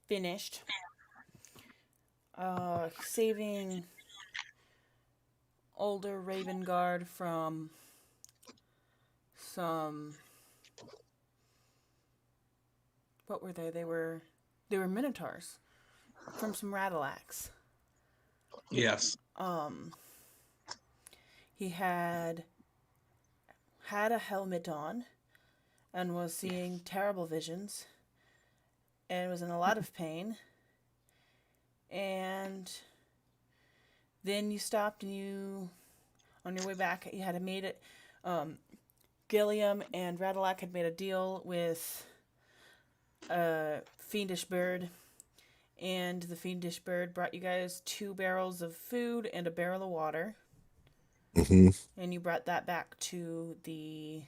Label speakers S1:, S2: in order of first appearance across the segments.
S1: finished saving older Raven Guard from some, what were they? They were minotaurs from some Radalacs.
S2: Yes.
S1: He had a helmet on and was seeing terrible visions and was in a lot of pain. And then you stopped and on your way back, you had made it. Gilliam and Radalac had made a deal with a fiendish bird, and the fiendish bird brought you guys 2 barrels of food and a barrel of water.
S3: Mm-hmm.
S1: And you brought that back to the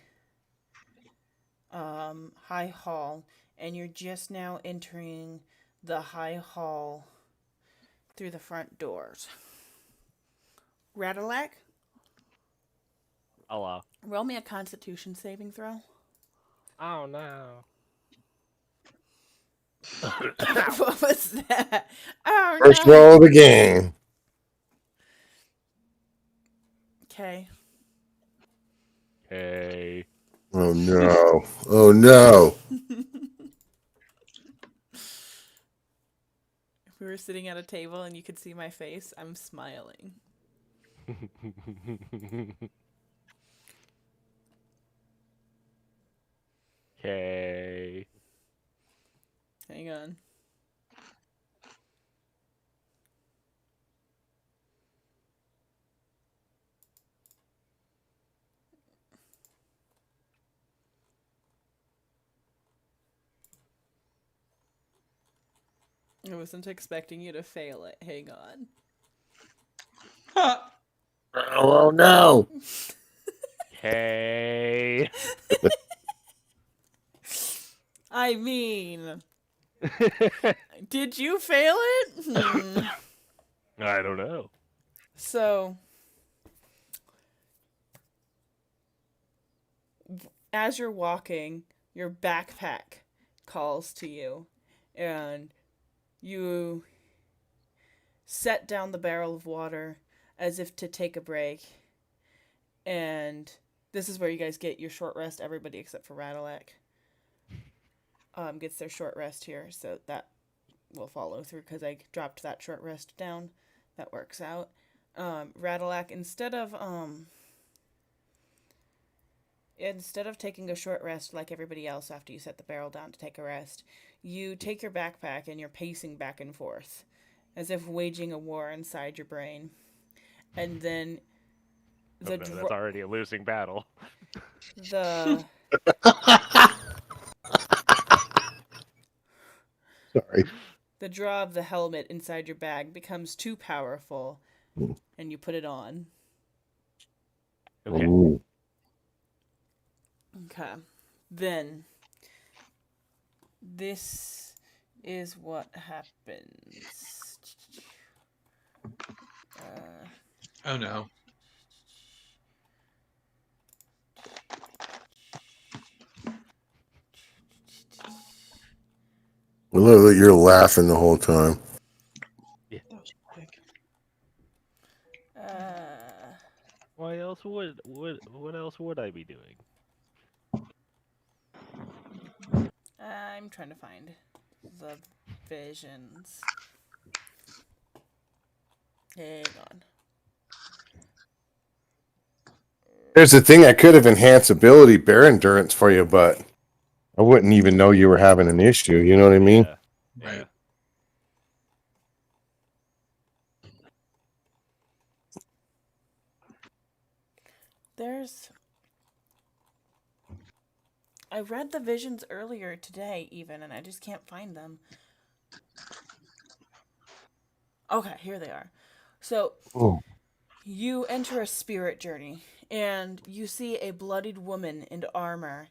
S1: High Hall, and you're just now entering the High Hall through the front doors. Radalac,
S4: Hello.
S1: roll me a Constitution saving throw.
S4: Oh no.
S1: What was that? Oh
S3: First
S1: no.
S3: roll of the game.
S1: Okay.
S4: Hey.
S3: Oh no. Oh no.
S1: If we were sitting at a table and you could see my face, I'm smiling.
S4: Okay.
S1: Hang on. I wasn't expecting you to fail it. Hang on.
S3: Oh no.
S4: Okay.
S1: I mean, did you fail it?
S4: I don't know.
S1: So, as you're walking, your backpack calls to you, and you set down the barrel of water as if to take a break. And this is where you guys get your short rest, everybody except for Radalac. Gets their short rest here, so that will follow through because I dropped that short rest down. That works out. Radalac, instead of taking a short rest like everybody else after you set the barrel down to take a rest, you take your backpack and you're pacing back and forth as if waging a war inside your brain. And then
S4: That's already a losing battle.
S1: the
S3: Sorry.
S1: the draw of the helmet inside your bag becomes too powerful, and you put it on.
S4: Okay.
S3: Ooh.
S1: Okay. Then this is what happens.
S2: Oh no.
S3: I love that you're laughing the whole time.
S4: Yeah.
S2: That was quick.
S4: What else would I be doing?
S1: I'm trying to find the visions. Hang on.
S3: Here's the thing, I could have enhanced ability bear endurance for you, but I wouldn't even know you were having an issue. You know what I mean?
S4: Yeah.
S2: Right.
S1: I read the visions earlier today, even, and I just can't find them. Okay, here they are. So,
S3: Oh.
S1: you enter a spirit journey, and you see a bloodied woman in armor,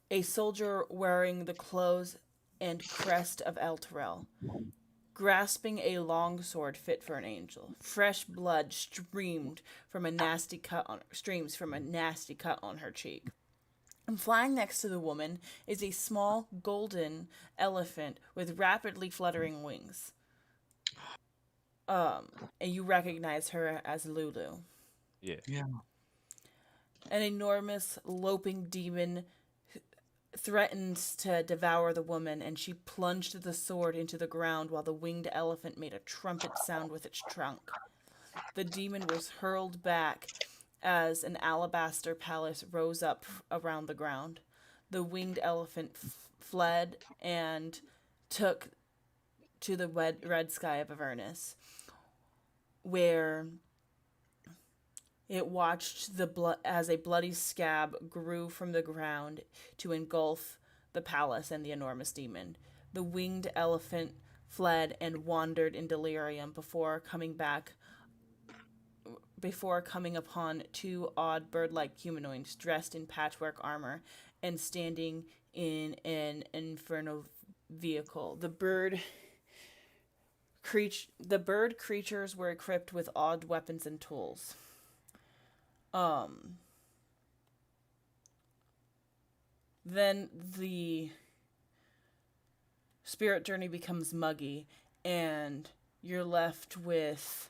S1: a soldier wearing the clothes and crest of Elturel, grasping a long sword fit for an angel. Fresh blood streams from a nasty cut on her cheek. And flying next to the woman is a small golden elephant with rapidly fluttering wings. And you recognize her as Lulu.
S4: Yeah.
S2: Yeah.
S1: An enormous loping demon threatens to devour the woman, and she plunged the sword into the ground while the winged elephant made a trumpet sound with its trunk. The demon was hurled back as an alabaster palace rose up around the ground. The winged elephant fled and took to the red sky of Avernus, where it watched the blood as a bloody scab grew from the ground to engulf the palace and the enormous demon. The winged elephant fled and wandered in delirium before coming upon two odd bird-like humanoids dressed in patchwork armor and standing in an inferno vehicle. The bird creatures were equipped with odd weapons and tools. Then the spirit journey becomes muggy, and you're left with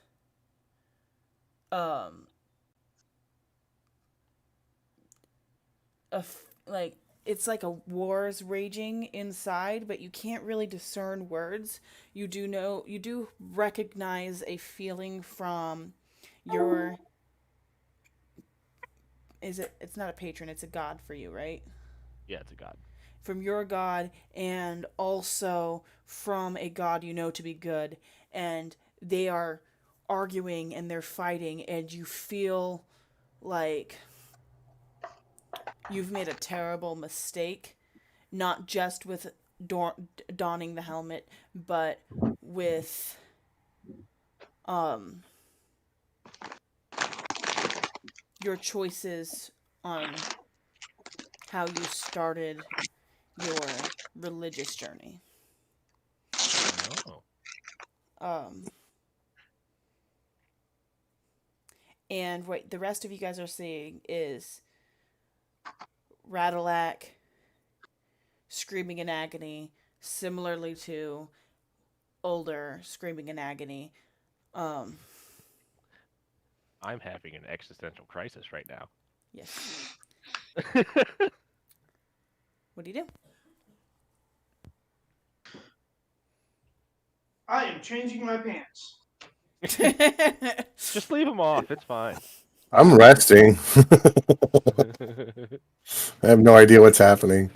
S1: it's like a war's raging inside, but you can't really discern words. You do recognize a feeling from your it's not a patron, it's a god for you, right?
S4: Yeah, it's a god.
S1: From your god, and also from a god you know to be good, and they are arguing and they're fighting, and you feel like you've made a terrible mistake, not just with donning the helmet, but with your choices on how you started your religious journey.
S4: Oh.
S1: And what the rest of you guys are seeing is Radalac screaming in agony, similarly to Older screaming in agony.
S4: I'm having an existential crisis right now.
S1: Yes. What do you do?
S5: I am changing my pants.
S4: Just leave him off. It's fine.
S3: I'm resting. I have no idea what's happening.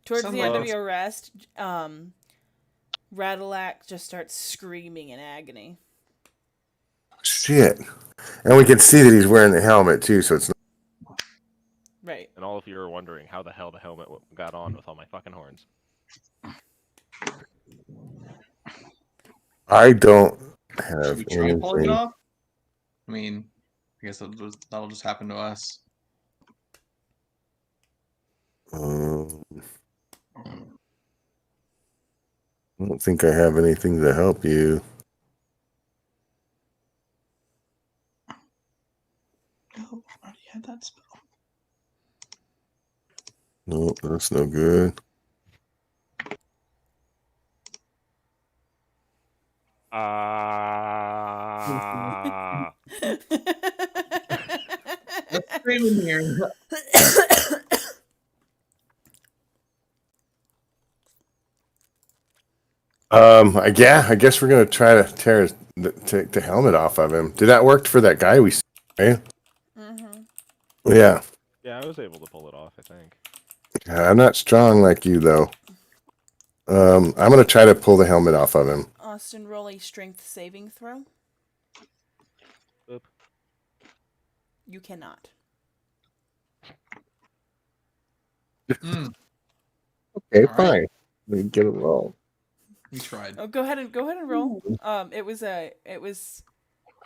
S1: Towards the end of
S2: Sunrise.
S1: your rest, Radalac just starts screaming in agony.
S3: Shit. And we can see that he's wearing the helmet too, so it's not...
S1: Right.
S4: And all of you are wondering how the hell the helmet got on with all my fucking horns.
S3: I don't
S2: Should
S3: have
S2: we try pulling it
S3: anything.
S2: off? I mean, I guess that'll just happen to us.
S3: I don't think I have anything to help you.
S2: Oh, I already had that spell.
S3: No, that's no good.
S2: Let's scream in here.
S3: I guess we're gonna try to take the helmet off of him. Did that work for that guy we saw, right?
S1: Mm-hmm.
S3: Yeah.
S4: Yeah, I was able to pull it off, I think.
S3: I'm not strong like you though. I'm gonna try to pull the helmet off of him.
S1: Austin, roll a strength saving throw.
S4: Oop.
S1: You cannot.
S2: Mm,
S3: Okay,
S2: All right.
S3: fine. Let me get it roll.
S2: we tried.
S1: Oh, go ahead and roll. It was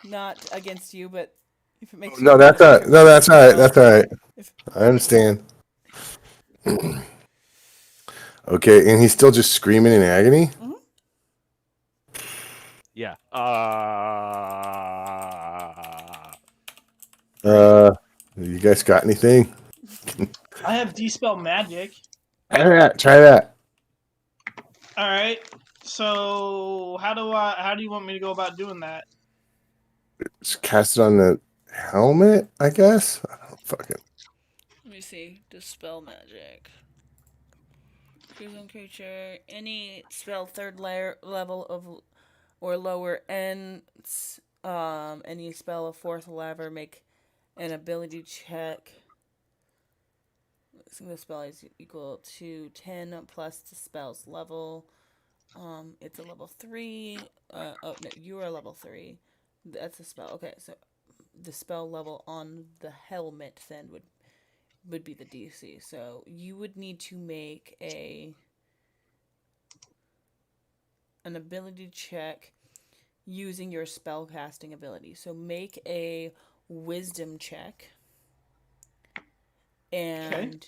S1: not against you, but if it makes you
S3: No, that's all right. No, that's all right. That's all right. I understand. Okay, and he's still just screaming in agony?
S4: Yeah.
S3: You guys got anything?
S5: I have Dispel Magic.
S3: Try that.
S5: All right. So how do you want me to go about doing that?
S3: Just cast it on the helmet, I guess. I don't fucking.
S1: Let me see. Dispel magic. Choosing creature. Any spell third layer level of or lower ends. Any spell of fourth level make an ability check. The spell is equal to 10 plus the spell's level. It's a level 3. Oh no, you are level 3. That's a spell. Okay, so the spell level on the helmet then would be the DC. So you would need to make an ability check using your spell casting ability. So make a wisdom check. And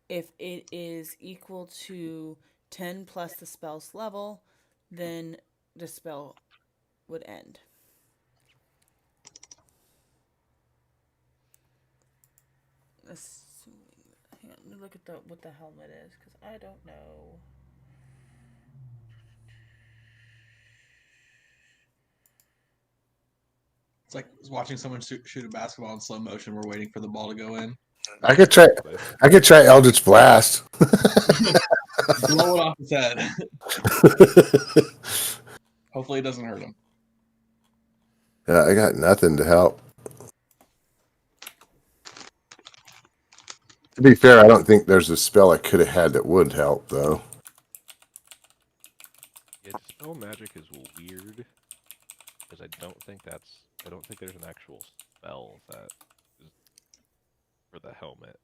S1: if it is equal to 10 plus the spell's level, then the spell would end. Hang on, let me look at what the helmet is, because I don't know.
S2: It's like watching someone shoot a basketball in slow motion. We're waiting for the ball to go in.
S3: I could try Eldritch Blast.
S2: Blow it off his head. Hopefully, it doesn't hurt him.
S3: Yeah, I got nothing to help. To be fair, I don't think there's a spell I could have had that would help, though.
S4: Yeah, dispel magic is weird because I don't think there's an actual spell that is for the helmet.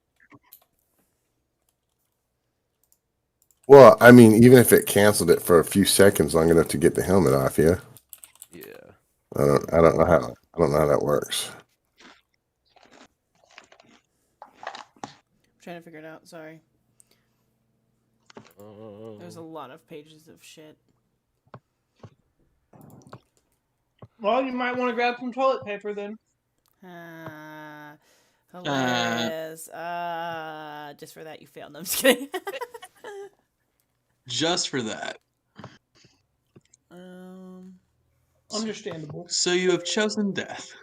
S3: Well, I mean, even if it canceled it for a few seconds long enough to get the helmet off you,
S4: Yeah.
S3: I don't know how that works.
S1: I'm trying to figure it out. Sorry. There's a lot of pages of shit.
S5: Well, you might want to grab some toilet paper then.
S1: Hilarious. Just for that you failed. No, I'm just kidding.
S2: Just for that.
S5: Understandable.
S2: So you have chosen death.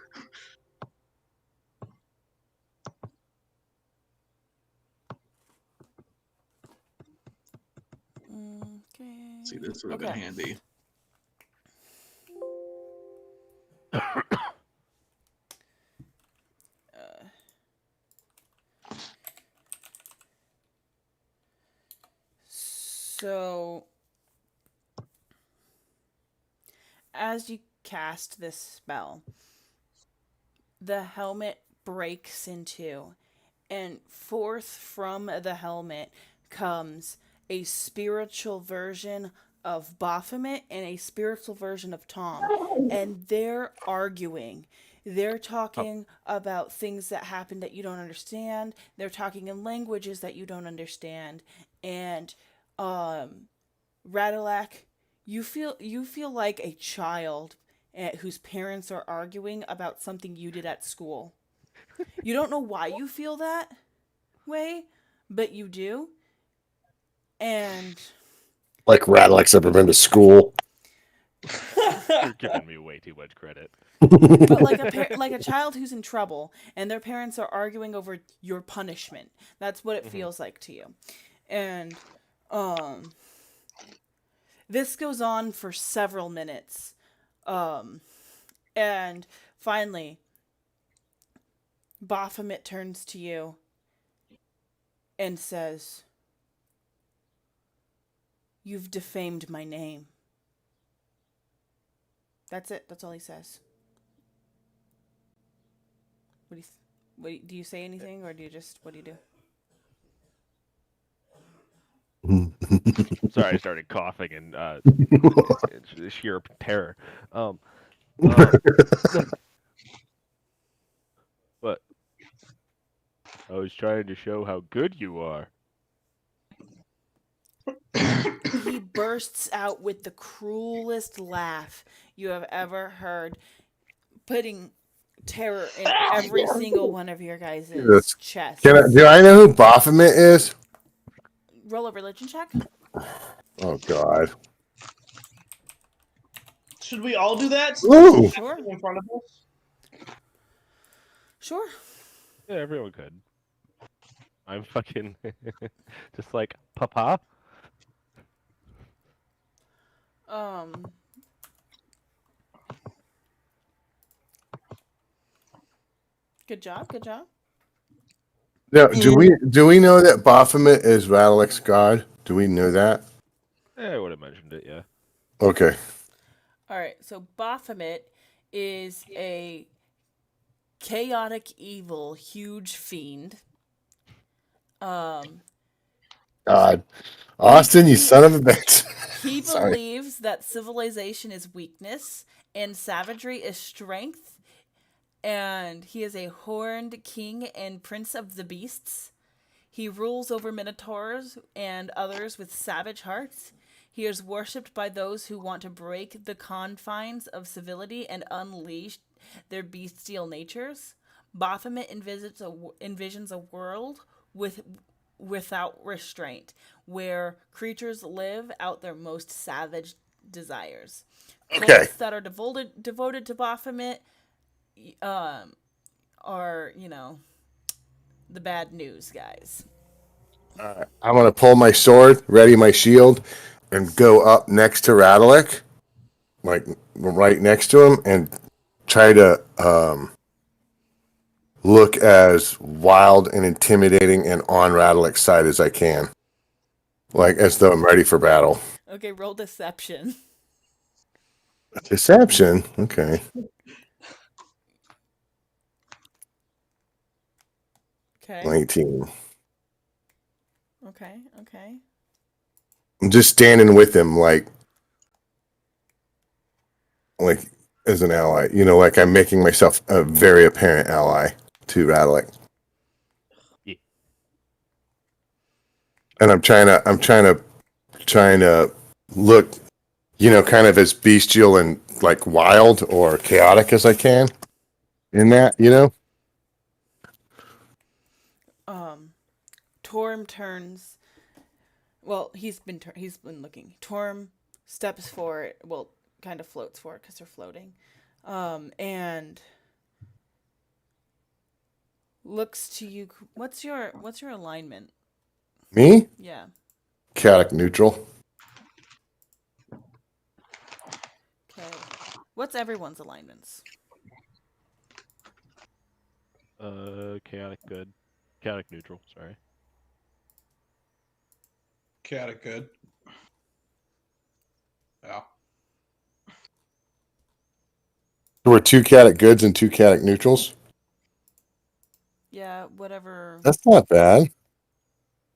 S1: Okay.
S2: See, this would have been handy.
S1: So, as you cast this spell, the helmet breaks in two, and forth from the helmet comes a spiritual version of Baphomet and a spiritual version of Torm, and they're arguing. They're talking about things that happen that you don't understand. They're talking in languages that you don't understand, and Radilak, you feel like a child whose parents are arguing about something you did at school. You don't know why you feel that way, but you do. And
S3: Like Radlack's ever been to school.
S4: You're giving me way too much credit.
S1: but like a child who's in trouble and their parents are arguing over your punishment. That's what it feels like to you. And this goes on for several minutes. And finally, Baphomet turns to you and says, "You've defamed my name." That's it. That's all he says. Do you say anything, or do you just, what do you do?
S4: Sorry, I started coughing and sheer terror. But I was trying to show how good you are.
S1: He bursts out with the cruelest laugh you have ever heard, putting terror in every single one of your guys'
S3: Yes.
S1: chests.
S3: Do I know who Baphomet is?
S1: Roll a religion check.
S3: Oh God.
S5: Should we all do that?
S3: Ooh.
S1: Sure.
S5: In front of us?
S1: Sure.
S4: Yeah, everyone could. I'm fucking just like Papa.
S1: Good job. Good job.
S3: Now, do we know that Baphomet is Radalek's god? Do we know that?
S4: Yeah, I would have mentioned it. Yeah.
S3: Okay.
S1: All right. So Baphomet is a chaotic, evil, huge fiend.
S3: God. Austin, you son of a bitch.
S1: He
S3: Sorry.
S1: believes that civilization is weakness and savagery is strength. And he is a horned king and prince of the beasts. He rules over minotaurs and others with savage hearts. He is worshipped by those who want to break the confines of civility and unleash their bestial natures. Baphomet envisions a world without restraint, where creatures live out their most savage desires.
S3: Okay.
S1: Cults that are devoted to Baphomet are, the bad news guys.
S3: I'm gonna pull my sword, ready my shield, and go up next to Radalek, like right next to him, and try to look as wild and intimidating and on Radalek's side as I can, like as though I'm ready for battle.
S1: Okay, roll deception.
S3: Deception. Okay.
S1: Okay.
S3: 19.
S1: Okay.
S3: I'm just standing with him, like as an ally. Like I'm making myself a very apparent ally to Radalek.
S4: Yeah.
S3: And I'm trying to look, kind of as bestial and like wild or chaotic as I can in that.
S1: Torm turns. Well, he's been looking. Torm steps forward. Well, kind of floats forward because they're floating, and looks to you. What's your alignment?
S3: Me?
S1: Yeah.
S3: Chaotic neutral.
S1: Okay. What's everyone's alignments?
S4: Chaotic good. Chaotic neutral. Sorry.
S2: Chaotic good. Yeah.
S3: We're 2 chaotic goods and 2 chaotic neutrals.
S1: Yeah, whatever.
S3: That's not bad.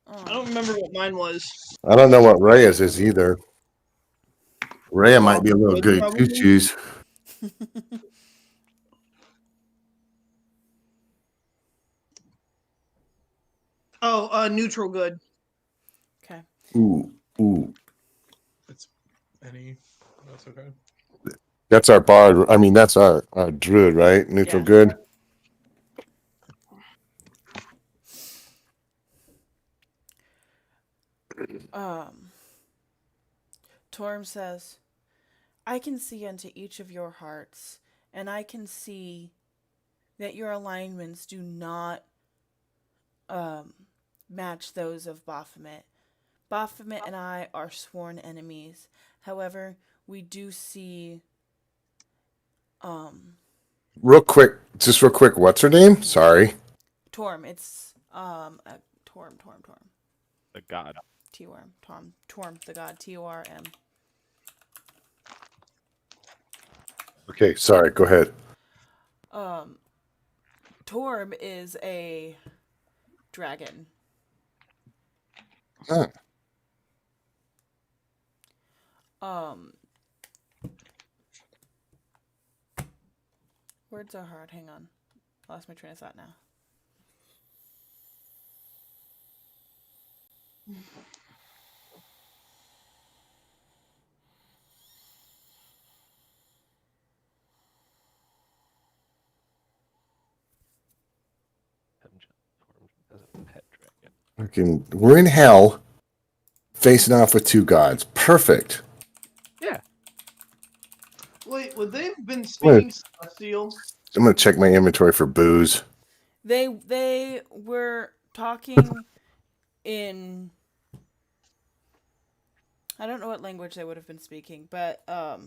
S5: I don't remember what mine was.
S3: I don't know what Rhea's is either. Rhea might be a little
S5: Good,
S3: goody
S5: probably.
S3: two shoes.
S5: Oh, neutral good.
S1: Okay.
S3: Ooh.
S2: It's any. That's okay.
S3: That's our bard. I mean, that's our druid, right? Neutral
S1: Yeah.
S3: good.
S1: Torm says, I can see into each of your hearts, and I can see that your alignments do not match those of Baphomet. Baphomet and I are sworn enemies. However, we do see
S3: Real quick, what's her name? Sorry.
S1: Torm. It's Torm.
S4: The god.
S1: T-worm. Torm the god. Torm.
S3: Okay, sorry. Go ahead.
S1: Torm is a dragon.
S3: Huh.
S1: Words are hard. Hang on. Lost my train of thought now.
S3: We're in hell, facing off with two gods. Perfect.
S4: Yeah.
S5: Wait, would they have been
S3: Wait.
S5: speaking Celestial?
S3: I'm gonna check my inventory for booze.
S1: They were talking in, I don't know what language they would have been speaking, but
S3: They're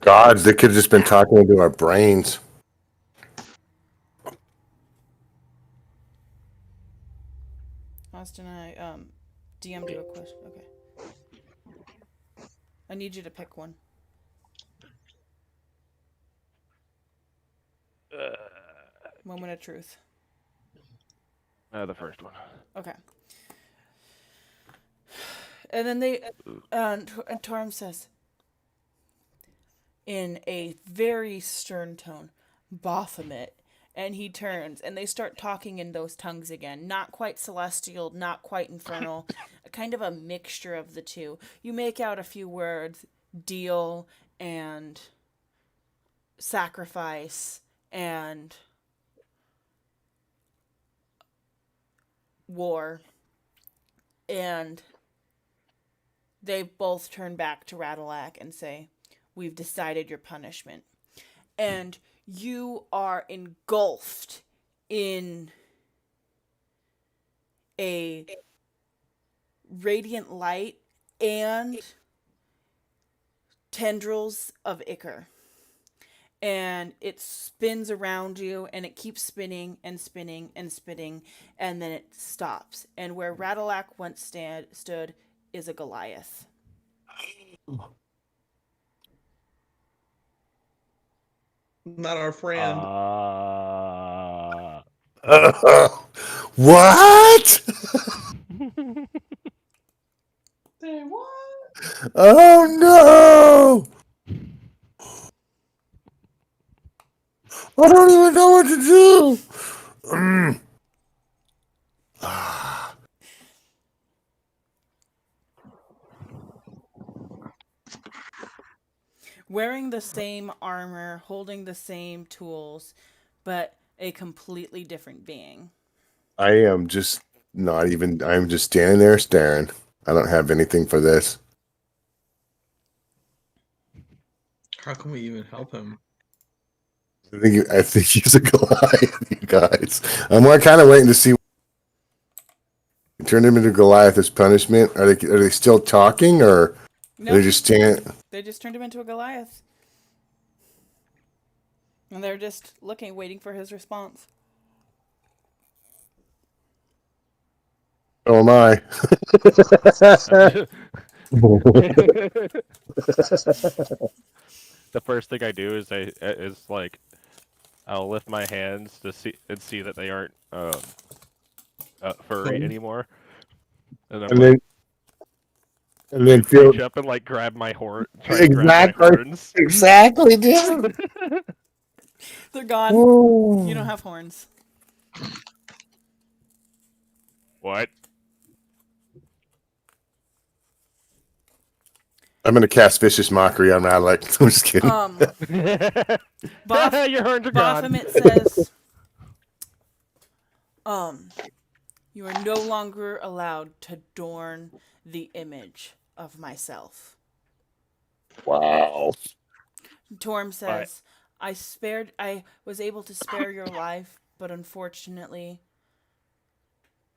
S3: gods. They could have just been talking into our brains.
S1: Austin and I DM'd you a question. Okay. I need you to pick one. Moment of truth.
S4: The first one.
S1: Okay. And then and Torm says, in a very stern tone, Baphomet. And he turns, and they start talking in those tongues again. Not quite celestial, not quite infernal, kind of a mixture of the two. You make out a few words, deal and sacrifice and war. And they both turn back to Ratalac and say, "We've decided your punishment." And you are engulfed in a radiant light and tendrils of ichor. And it spins around you, and it keeps spinning and spinning and spinning, and then it stops. And where Ratalac once stood is a Goliath.
S2: Not our friend.
S3: What?
S5: Say what?
S3: Oh no! I don't even know what to do.
S1: Wearing the same armor, holding the same tools, but a completely different being.
S3: I am just not even. I'm just standing there staring. I don't have anything for this.
S2: How can we even help him?
S3: I think he's a Goliath, you guys. I'm kind of waiting to see. Turn him into Goliath as punishment. Are they still talking, or
S1: No,
S3: are they just standing?
S1: they just turned him into a Goliath. And they're just looking, waiting for his response.
S3: Oh my!
S4: The first thing I do is like I'll lift my hands to see that they aren't furry anymore, and I'm like,
S3: And then feel
S4: reach up and like grab my horn, try and grab my horns.
S3: exactly, dude.
S1: They're gone.
S3: Ooh.
S1: You don't have horns.
S4: What?
S3: I'm gonna cast vicious mockery on Radlek. I'm just kidding.
S4: Your horns are gone.
S1: Baphomet says, you are no longer allowed to adorn the image of myself.
S3: Wow.
S1: Torm says, I was able to spare your life, but unfortunately,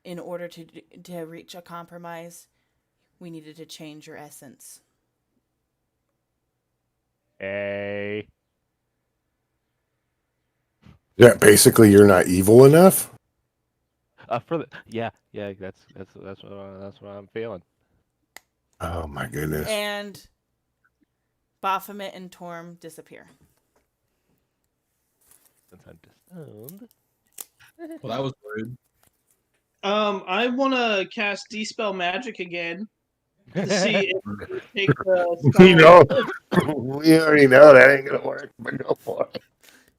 S1: in order to reach a compromise, we needed to change your essence.
S4: Hey.
S3: Yeah, basically, you're not evil enough.
S4: Yeah, that's what I'm feeling.
S3: Oh my goodness.
S1: And Baphomet and Torm disappear.
S4: Since I'm disowned.
S2: Well, that was rude.
S5: I want to cast Dispel Magic again to see if it take the spell.
S3: We know. We already know that ain't gonna work. But go for it.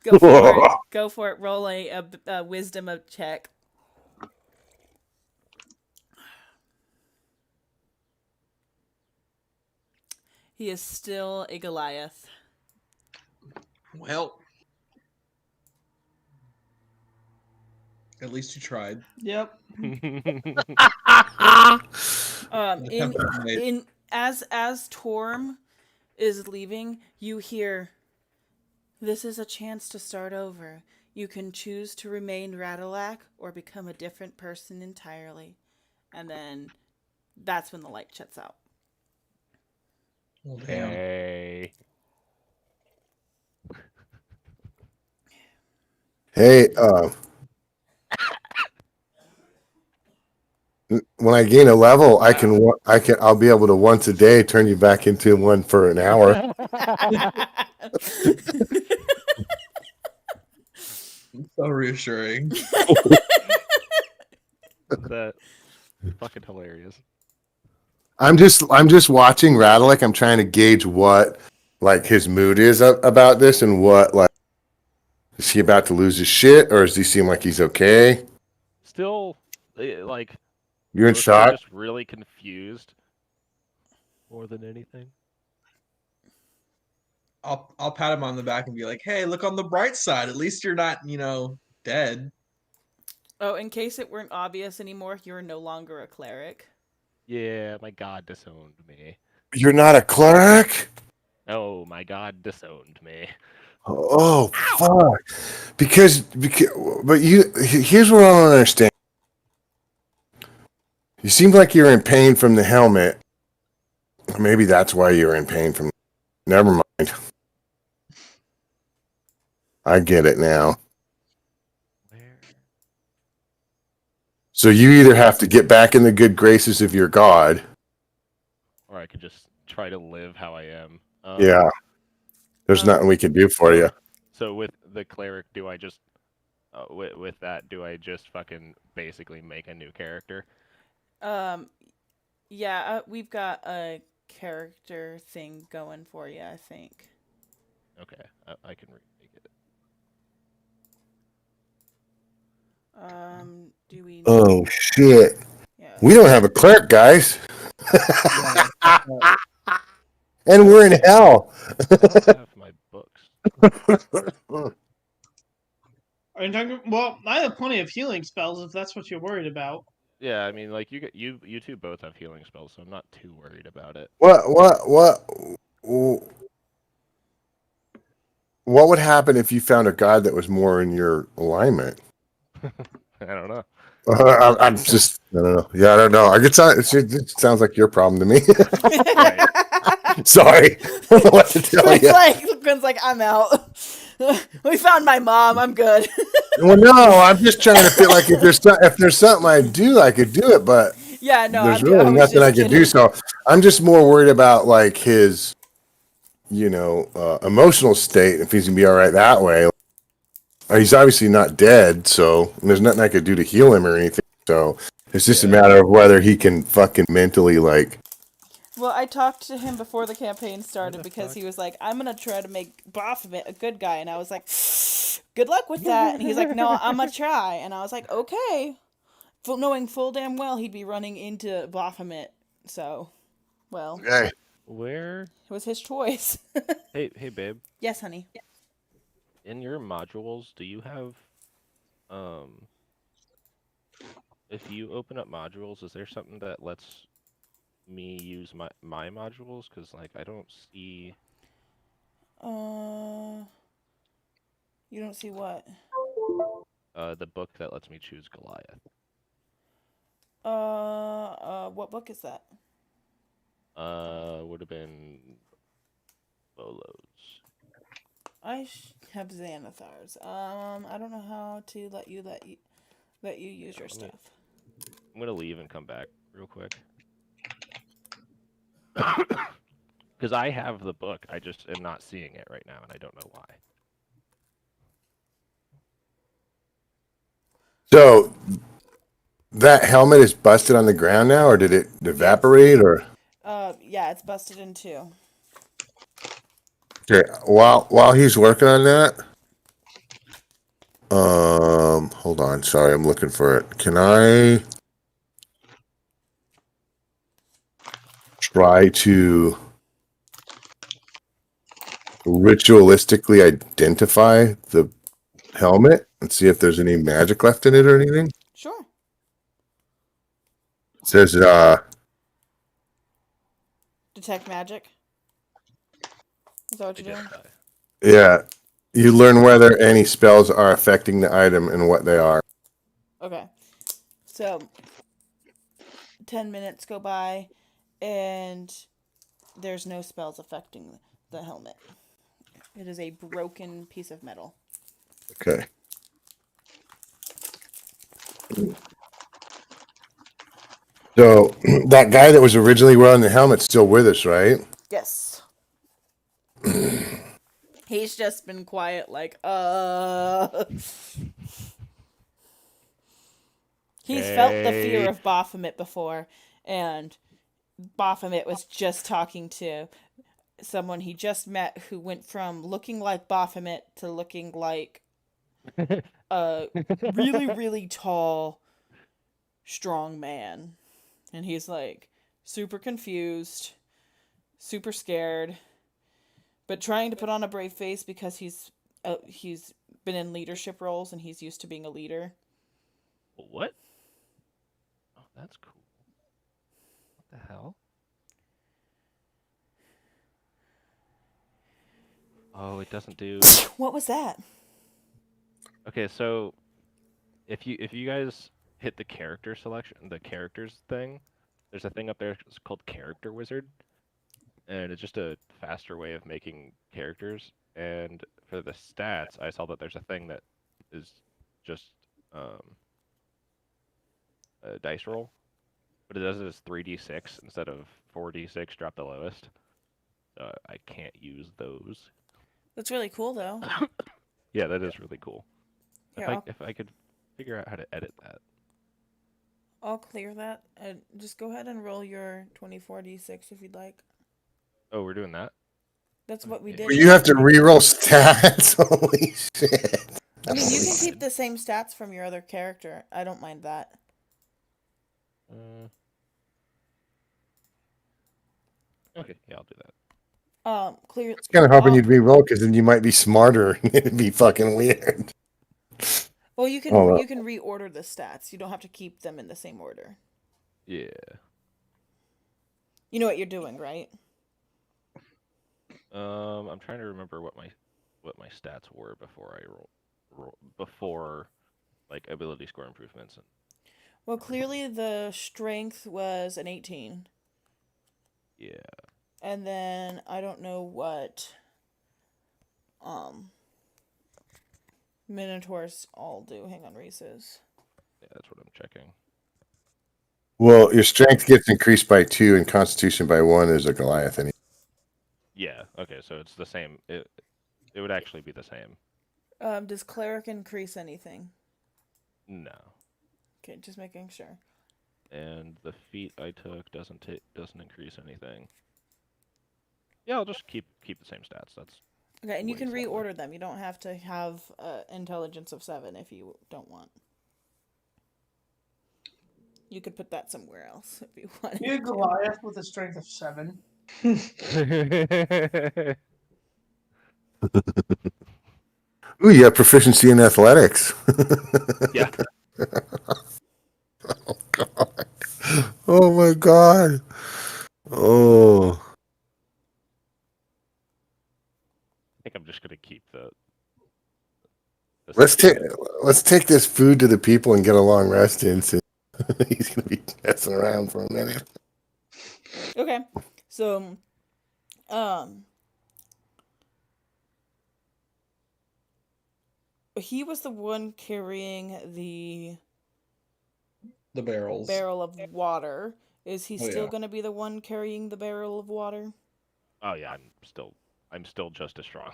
S1: Go for it. Go for it. Roll a wisdom check. He is still a Goliath.
S2: Well, At least you tried.
S5: Yep.
S2: The
S1: In
S2: temple made-
S1: in as Torm is leaving, you hear, "This is a chance to start over. You can choose to remain Radalac or become a different person entirely." And then that's when the light shuts out.
S2: Well, damn.
S4: Hey.
S3: Hey, when I gain a level, I'll be able to once a day turn you back into one for an hour.
S2: So reassuring.
S4: That fucking hilarious.
S3: I'm just watching Radalek. I'm trying to gauge what like his mood is about this, and what like is he about to lose his shit, or does he seem like he's okay?
S4: Still, like,
S3: You're in
S4: mostly
S3: shock.
S4: just really confused more than anything.
S2: I'll pat him on the back and be like, "Hey, look on the bright side. At least you're not, dead."
S1: Oh, in case it weren't obvious anymore, you're no longer a cleric.
S4: Yeah, my god disowned me.
S3: You're not a cleric.
S4: Oh, my god disowned me.
S3: Oh fuck! Because but here's what I don't understand. You seem like you're in pain from the helmet. Maybe that's why you're in pain from. Never mind. I get it now.
S4: Where?
S3: So you either have to get back in the good graces of your god.
S4: Or I could just try to live how I am.
S3: Yeah. There's nothing we can do for you.
S4: So with the cleric, do I just with that, do I just fucking basically make a new character?
S1: Yeah, we've got a character thing going for you, I think.
S4: Okay, I can remake it.
S1: Do we?
S3: Oh shit!
S1: Yeah.
S3: We don't have a cleric, guys,
S2: Yeah.
S3: and we're in hell.
S4: I don't have my books.
S5: Are you talking? Well, I have plenty of healing spells if that's what you're worried about.
S4: Yeah, I mean, like you two both have healing spells, so I'm not too worried about it.
S3: What would happen if you found a god that was more in your alignment?
S4: I don't know.
S3: I'm just, I don't know. Yeah, I don't know. It sounds like your problem to me.
S4: Right.
S3: Sorry. I don't know what to tell
S1: Quinn's like, I'm out. We found my mom. I'm good.
S3: Well, no, I'm just trying to feel like if there's something I do, I could do it, but
S1: Yeah, no,
S3: there's
S1: I
S3: really
S1: was
S3: nothing I
S1: just
S3: can do.
S1: kidding.
S3: So I'm just more worried about like his, emotional state. If he's gonna be all right that way. He's obviously not dead, so there's nothing I could do to heal him or anything. So it's just a matter of whether he can fucking mentally like.
S1: Well, I talked to him before the campaign started
S4: the
S1: because
S4: fuck?
S1: he was like, I'm going to try to make Baphomet a good guy. And I was like, good luck with that. And he's like, no, I'm going to try. And I was like, okay. Knowing full damn well he'd be running into Baphomet. So, well,
S3: Okay.
S4: Where?
S1: it was his choice.
S4: Hey, babe.
S1: Yes, honey.
S4: In your modules, do you have if you open up modules, is there something that lets me use my modules? Because like I don't see.
S1: You don't see what?
S4: The book that lets me choose Goliath.
S1: What book is that?
S4: Would have been Bolo's.
S1: I have Xanathar's. I don't know how to let you use your stuff.
S4: I'm gonna leave and come back real quick. Because I have the book, I just am not seeing it right now, and I don't know why.
S3: So that helmet is busted on the ground now, or did it evaporate, or?
S1: Yeah, it's busted in two.
S3: Okay, while he's working on that, hold on. Sorry, I'm looking for it. Can I try to ritualistically identify the helmet and see if there's any magic left in it or anything?
S1: Sure.
S3: It says,
S1: Detect magic. Is that what you're doing?
S4: Identify.
S3: yeah, you learn whether any spells are affecting the item and what they are.
S1: Okay. So 10 minutes go by and there's no spells affecting the helmet. It is a broken piece of metal.
S3: Okay. So that guy that was originally wearing the helmet's still with us, right?
S1: Yes. He's just been quiet, like, He's felt the fear
S4: Okay.
S1: of Baphomet before, and Baphomet was just talking to someone he just met who went from looking like Baphomet to looking like a really, really tall, strong man. And he's like super confused, super scared, but trying to put on a brave face because he's been in leadership roles and he's used to being a leader.
S4: What? Oh, that's cool. What the hell? Oh, it doesn't do.
S1: What was that?
S4: Okay, so if you guys hit the character selection, the characters thing, there's a thing up there it's called Character Wizard, and it's just a faster way of making characters. And for the stats, I saw that there's a thing that is just a dice roll, but it does it as 3d6 instead of 4d6. Drop the lowest. So I can't use those.
S1: That's really cool, though.
S4: Yeah, that is really cool.
S1: Here,
S4: If I could figure out how to edit that.
S1: I'll clear that. Just go ahead and roll your 24d6 if you'd like.
S4: Oh, we're doing that?
S1: That's what we
S4: Okay.
S1: did.
S3: Well, you have to reroll stats. Holy shit.
S1: I mean, you can keep the same stats from your other character. I don't mind that.
S4: Okay, yeah, I'll do that.
S1: Clear.
S3: I was kind of hoping you'd reroll because then you might be smarter. It'd be fucking weird.
S1: Well, you can
S3: Oh, well.
S1: you can reorder the stats. You don't have to keep them in the same order.
S4: Yeah.
S1: You know what you're doing, right?
S4: I'm trying to remember what my stats were before before like ability score improvements.
S1: Well, clearly the strength was an 18.
S4: Yeah.
S1: And then I don't know what Minotaurs all do. Hang on, Reese's.
S4: Yeah, that's what I'm checking.
S3: Well, your strength gets increased by 2 and constitution by 1 is a Goliath.
S4: Yeah. Okay, so it's the same. It would actually be the same.
S1: Does cleric increase anything?
S4: No.
S1: Okay, just making sure.
S4: And the feat I took doesn't increase anything. Yeah, I'll just keep the same stats. That's
S1: Okay, and you
S4: way
S1: can
S4: simpler.
S1: reorder them. You don't have to have intelligence of 7 if you don't want. You could put that somewhere else if you want.
S5: You Goliath with a strength of 7.
S3: Ooh, you have proficiency in athletics.
S4: Yeah.
S3: Oh, God. Oh, my God. Oh.
S4: I think I'm just gonna keep the
S3: Let's
S4: second.
S3: take this food to the people and get a long rest in. So he's gonna be messing around for a minute.
S1: Okay, so he was the one carrying the
S2: barrels.
S1: barrel of water. Is he
S2: Oh,
S1: still
S2: yeah.
S1: going to be the one carrying the barrel of water?
S4: Oh yeah, I'm still just as strong.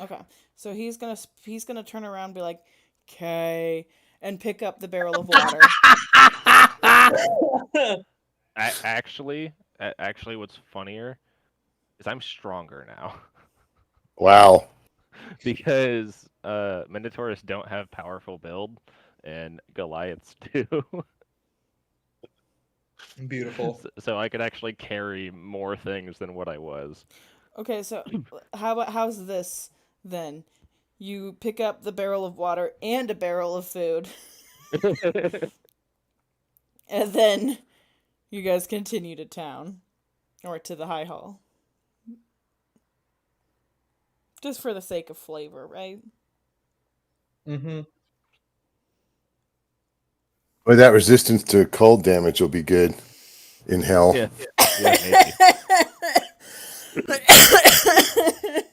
S1: Okay, so he's gonna turn around and be like, "Okay," and pick up the barrel of water.
S4: Actually, what's funnier is I'm stronger now
S3: Wow.
S4: because Minotaurs don't have powerful build, and Goliaths do.
S2: Beautiful.
S4: So I could actually carry more things than what I was.
S1: Okay, so how's this then? You pick up the barrel of water and a barrel of food. And then you guys continue to town. Or to the High Hall. Just for the sake of flavor, right?
S2: Mm-hmm.
S3: Boy, that resistance to cold damage will be good in hell.
S4: Yeah. Yeah, maybe.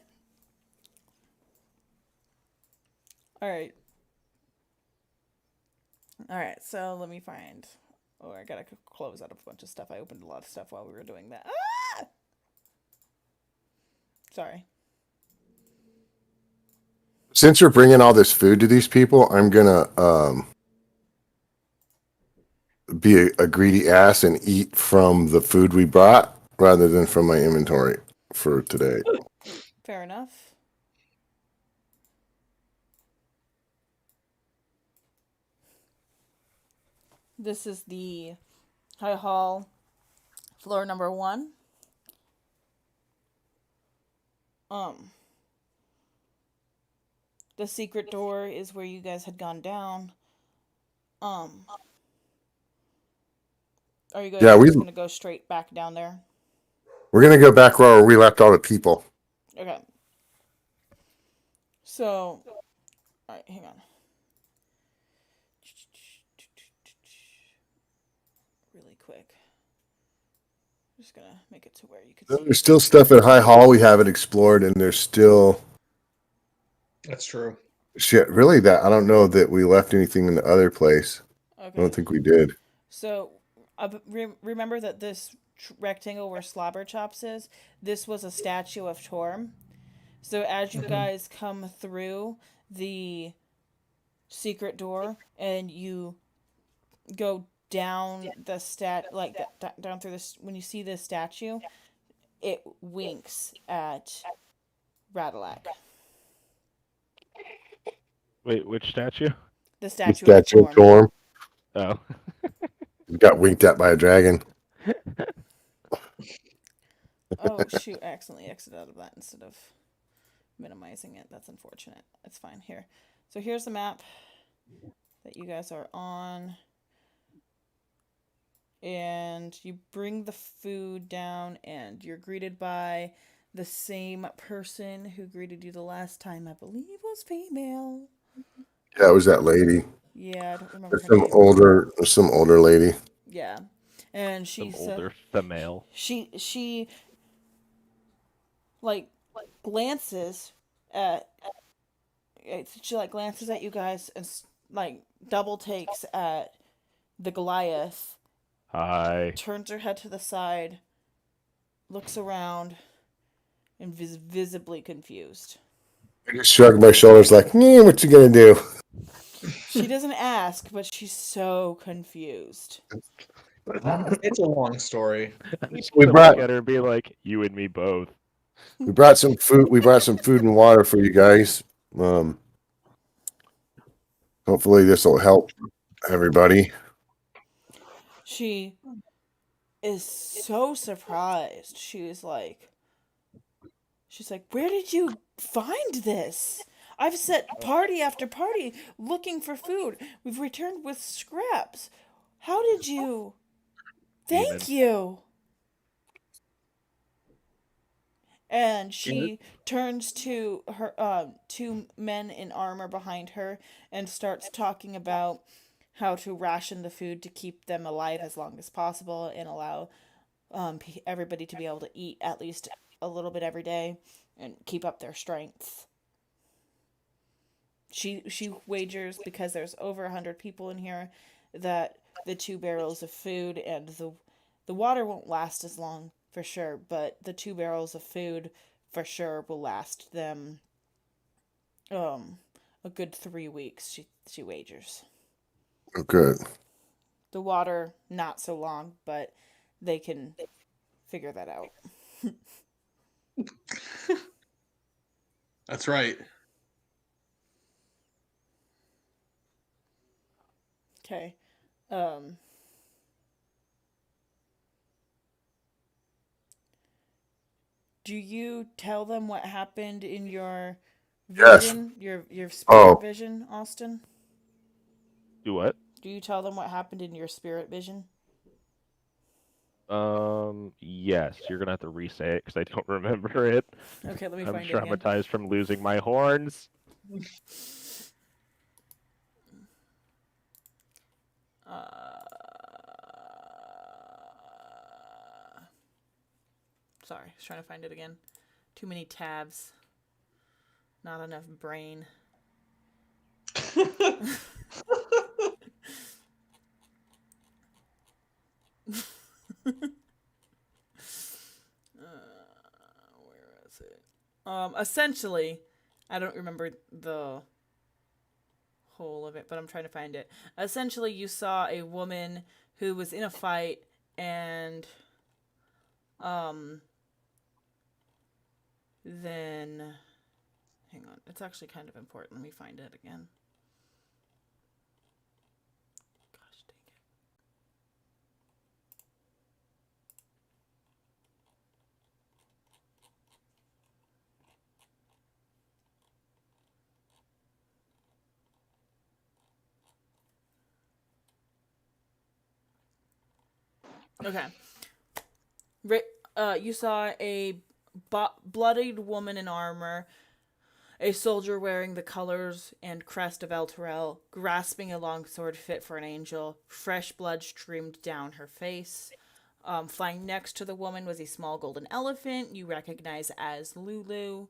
S1: Alright. Alright, so let me find. Oh, I gotta close out a bunch of stuff. I opened a lot of stuff while we were doing that. Ah! Sorry.
S3: Since we're bringing all this food to these people, I'm gonna be a greedy ass and eat from the food we brought rather than from my inventory for today.
S1: Fair enough. This is the High Hall, floor number 1. The secret door is where you guys had gone down. Are you guys
S3: Yeah,
S1: just gonna go straight back down there?
S3: we're gonna go back where we left all the people.
S1: Okay. So, alright, hang on. Really quick. I'm just gonna make it to where you can see.
S3: There's still stuff at High Hall we haven't explored, and there's still
S2: That's true.
S3: shit. Really, that I don't know that we left anything in the other place. I
S1: Okay.
S3: don't think we did.
S1: So, remember that this rectangle where Slobber Chops is? This was a statue of Torm. So as you guys come through the secret door and you go down the down through this, when you see this statue, it winks at Radalak.
S4: Wait, which statue?
S1: The
S3: The
S1: statue
S3: statue
S1: of
S3: of
S1: Torm.
S3: Torm
S4: Oh.
S3: got winked at by a dragon.
S1: Oh shoot! I accidentally exited out of that instead of minimizing it. That's unfortunate. It's fine. Here. So here's the map that you guys are on. And you bring the food down and you're greeted by the same person who greeted you the last time. I believe was female.
S3: Yeah, it was that lady.
S1: Yeah, I don't remember
S3: There's
S1: her name.
S3: some older lady.
S1: Yeah. And
S4: Some
S1: she's
S4: older female.
S1: she like glances at she like glances at you guys and like double takes at the Goliath,
S4: Hi.
S1: turns her head to the side, looks around, and visibly confused.
S3: I just shrugged my shoulders like, what you gonna do?
S1: She doesn't ask, but she's so confused.
S2: It's a long story.
S4: I'm just
S3: We
S4: gonna
S3: brought-
S4: look at her and be like, you and me both.
S3: We brought some food. We brought some food and water for you guys. Hopefully this will help everybody.
S1: She is so surprised. She's like, where did you find this? I've set party after party looking for food. We've returned with scraps. How did you? Thank you. And she turns to her 2 men in armor behind her and starts talking about how to ration the food to keep them alive as long as possible and allow everybody to be able to eat at least a little bit every day and keep up their strength. She wagers, because there's over 100 people in here, that the 2 barrels of food and the water won't last as long for sure, but the 2 barrels of food for sure will last them a good 3 weeks. She wagers.
S3: Oh, good.
S1: The water not so long, but they can figure that out.
S2: That's right.
S1: Okay. Do you tell them what happened in your
S3: Yes.
S1: vision, your spirit
S3: Oh.
S1: vision, Austin?
S4: Do what?
S1: Do you tell them what happened in your spirit vision?
S4: Yes, you're gonna have to re-say it because I don't remember it.
S1: Okay, let me
S4: I'm
S1: find it again.
S4: traumatized from losing my horns.
S1: Sorry, I was trying to find it again. Too many tabs. Not enough brain. Where is it? Essentially, I don't remember the whole of it, but I'm trying to find it. Essentially, you saw a woman who was in a fight and then hang on. It's actually kind of important. Let me find it again. Gosh dang it. Okay. You saw a bloodied woman in armor, a soldier wearing the colors and crest of El Terrell, grasping a long sword fit for an angel. Fresh blood streamed down her face. Flying next to the woman was a small golden elephant you recognize as Lulu.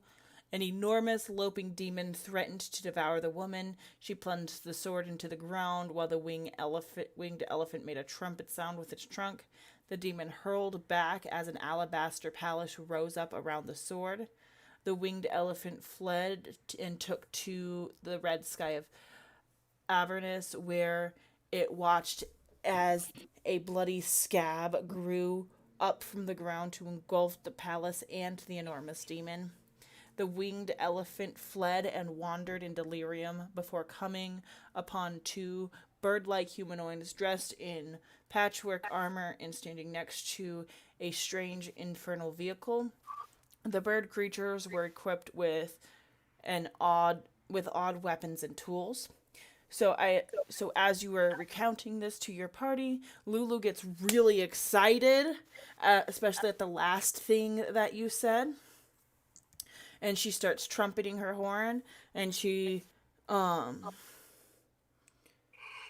S1: An enormous loping demon threatened to devour the woman. She plunged the sword into the ground while the winged elephant made a trumpet sound with its trunk. The demon hurled back as an alabaster palace rose up around the sword. The winged elephant fled and took to the red sky of Avernus, where it watched as a bloody scab grew up from the ground to engulf the palace and the enormous demon. The winged elephant fled and wandered in delirium before coming upon two bird-like humanoids dressed in patchwork armor and standing next to a strange infernal vehicle. The bird creatures were equipped with odd weapons and tools. So as you were recounting this to your party, Lulu gets really excited, especially at the last thing that you said. And she starts trumpeting her horn, and she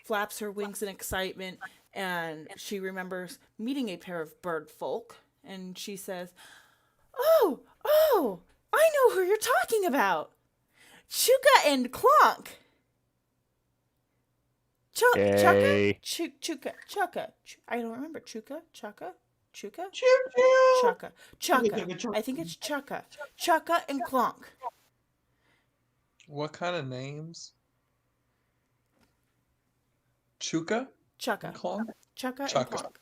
S1: flaps her wings in excitement, and she remembers meeting a pair of bird folk, and she says, Oh, I know who you're talking about. Chuka and Clonk.
S4: Yay.
S1: Chuka. I don't remember. Chuka?
S5: Choo-choo.
S1: Chuka. I think it's Chuka. Chuka and Clonk.
S2: What kind of names? Chuka?
S1: Chuka.
S2: Clonk?
S1: Chuka and
S2: Chuka.
S1: Clonk.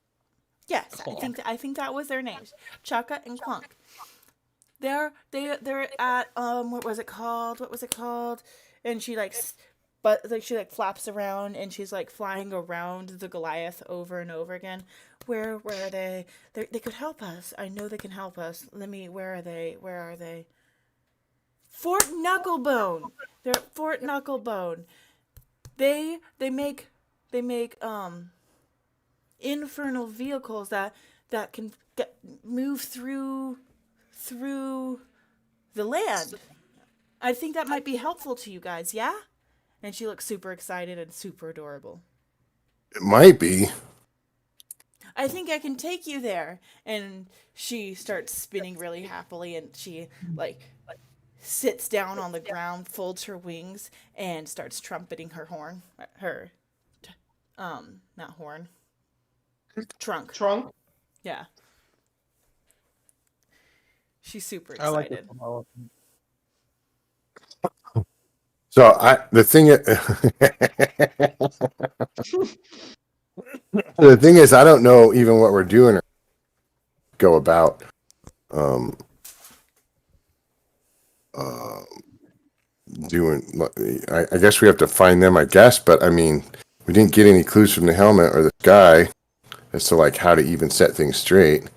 S1: Yes,
S2: Clonk.
S1: I think that was their names. Chuka and Clonk. They're at what was it called? And she she flaps around and she's like flying around the Goliath over and over again. Where are they? They could help us. I know they can help us. Where are they? Fort Knucklebone. They're at Fort Knucklebone. They make infernal vehicles that can move through the land. I think that might be helpful to you guys, yeah? And she looks super excited and super adorable.
S3: It might be.
S1: I think I can take you there. And she starts spinning really happily, and she sits down on the ground, folds her wings, and starts trumpeting her horn. Not horn. Trunk. Yeah. She's super
S2: I like
S1: excited.
S2: it.
S3: So the thing is, I don't know even what we're doing or go about. Doing. I guess we have to find them. I guess, but I mean, we didn't get any clues from the helmet or the sky as to how to even set things straight.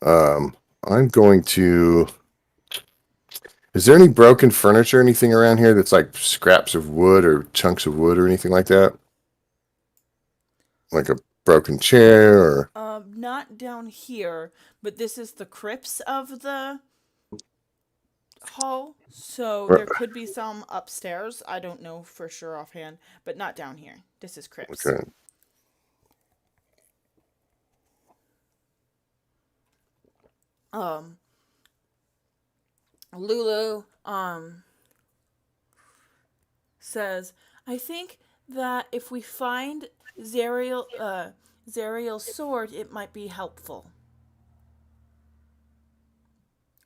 S3: I'm going to. Is there any broken furniture, anything around here that's like scraps of wood or chunks of wood or anything like that? Like a broken chair or
S1: Not down here, but this is the crypts of the hall, so there could be some upstairs. I don't know for sure offhand, but not down here. This is crypts.
S3: okay.
S1: Um, Lulu says, I think that if we find Zariel's sword, it might be helpful.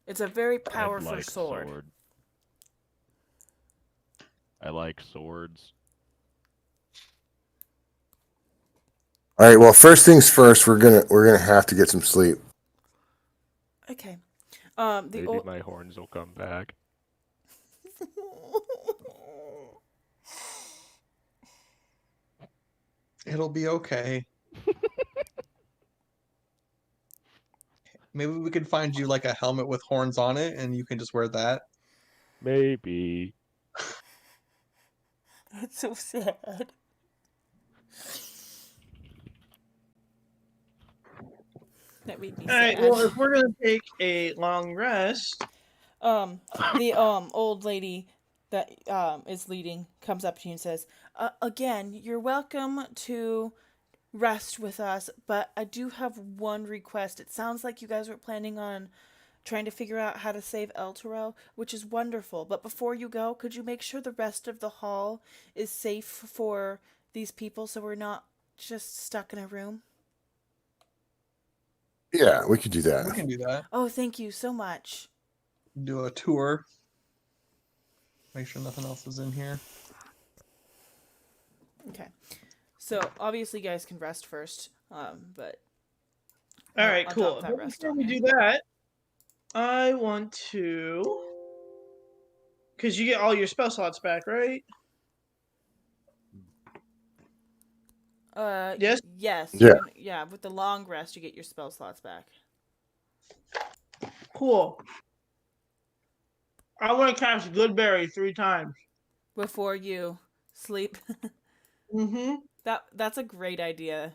S1: It's a very
S4: I'd
S1: powerful
S4: like
S1: sword.
S4: I like swords.
S3: All right. Well, first things first, we're gonna have to get some sleep.
S1: Okay.
S4: Maybe my horns will come back.
S2: It'll be okay. Maybe we could find you like a helmet with horns on it, and you can just wear that.
S4: Maybe.
S1: That's so sad. That made me
S5: All right.
S1: sad.
S5: Well, if we're gonna take a long rest,
S1: The old lady that is leading comes up to you and says, "Again, you're welcome to rest with us, but I do have one request. It sounds like you guys were planning on trying to figure out how to save El Toro, which is wonderful. But before you go, could you make sure the rest of the hall is safe for these people so we're not just stuck in a room?"
S3: Yeah, we could do
S2: We
S3: that.
S2: can do that.
S1: Oh, thank you so much.
S2: Do a tour. Make sure nothing else is in here.
S1: Okay. So, obviously, you guys can rest first, but...
S5: all right,
S1: I'll
S5: cool.
S1: drop that
S5: But
S1: rest
S5: before
S1: on
S5: we
S1: you.
S5: do that, I want to, because you get all your spell slots back, right? Yes?
S1: Yes.
S3: Yeah.
S1: Yeah, with the long rest, you get your spell slots back.
S5: Cool. I want to cast Goodberry 3 times.
S1: Before you sleep.
S5: Mm-hmm.
S1: That's a great idea.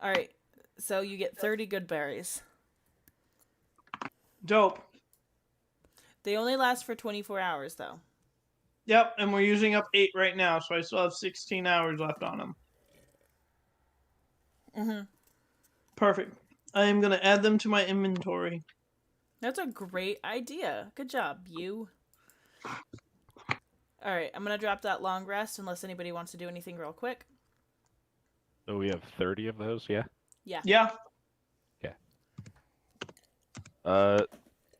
S1: All right. So you get 30 good berries.
S5: Dope.
S1: They only last for 24 hours though.
S5: Yep, and we're using up 8 right now, so I still have 16 hours left on them.
S1: Mhm.
S5: Perfect. I am going to add them to my inventory.
S1: That's a great idea. Good job, you. All right, I'm going to drop that long rest unless anybody wants to do anything real quick.
S4: So we have 30 of those, yeah?
S1: Yeah.
S5: Yeah.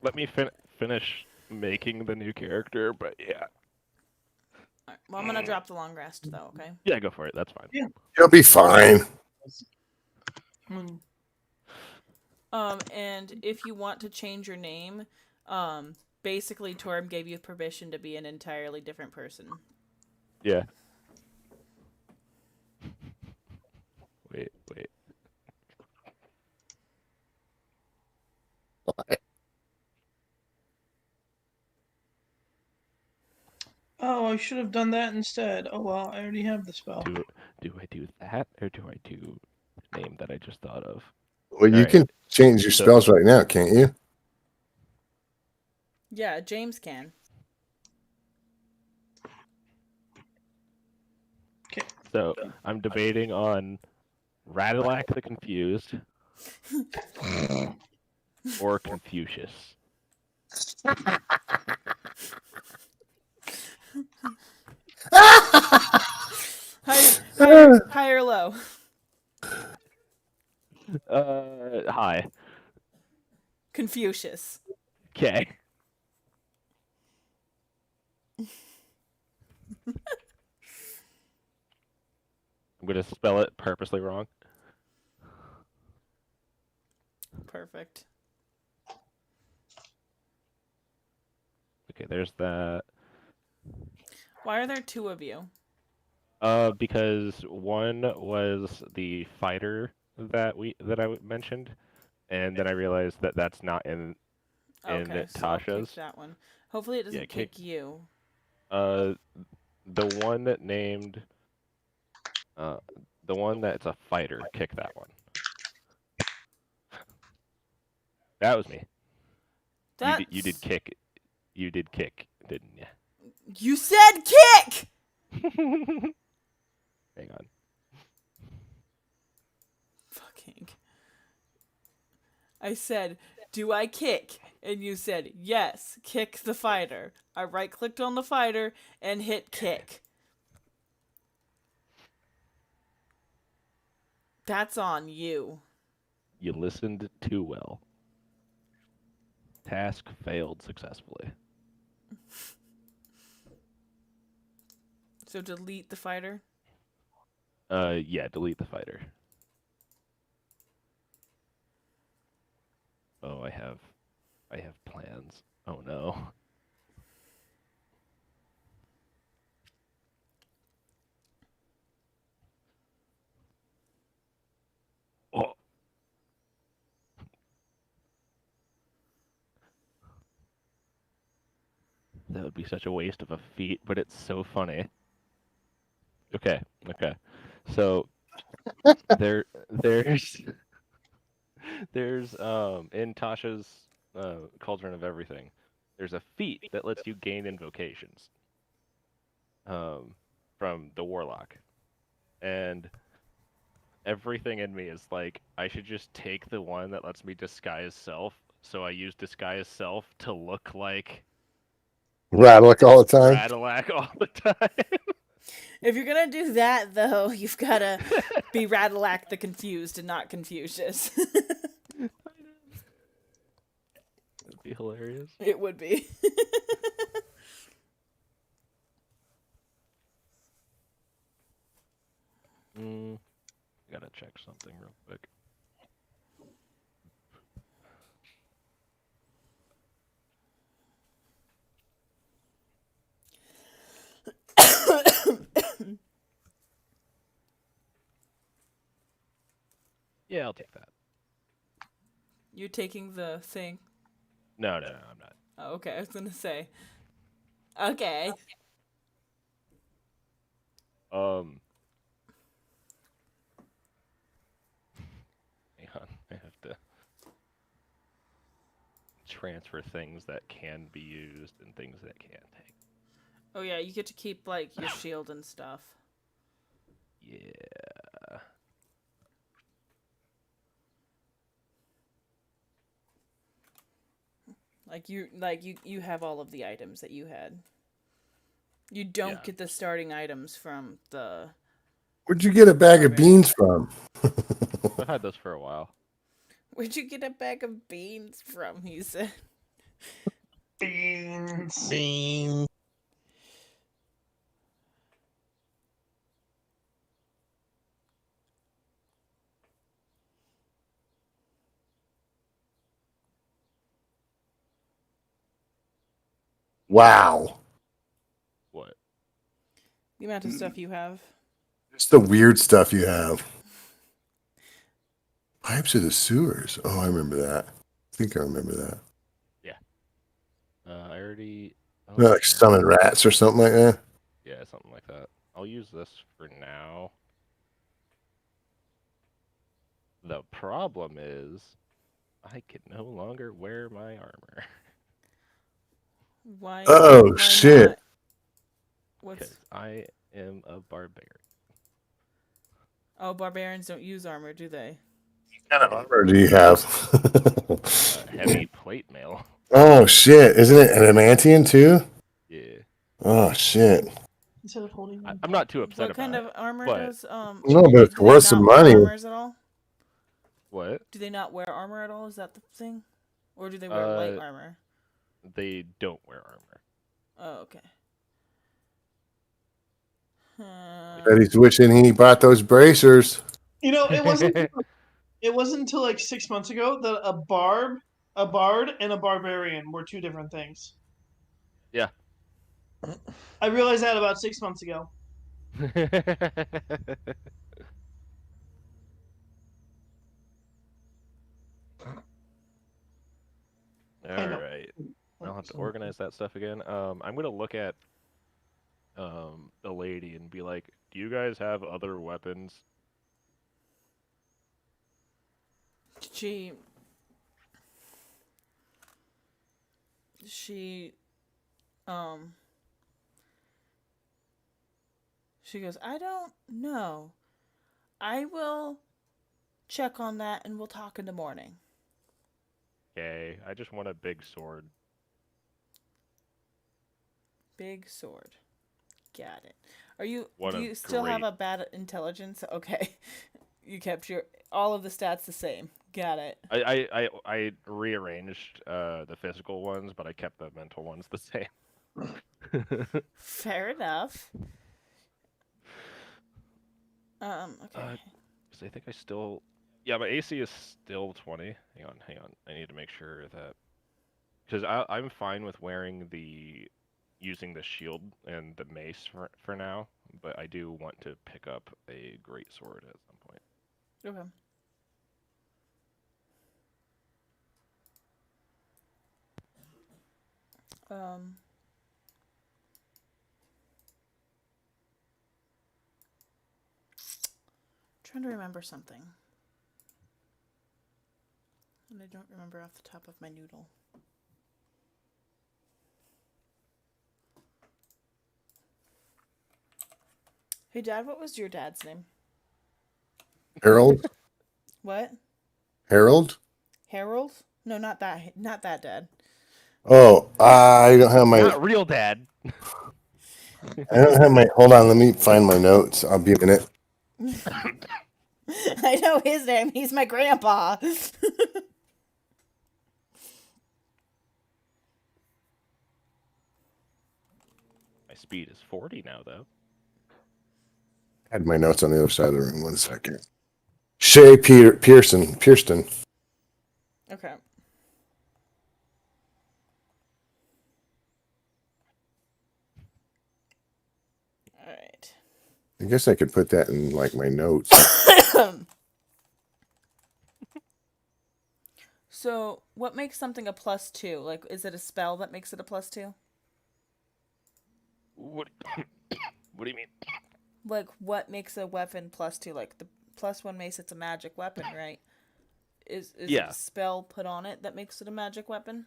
S4: Let me finish making the new character, but yeah.
S1: All right. Well, I'm going to drop the long rest though, okay?
S4: Yeah, go for it. That's fine.
S5: Yeah.
S3: You'll be fine.
S5: Mm.
S1: And if you want to change your name, basically Torm gave you permission to be an entirely different person.
S4: Yeah. Wait.
S5: Oh, I should have done that instead. Oh well, I already have the spell.
S4: Do I do that, or do I do the name that I just thought of?
S3: Well, you
S4: Alright,
S3: can change your
S4: so-
S3: spells right now, can't you?
S1: Yeah, James can.
S5: Okay.
S4: So I'm debating on Radalac the Confused or Confucius.
S1: High or low?
S4: Hi.
S1: Confucius.
S4: Okay. I'm gonna spell it purposely wrong.
S1: Perfect.
S4: Okay, there's that.
S1: Why are there 2 of you?
S4: Because one was the fighter that I mentioned, and then I realized that that's not in
S1: Okay,
S4: in
S1: so I'll kick
S4: Tasha's.
S1: that one. Hopefully it doesn't
S4: kick-
S1: kick you.
S4: Uh, the one that named, the one that's a fighter, kick that one. That was me. You did kick. You did kick, didn't you?
S1: You said kick!
S4: Hang on.
S1: Fucking. I said, do I kick? And you said, yes, kick the fighter. I right-clicked on the fighter and hit kick. That's on you.
S4: You listened too well. Task failed successfully.
S1: So delete the fighter.
S4: Yeah, delete the fighter. Oh, I have plans. Oh no. Oh. That would be such a waste of a feat, but it's so funny. Okay. So there's in Tasha's Cauldron of Everything, there's a feat that lets you gain invocations from the warlock. And everything in me is like, I should just take the one that lets me disguise self, so I use disguise self to look like
S3: Radlick all the time.
S4: Radalac all the time.
S1: If you're gonna do that, though, you've gotta be Radalac the Confused and not Confucius.
S4: That'd be hilarious.
S1: It would be.
S4: Gotta check something real quick. Yeah, I'll take that.
S1: You're taking the thing.
S4: No, I'm not.
S1: Oh, okay, I was gonna say. Okay.
S4: Hang on. I have to transfer things that can be used and things that can't take.
S1: Oh yeah, you get to keep like your shield and stuff.
S4: Yeah.
S1: You have all of the items that you had. You don't get the starting items from the.
S3: Where'd you get a bag of beans from?
S4: I've had those for a while.
S1: Where'd you get a bag of beans from? He said.
S5: Beans.
S3: Wow.
S4: What?
S1: The amount of stuff you have.
S3: Just the weird stuff you have. Pipes of the sewers. Oh, I remember that. I think I remember that.
S4: Yeah. I already. Oh,
S3: Like summon rats or something like that.
S4: Yeah, something like that. I'll use this for now. The problem is, I can no longer wear my armor.
S1: Why?
S3: Oh,
S1: why
S3: shit.
S1: Not? What's?
S4: Because I am a barbarian.
S1: Oh, barbarians don't use armor, do they?
S3: What kind of armor do you have?
S4: Heavy plate mail.
S3: Oh, shit. Isn't it adamantium too?
S4: Yeah.
S3: Oh, shit.
S5: Instead of holding them.
S4: I'm not too upset
S1: What
S4: about
S1: kind
S4: it.
S1: of armor
S4: but-
S1: does
S3: No, but it's
S1: do they
S3: worth some
S1: not wear
S3: money.
S1: armors at all?
S4: What?
S1: Do they not wear armor at all? Is that the thing? Or do they wear light armor?
S4: They don't wear armor.
S1: Oh, okay.
S3: Bet he's wishing he bought those bracers.
S5: You know, it wasn't. It wasn't until like 6 months ago that a bard, and a barbarian were two different things.
S4: Yeah.
S5: I realized that about 6 months ago. I know.
S4: right. I'll have to organize that stuff again. I'm gonna look at the lady and be like, "Do you guys have other weapons?"
S1: She she um she goes, I don't know. I will check on that and we'll talk in the morning.
S4: Okay, I just want a big sword.
S1: Big sword. Got it. Are you
S4: What
S1: do
S4: a
S1: you still have
S4: great-
S1: a bad intelligence? Okay. You kept your all of the stats the same. Got it.
S4: I rearranged the physical ones, but I kept the mental ones the same.
S1: Fair enough. Okay.
S4: 'Cause I think I still, yeah, my AC is still 20. Hang on. I need to make sure that, because I'm fine with wearing using the shield and the mace for now, but I do want to pick up a great sword at some point.
S1: Okay. Um Trying to remember something. And I don't remember off the top of my noodle. Hey Dad, what was your dad's name?
S3: Harold?
S1: What?
S3: Harold?
S1: Harold? No, not that Dad.
S3: Oh, I don't have my.
S4: Not real dad.
S3: I don't have my. Hold on, let me find my notes. I'll be a minute.
S1: I know his name. He's my grandpa.
S4: My speed is 40 now, though.
S3: I had my notes on the other side of the room. 1 second. Pearston.
S1: Okay. All right.
S3: I guess I could put that in like my notes.
S1: So, what makes something a +2? Like, is it a spell that makes it a +2?
S4: What? What do you mean?
S1: Like, what makes a weapon +2? Like, the +1 mace, it's a magic weapon, right? Is it
S4: Yeah.
S1: a spell put on it that makes it a magic weapon?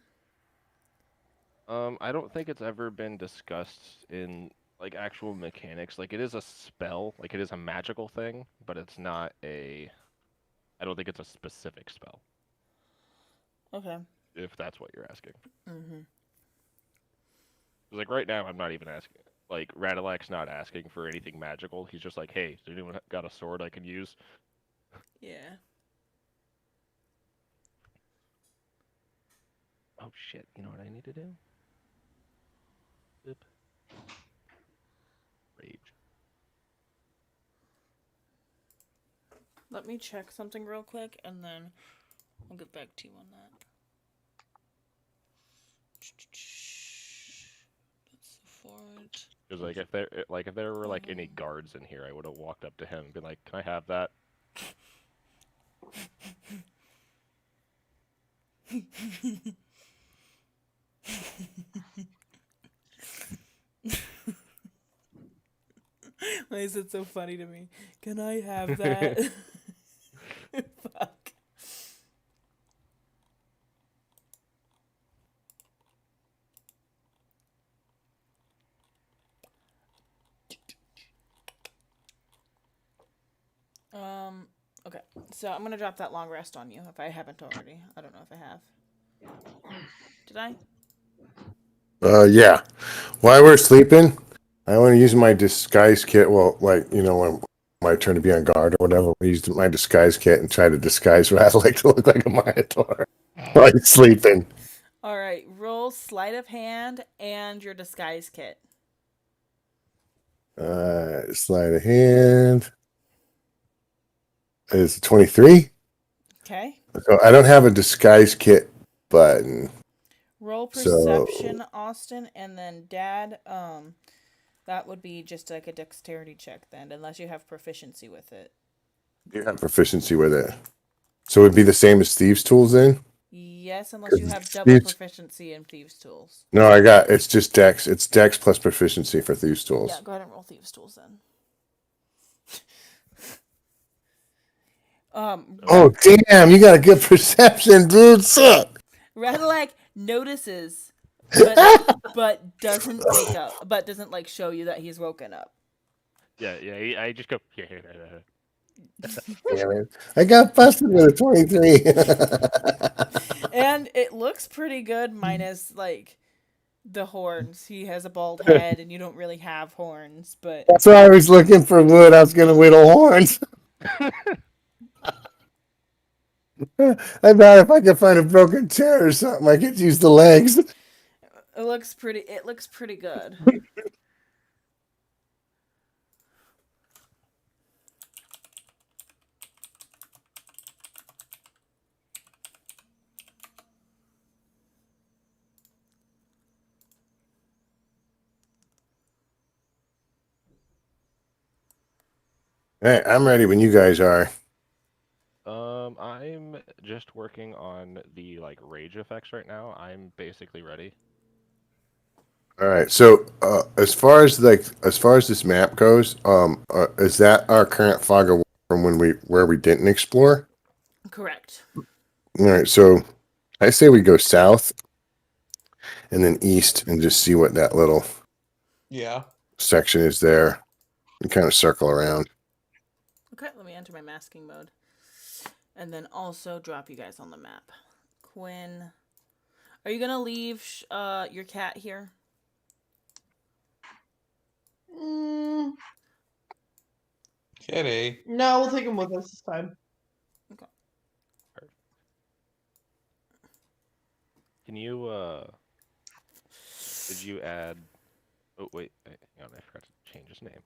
S4: I don't think it's ever been discussed in like actual mechanics. Like it is a spell, like it is a magical thing, but it's not a. I don't think it's a specific spell,
S1: Okay.
S4: if that's what you're asking.
S1: Mm-hmm.
S4: 'Cause, like right now, I'm not even asking. Like Radilac's not asking for anything magical. He's just like, hey, does anyone got a sword I can use?
S1: Yeah.
S4: Oh shit! You know what I need to do? Boop. Rage.
S1: Let me check something real quick, and then I'll get back to you on that. That's the forge.
S4: Because like if there were like any guards in here, I would have walked up to him and been like, "Can I have that?"
S1: Why is it so funny to me? Can I have that? Fuck. Okay. So I'm gonna drop that long rest on you if I haven't already. I don't know if I have. Did I?
S3: Yeah. While we're sleeping, I want to use my disguise kit. Well, like, when my turn to be on guard or whatever, I used my disguise kit and try to disguise Rattlek to look like a Minotaur while he's sleeping.
S1: All right. Roll sleight of hand and your disguise kit.
S3: Sleight of hand is 23.
S1: Okay.
S3: So I don't have a disguise kit button.
S1: Roll
S3: So-
S1: perception, Austin, and then Dad. That would be just like a dexterity check then, unless you have proficiency with it.
S3: You have proficiency with it. So it would be the same as Steve's tools then?
S1: Yes, unless you have double
S3: Thieves-
S1: proficiency in thieves' tools.
S3: No, it's just Dex. It's Dex plus proficiency for Thieves' Tools.
S1: Yeah, go ahead and roll thieves' tools then.
S3: Oh, damn, you got a good perception, dude. Suck.
S1: Radalak notices, but doesn't wake up, but doesn't like show you that he's woken up.
S4: Yeah. I just go. Yeah.
S3: Damn it. I got busted with a 23.
S1: And it looks pretty good, minus like the horns. He has a bald head, and you don't really have horns, but
S3: That's why I was looking for wood. I was going to whittle horns. I thought if I could find a broken chair or something, I could use the legs.
S1: it looks pretty. It looks pretty good.
S3: Hey, I'm ready when you guys are.
S4: I'm just working on the like rage effects right now. I'm basically ready.
S3: All right. So, as far as this map goes, is that our current fog of war from where we didn't explore?
S1: Correct.
S3: All right. So, I say we go south and then east and just see what that little
S2: Yeah.
S3: section is there and kind of circle around.
S1: Okay, let me enter my masking mode, and then also drop you guys on the map. Quinn, are you gonna leave your cat here?
S2: Kitty.
S5: No, we'll take him with us this time.
S4: Can you did you add? Oh wait, hang on, I forgot to change his name.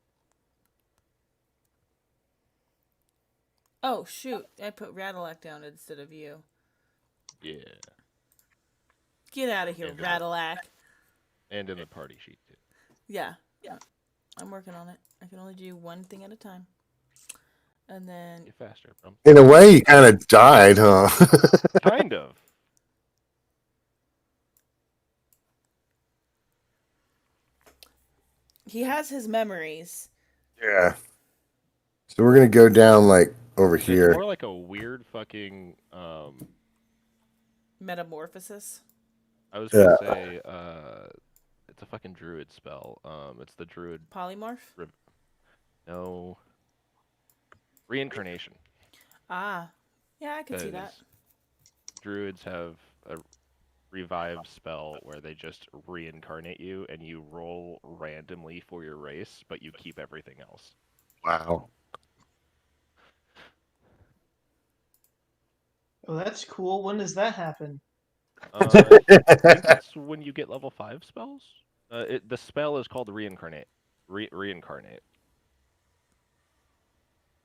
S1: Oh shoot! I put Radalak down instead of you.
S4: Yeah,
S1: Get out of here,
S4: And
S1: Radalak.
S4: and in the party sheet too.
S1: Yeah. I'm working on it. I can only do one thing at a time. And then
S4: Get faster, bro.
S3: In a way, he kind of died, huh?
S4: Kind of.
S1: he has his memories.
S3: Yeah. So we're gonna go down like over
S4: It's
S3: here.
S4: more like a weird fucking.
S1: Metamorphosis.
S4: I was gonna say it's a fucking druid spell. It's the druid.
S1: Polymorph.
S4: No. Reincarnation.
S1: Ah. Yeah, I can see that.
S4: Druids have a revive spell where they just reincarnate you and you roll randomly for your race, but you keep everything else.
S3: Wow.
S5: Oh, that's cool. When does that happen?
S4: I think it's when you get level 5 spells. The spell is called reincarnate. Reincarnate.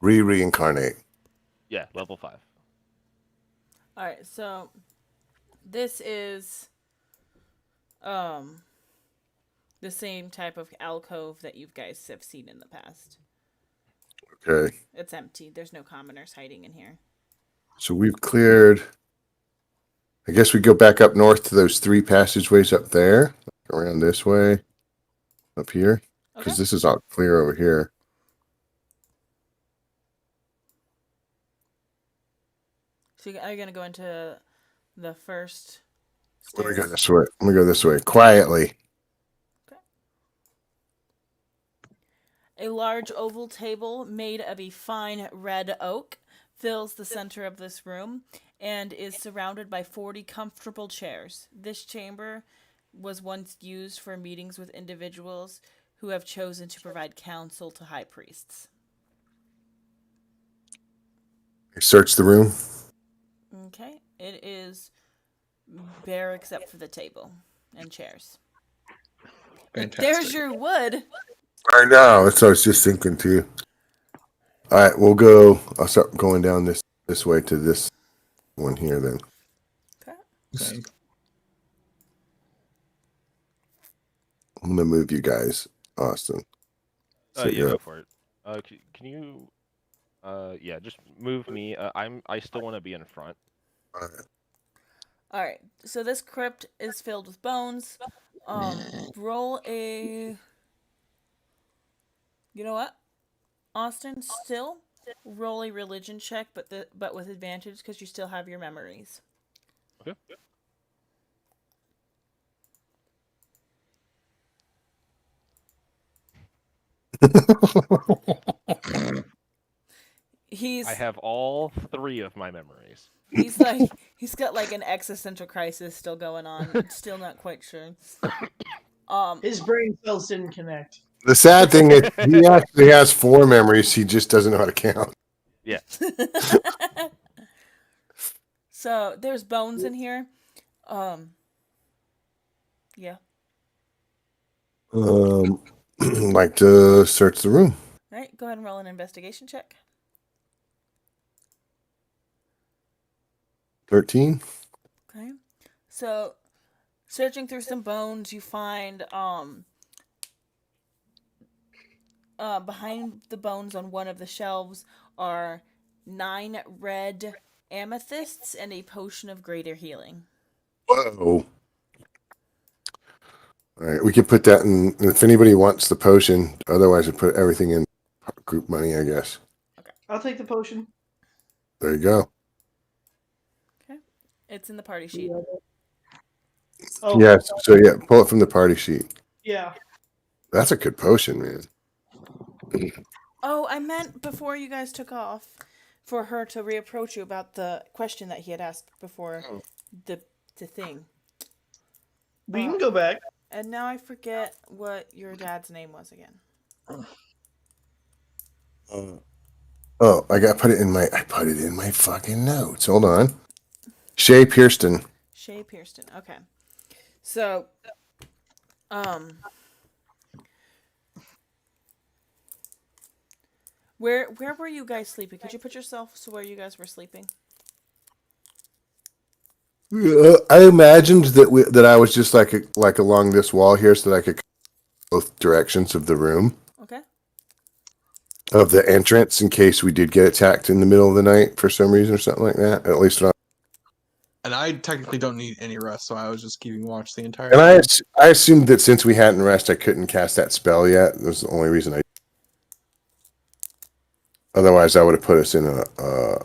S3: Reincarnate.
S4: Yeah, level 5.
S1: All right, so this is the same type of alcove that you guys have seen in the past.
S3: Okay.
S1: It's empty. There's no commoners hiding in here.
S3: So we've cleared. I guess we go back up north to those 3 passageways up there, around this way, up here, because
S1: Okay.
S3: this is all clear over here.
S1: So are you gonna go into the first
S3: Let me
S1: stairs?
S3: go this way. Let me go this way quietly.
S1: A large oval table made of a fine red oak fills the center of this room and is surrounded by 40 comfortable chairs. This chamber was once used for meetings with individuals who have chosen to provide counsel to high priests.
S3: Search the room.
S1: Okay, it is bare except for the table and chairs.
S2: Fantastic.
S1: There's your wood.
S3: I know. That's what I was just thinking too. All right, we'll go. I'll start going down this way to this one here then.
S1: Okay.
S2: Same.
S3: I'm gonna move you guys, Austin. So
S4: Yeah,
S3: you're
S4: go
S3: up.
S4: for it. Can you? Yeah, just move me. I still want to be in front.
S3: All right.
S1: All right. So this crypt is filled with bones. Roll a. You know what, Austin? Still roll a religion check, but with advantage because you still have your memories.
S4: Okay.
S1: He's
S4: I have all 3 of my memories.
S1: he's got like an existential crisis still going on. Still not quite sure.
S5: His brain cells didn't connect.
S3: The sad thing is, he actually has 4 memories. He just doesn't know how to count.
S4: Yeah.
S1: So there's bones in here. Yeah.
S3: Like to search the room.
S1: All right. Go ahead and roll an investigation check.
S3: 13.
S1: Okay. So, searching through some bones, you find behind the bones on one of the shelves are 9 red amethysts and a potion of greater healing.
S3: Whoa. All right, we can put that in. If anybody wants the potion, otherwise, we put everything in group money, I guess.
S5: I'll take the potion.
S3: There you go.
S1: Okay. It's in the party sheet.
S5: Oh,
S3: Yes. So yeah, pull it from the party sheet.
S5: yeah.
S3: That's a good potion, man.
S1: Oh, I meant before you guys took off for her to reapproach you about the question that he had asked before the thing.
S5: We can go back.
S1: And now I forget what your dad's name was again.
S3: Oh, I put it in my fucking notes. Hold on. Shay Pierston.
S1: Shay Pierston. Okay. So, where were you guys sleeping? Could you put yourself to where you guys were sleeping?
S3: I imagined that I was just like along this wall here, so that I could both directions of the room
S1: Okay.
S3: of the entrance in case we did get attacked in the middle of the night for some reason or something like that. At least,
S2: And I technically don't need any rest, so I was just keeping watch the entire
S3: and
S2: time.
S3: I assumed that since we hadn't rest, I couldn't cast that spell yet. That was the only reason I. Otherwise, I would have put us in a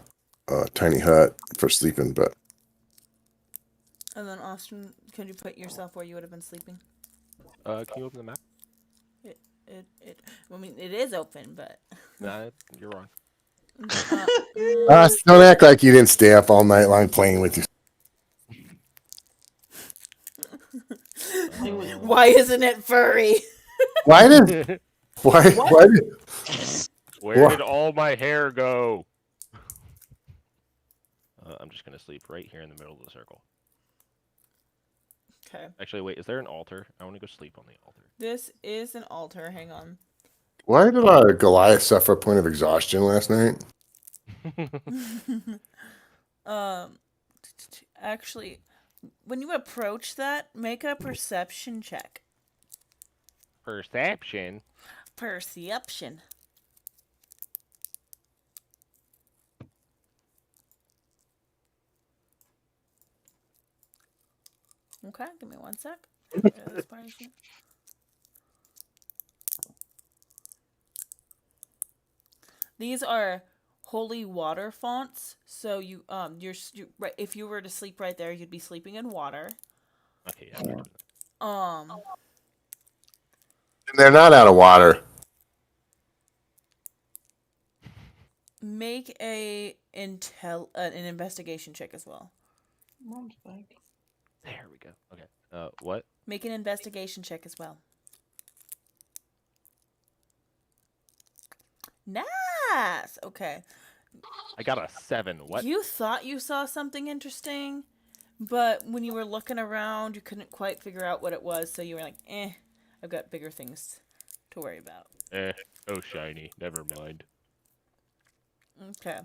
S3: tiny hut for sleeping. But
S1: And then Austin, could you put yourself where you would have been sleeping?
S4: Can you open the map?
S1: I mean, it is open, but.
S4: Nah, you're wrong.
S3: don't act like you didn't stay up all night long playing with you.
S1: Why isn't it furry?
S3: Why did? Why did?
S4: Where did all my hair go? I'm just gonna sleep right here in the middle of the circle.
S1: Okay.
S4: Actually, wait, is there an altar? I want to go sleep on the altar.
S1: This is an altar. Hang on.
S3: Why did Goliath suffer a point of exhaustion last night?
S1: Actually, when you approach that, make a perception check.
S4: Perception?
S1: Perception. Okay, give me one sec. These are holy water fonts. So you're right. If you were to sleep right there, you'd be sleeping in water.
S4: Okay, yeah.
S3: They're not out of water.
S1: Make an investigation check as well.
S4: There we go. Okay. What?
S1: Make an investigation check as well. Nice. Okay.
S4: I got a 7. What?
S1: You thought you saw something interesting, but when you were looking around, you couldn't quite figure out what it was, so you were like, I've got bigger things to worry about.
S4: Oh shiny. Never mind.
S1: Okay.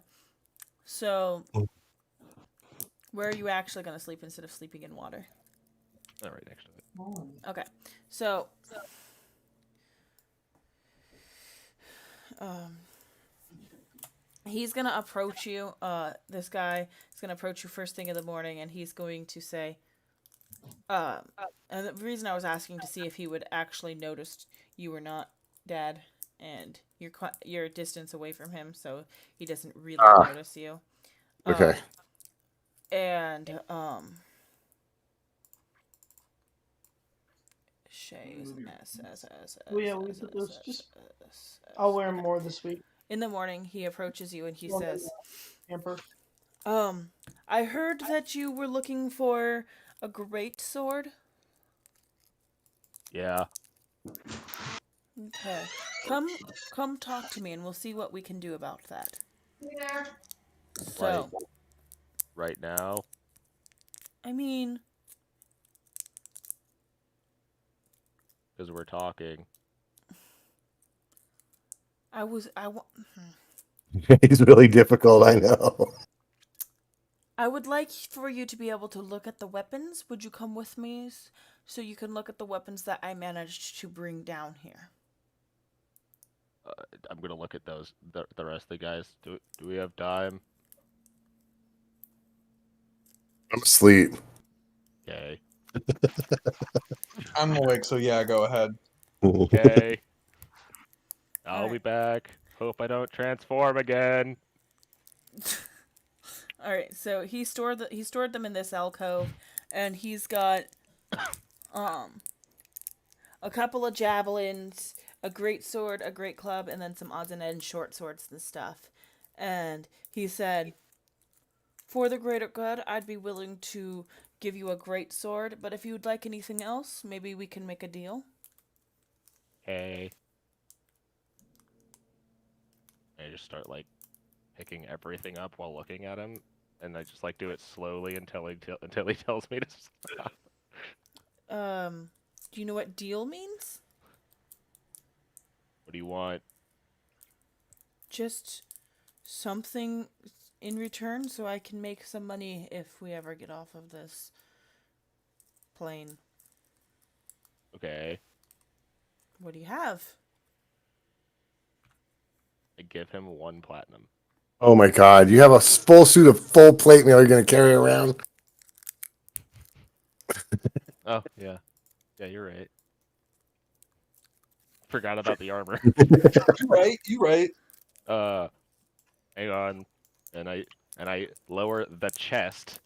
S1: So, where are you actually going to sleep instead of sleeping in water?
S4: All right, next to it.
S1: Okay. So, he's gonna approach you. This guy is gonna approach you first thing in the morning, and he's going to say, and the reason I was asking to see if he would actually notice you were not dead, and you're a distance away from him, so he doesn't really
S3: Ah,
S1: notice you.
S3: okay.
S1: And Shay is an S.
S5: Oh yeah, we put those. Just I'll wear them more this week.
S1: In the morning, he approaches you and he
S5: Well,
S1: says,
S5: Camper.
S1: I heard that you were looking for a great sword.
S4: Yeah.
S1: Okay. Come talk to me and we'll see what we can do about that. So,
S4: Right now.
S1: I mean,
S4: Because we're talking.
S3: He's really difficult, I know.
S1: I would like for you to be able to look at the weapons. Would you come with me so you can look at the weapons that I managed to bring down here?
S4: I'm gonna look at those. The rest of the guys. Do we have time?
S3: I'm asleep.
S4: Okay.
S2: I'm awake, so yeah, go ahead.
S4: Okay. I'll be
S1: Alright.
S4: back. Hope I don't transform again.
S1: All right, so he stored them in this alcove, and he's got a couple of javelins, a great sword, a great club, and then some odds and ends short swords and stuff. And he said, "For the greater good, I'd be willing to give you a great sword, but if you'd like anything else, maybe we can make a deal."
S4: Okay. I just start like picking everything up while looking at him, and I just like do it slowly until he tells me to stop.
S1: Do you know what deal means?
S4: What do you want?
S1: Just something in return so I can make some money if we ever get off of this plane.
S4: Okay.
S1: What do you have?
S4: I give him 1 platinum.
S3: Oh my god, you have a full suit of full plate mail you're going to carry around?
S4: Oh yeah. Yeah, you're right. Forgot about the armor.
S2: You right.
S4: Hang on. And I lower the chest.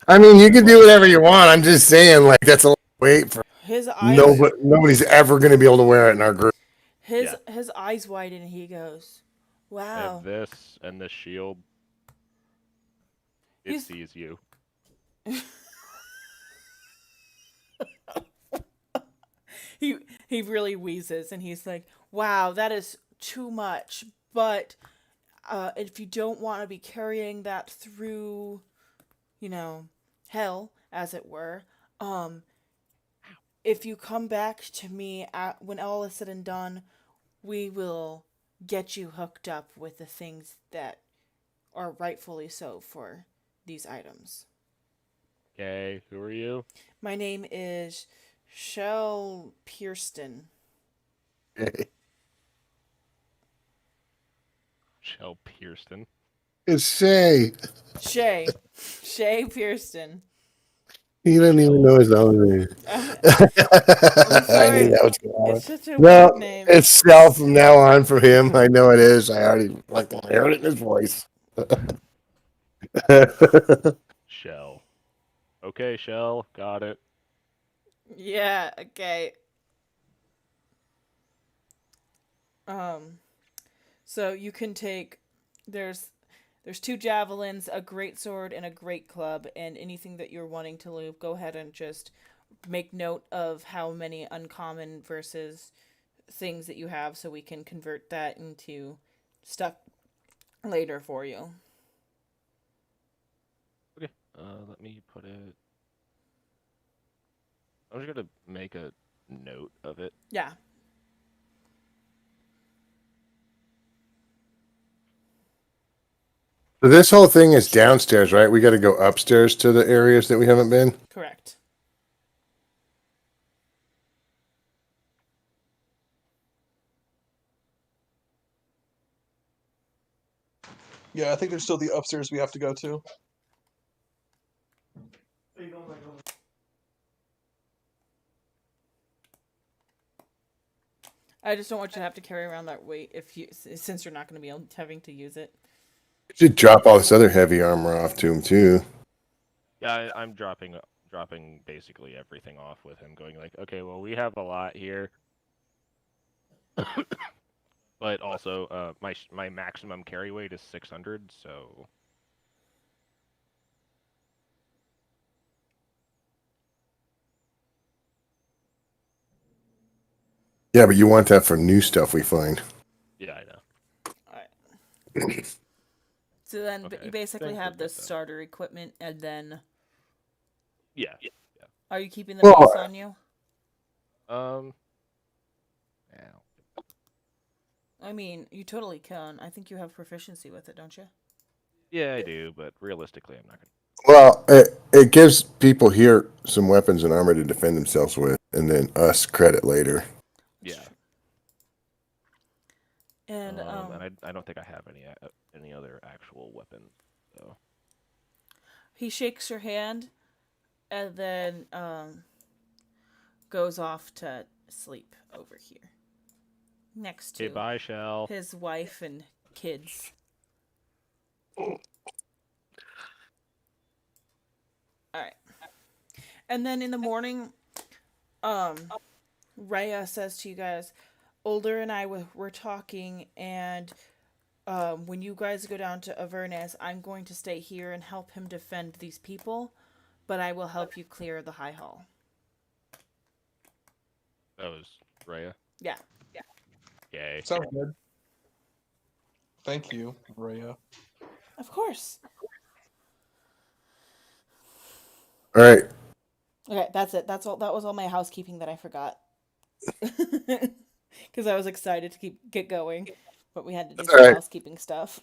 S3: I mean, you can do whatever you want. I'm just saying, like, that's a lot of weight for
S1: His eyes
S3: nobody's ever going to be able to wear it in our group.
S1: his eyes widen and he goes,
S4: I
S1: "Wow."
S4: have this and the shield. It
S1: He's-
S4: sees you.
S1: he really wheezes and he's like, "Wow, that is too much. But if you don't want to be carrying that through, hell, as it were, if you come back to me when all is said and done, we will get you hooked up with the things that are rightfully so for these items."
S4: Okay, who are you?
S1: My name is Shell Pierston.
S4: Shell Pierston.
S3: It's Shay.
S1: Shay Pierston.
S3: He doesn't even know his own name.
S1: I'm
S3: I
S1: sorry.
S3: knew that was going
S1: It's
S3: on.
S1: such a
S3: No,
S1: weird name.
S3: it's Sal from now on for him. I know it is. I already heard it in his voice.
S4: Shell. Okay, Shell. Got it.
S1: Yeah, okay. So you can take there's 2 javelins, a great sword, and a great club, and anything that you're wanting to leave, go ahead and just make note of how many uncommon versus things that you have so we can convert that into stuff later for you.
S4: Okay. Let me put it. I'm just gonna make a note of it.
S1: Yeah.
S3: So this whole thing is downstairs, right? We got to go upstairs to the areas that we haven't been.
S1: Correct.
S2: Yeah, I think there's still the upstairs we have to go to.
S1: I just don't want you to have to carry around that weight since you're not going to be having to use it.
S3: Should drop all this other heavy armor off to him too.
S4: Yeah, I'm dropping basically everything off with him, going like, okay, well, we have a lot here, but also my maximum carry weight is 600, so
S3: Yeah, but you want that for new stuff we find.
S4: yeah, I know.
S1: All right. So then
S4: Okay,
S1: you basically
S4: then
S1: have
S4: we're
S1: the
S4: good, though.
S1: starter equipment, and then
S4: Yeah.
S1: are you keeping the
S3: Well,
S1: mace on you?
S4: Ow.
S1: I mean, you totally can. I think you have proficiency with it, don't you?
S4: Yeah, I do, but realistically, I'm not gonna.
S3: Well, it gives people here some weapons and armor to defend themselves with, and then us credit later.
S1: That's
S4: Yeah.
S1: true. And
S4: And I don't think I have any other actual weapons. So
S1: he shakes your hand, and then goes off to sleep over here, next
S4: okay,
S1: to
S4: bye, Shell.
S1: his wife and kids. All right. And then in the morning, Rhea says to you guys, Older and I were talking, and when you guys go down to Avernus, I'm going to stay here and help him defend these people, but I will help you clear the High Hall.
S4: That was Rhea.
S1: Yeah.
S4: Yay.
S2: Sounds good. Thank you, Rhea.
S1: Of course.
S3: All right.
S1: Okay, that's it. That's all. That was all my housekeeping that I forgot. Because I was excited to get going, but we had to do
S3: All right.
S1: housekeeping stuff.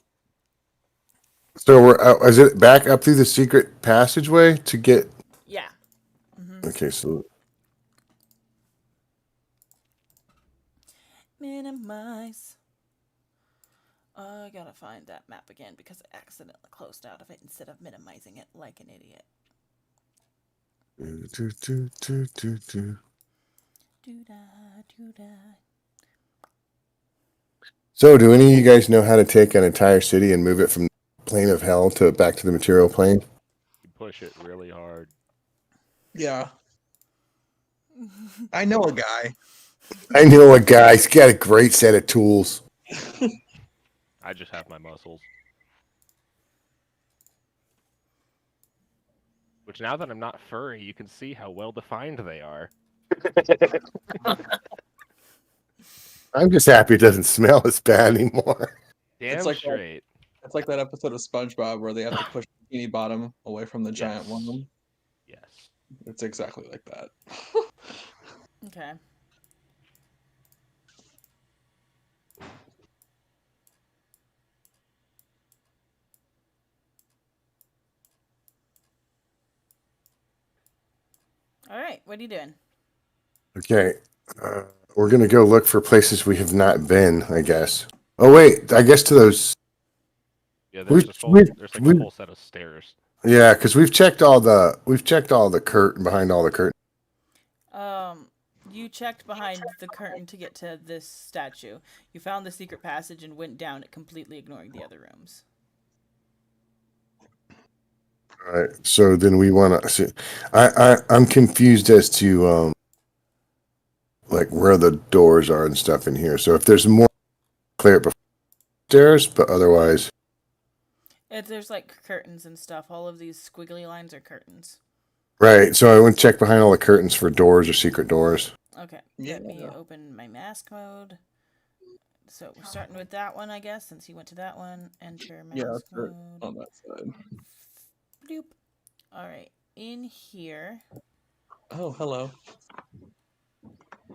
S3: So we're is it back up through the secret passageway to get?
S1: Yeah. Mm-hmm.
S3: Okay, so
S1: Minimize. I gotta find that map again because I accidentally closed out of it instead of minimizing it like an idiot.
S3: So, do any of you guys know how to take an entire city and move it from plane of hell to back to the material plane?
S4: You push it really hard.
S2: Yeah. I know a guy.
S3: I know a guy. He's got a great set of tools.
S4: I just have my muscles. Which now that I'm not furry, you can see how well defined they are.
S3: I'm just happy it doesn't smell as bad anymore.
S4: Damn
S2: like
S4: straight.
S2: It's like that episode of SpongeBob where they have to push Bikini Bottom away from the giant
S4: Yes.
S2: worm.
S4: Yes.
S2: It's exactly like that.
S1: Okay. All right. What are you doing?
S3: Okay, we're gonna go look for places we have not been. I guess. Oh wait, I guess to those.
S4: Yeah,
S3: We've-
S4: there's
S3: we've-
S4: like
S3: we've-
S4: a whole set of stairs.
S3: Yeah, because we've checked all the curtain behind all the curtain.
S1: You checked behind the curtain to get to this statue. You found the secret passage and went down it, completely ignoring the other rooms.
S3: All right, so then we want to see. I'm confused as to like where the doors are and stuff in here. So if there's more, clear it before stairs, but otherwise.
S1: There's like curtains and stuff. All of these squiggly lines are curtains.
S3: Right, so I want to check behind all the curtains for doors or secret doors.
S1: Okay,
S2: Yeah.
S1: let me open my mask mode. So we're starting with that one, I guess, since you went to that one. Enter mask
S2: Yeah, that's right.
S1: mode.
S2: On that side.
S1: Bloop. All right, in here.
S2: Oh, hello.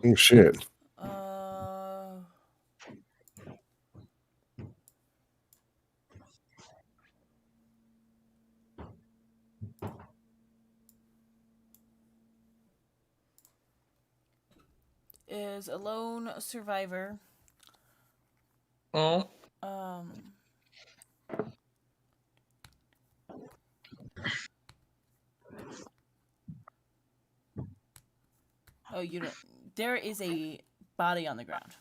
S3: Oh shit!
S1: Is a lone survivor.
S2: Oh.
S1: Oh, you don't. There is a body on the ground.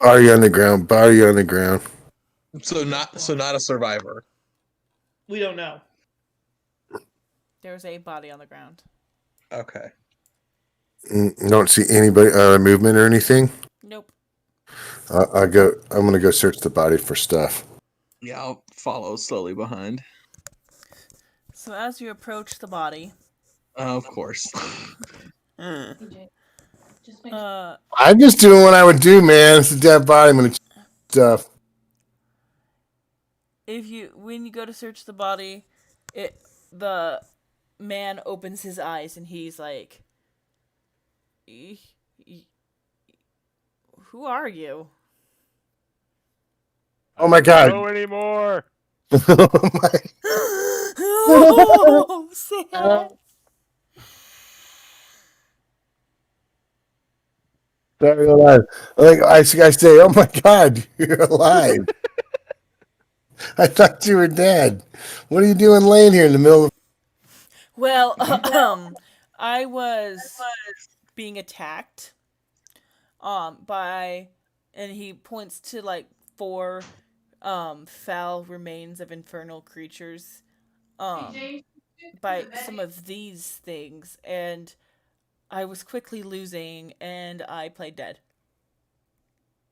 S3: Body on the ground. Body on the ground.
S2: So not a survivor.
S5: We don't know.
S1: There's a body on the ground.
S2: Okay.
S3: Don't see anybody movement or anything.
S1: Nope.
S3: I'm gonna go search the body for stuff.
S2: Yeah, I'll follow slowly behind.
S1: So as you approach the body,
S2: Of course.
S3: I'm just doing what I would do, man. It's a dead body. I'm gonna check stuff.
S1: when you go to search the body, the man opens his eyes and he's like, "Who are you?"
S3: Oh my
S4: I
S3: God.
S4: don't know anymore.
S3: Oh my.
S1: Oh, Sam.
S3: Sorry, alive. Like I say, oh my God, you're alive. I thought you were dead. What are you doing laying here in the middle of?
S1: Well, I was being attacked by, and he points to like 4 foul remains of infernal creatures by some of these things, and I was quickly losing and I played dead.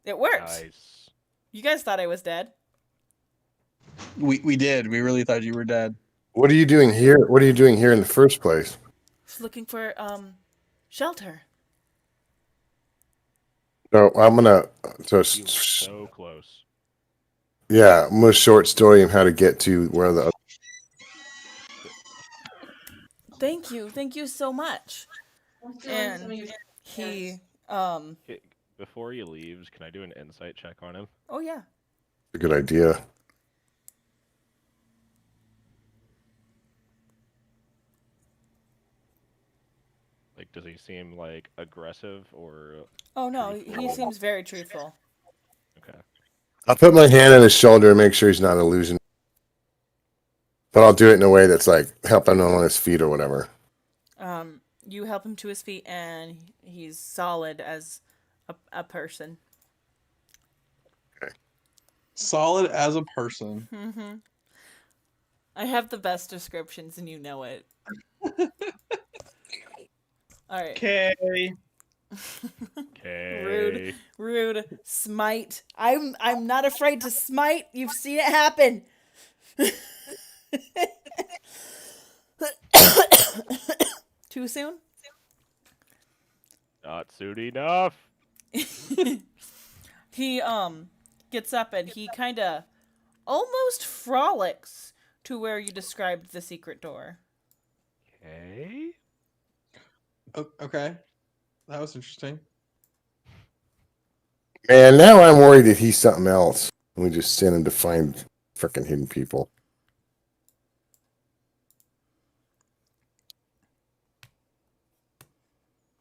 S1: It worked.
S4: Nice.
S1: You guys thought I was dead.
S2: We did. We really thought you were dead.
S3: What are you doing here? What are you doing here in the first place?
S1: Just looking for shelter.
S3: So I'm gonna
S4: You were so close.
S3: yeah, I'm gonna short story him how to get to where the
S1: Thank you so much. And he
S4: Okay, before he leaves, can I do an insight check on him?
S1: oh yeah.
S3: a good idea.
S4: Like, does he seem like aggressive or
S1: Oh no, he
S4: Truthful.
S1: seems very truthful.
S4: okay?
S3: I'll put my hand on his shoulder and make sure he's not illusion. But I'll do it in a way that's like helping him on his feet or whatever.
S1: You help him to his feet and he's solid as a person.
S2: Solid as a person.
S1: Mm-hmm. I have the best descriptions and you know it. Alright.
S5: Okay.
S4: Okay.
S1: Rude. Smite. I'm not afraid to smite. You've seen it happen. Too soon?
S4: Not soon enough.
S1: He gets up and he kind of almost frolics to where you described the secret door.
S4: Okay.
S2: Okay. That was interesting.
S3: And now I'm worried that he's something else. We just send him to find freaking hidden people.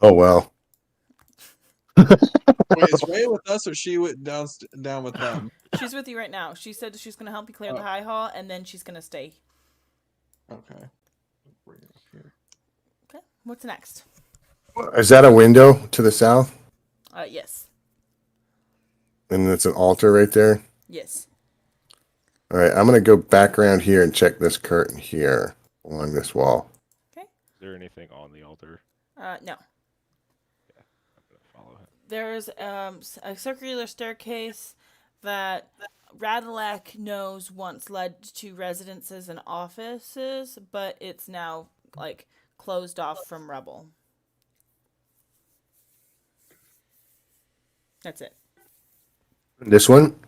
S3: Oh well.
S2: Wait, is Ray with us or she went down with them?
S1: She's with you right now. She said she's going to help you clear the high hall and then she's going to stay.
S2: Okay. Bring it up here.
S1: Okay. What's next?
S3: Is that a window to the south?
S1: Yes.
S3: And it's an altar right there.
S1: Yes.
S3: All right, I'm gonna go back around here and check this curtain here along this wall.
S4: Is there anything on the altar?
S1: No.
S4: I'm gonna follow him.
S1: There's a circular staircase that Radalak knows once led to residences and offices, but it's now like closed off from rubble. That's it.
S3: This one.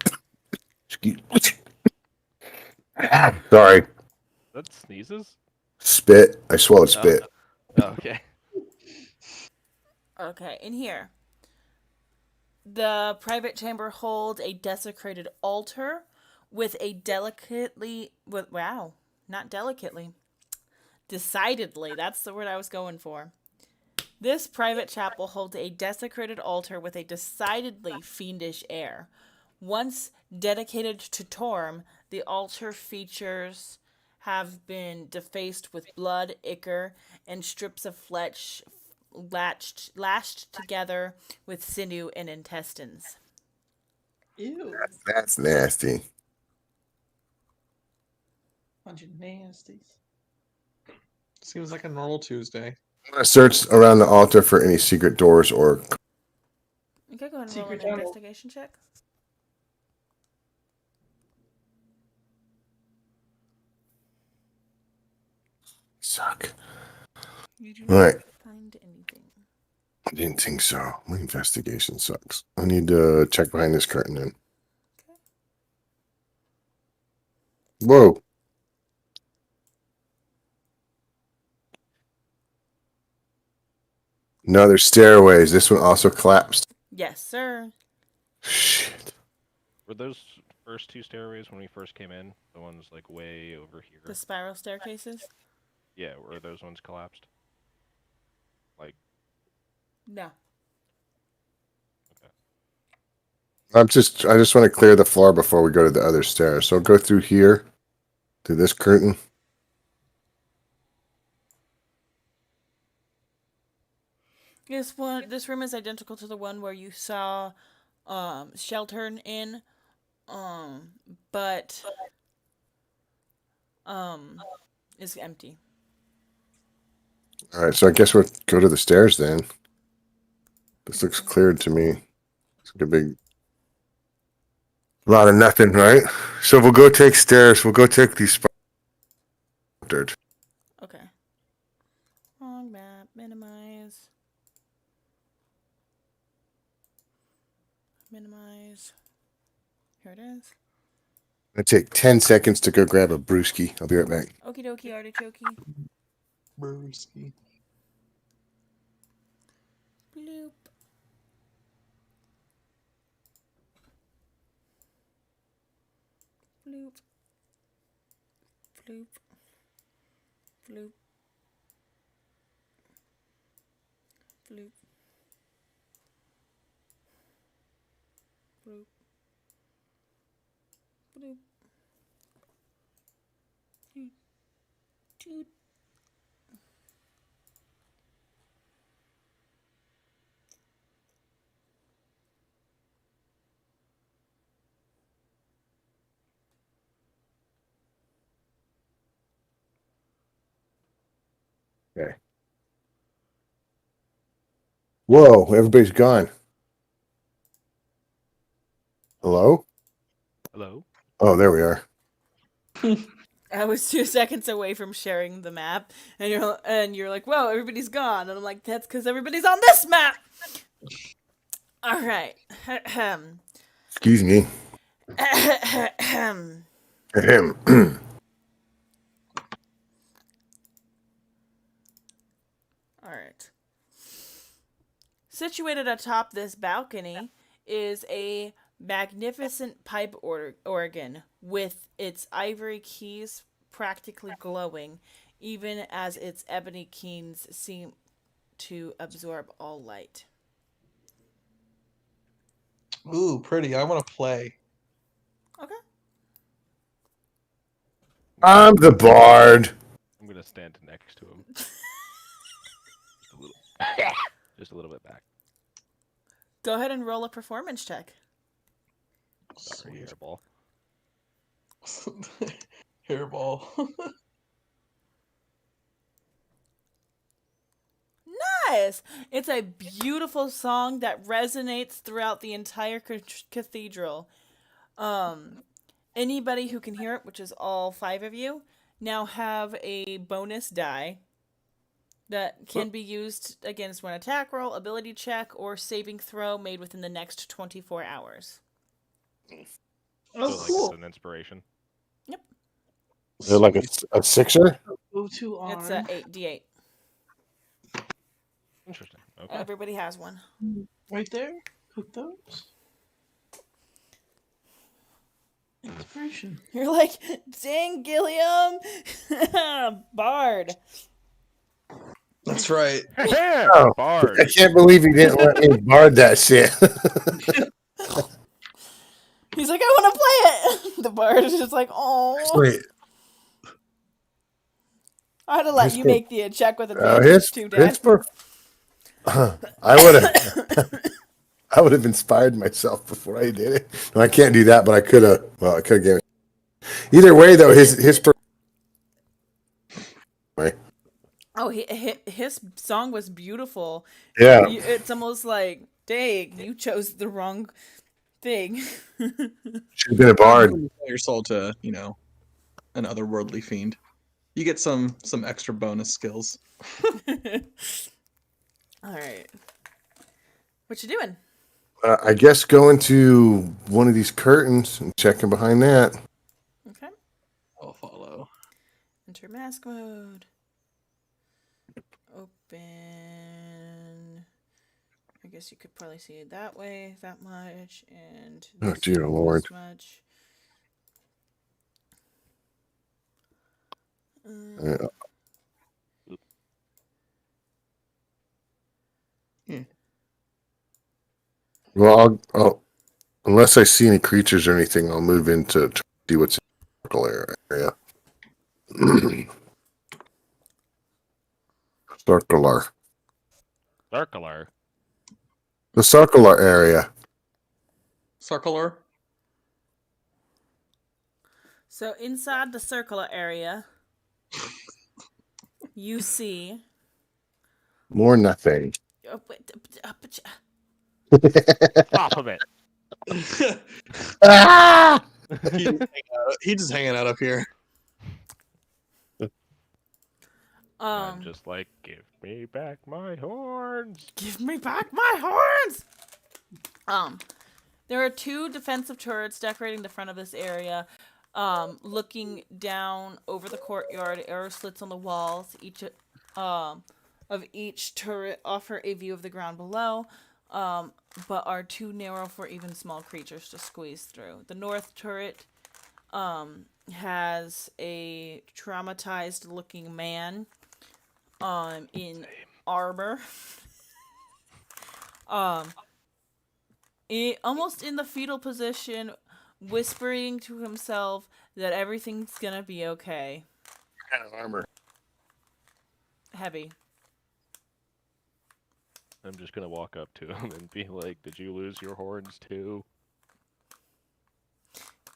S3: Excuse. Sorry.
S4: That sneezes?
S3: Spit. I swallowed spit.
S4: Oh, okay.
S1: Okay, in here. The private chamber holds a desecrated altar with a decidedly, that's the word I was going for. This private chapel holds a desecrated altar with a decidedly fiendish air. Once dedicated to Torm, the altar features have been defaced with blood, ichor, and strips of flesh lashed together with sinew and intestines.
S5: Ew.
S3: That's nasty.
S5: Bunch of nasties.
S2: Seems like a normal Tuesday.
S3: I'm gonna search around the altar for any secret doors or.
S1: Okay, go ahead and roll
S5: Secret
S1: an
S5: tunnel.
S1: investigation check.
S3: Suck.
S1: You do
S3: All
S1: not
S3: right.
S1: find anything.
S3: I didn't think so. My investigation sucks. I need to check behind this curtain then.
S1: Okay.
S3: Whoa. No, there's stairways. This one also collapsed.
S1: Yes, sir.
S3: Shit.
S4: Were those first two stairways when we first came in? The ones like way over here?
S1: The spiral staircases?
S4: Yeah, were those ones collapsed? Like,
S1: No.
S4: okay.
S3: I just want to clear the floor before we go to the other stairs. So go through here, through this curtain.
S1: This room is identical to the one where you saw Sheltern in, but is empty.
S3: All right, so I guess we'll go to the stairs then. This looks cleared to me. It's like a big lot of nothing, right? So we'll go take stairs. We'll go take these.
S1: Okay. Wrong map. Minimize. Minimize. Here it is.
S3: It'll take 10 seconds to go grab a brewski. I'll be right back.
S1: Okie dokie artichoke.
S2: Brewski.
S1: Bloop. Bloop. Bloop. Bloop. Bloop. Bloop. Bloop. Doot. Doot.
S3: Okay. Whoa, everybody's gone. Hello?
S4: Hello?
S3: Oh, there we are.
S1: I was 2 seconds away from sharing the map, and you're like, "Whoa, everybody's gone," and I'm like, "That's because everybody's on this map." All right.
S3: Excuse me. Ahem.
S1: All right. Situated atop this balcony is a magnificent pipe organ with its ivory keys practically glowing, even as its ebony keys seem to absorb all light.
S2: Ooh, pretty. I want to play.
S1: Okay.
S3: I'm the bard.
S4: I'm gonna stand next to him. Just a little bit back.
S1: Go ahead and roll a performance check.
S4: Sorry,
S2: Sweet.
S4: hairball.
S2: Hairball.
S1: Nice. It's a beautiful song that resonates throughout the entire cathedral. Anybody who can hear it, which is all 5 of you, now have a bonus die that can be used against one attack roll, ability check, or saving throw made within the next 24 hours.
S5: Oh,
S4: So, like,
S5: cool.
S4: it's an inspiration.
S3: Is it like a sixer?
S5: Go to arm.
S1: It's a 8d8.
S4: Interesting. Okay.
S1: Everybody has one.
S5: Right there. Cook those. Inspiration.
S1: You're like, dang, Gilliam! Bard.
S2: That's right.
S3: Oh.
S4: Bard.
S3: I can't believe he didn't let me bard that shit.
S1: He's like, I want to play it! The bard is just like, oh.
S3: Wait.
S1: I'd have let
S3: His
S1: you
S3: per-
S1: make the check with advantage too, Dad.
S3: his per- I would have. I would have inspired myself before I did it. No, I can't do that, but I could have. Well, I could have given. Either way, though,
S1: Oh, his song was beautiful.
S3: yeah.
S1: It's almost like, dang, you chose the wrong thing.
S3: Should have been a bard.
S2: When you sell your soul to, an otherworldly fiend, you get some extra bonus skills.
S1: All right. What you doing?
S3: I guess going to one of these curtains and checking behind that.
S1: Okay.
S2: I'll follow.
S1: Enter mask mode. Open. I guess you could probably see it that way, that much, and
S3: Oh,
S1: this
S3: dear Lord.
S1: this much.
S3: Uh, Well, unless I see any creatures or anything, I'll move into to see what's in the circle area. Circular.
S4: Circular.
S3: The circular area.
S2: Circular.
S1: So inside the circular area, you see.
S3: More nothing.
S1: Oh, wait,
S4: Baphomet.
S3: Ah!
S2: He's just hanging out up here.
S4: I'm just like, give me back my horns.
S1: Give me back my horns! There are 2 defensive turrets decorating the front of this area. Looking down over the courtyard, arrow slits on the walls. Each of each turret offer a view of the ground below, but are too narrow for even small creatures to squeeze through. The north turret has a traumatized-looking man in armor. Almost in the fetal position, whispering to himself that everything's gonna be okay.
S3: What kind of armor?
S1: Heavy.
S4: I'm just gonna walk up to him and be like, did you lose your horns too?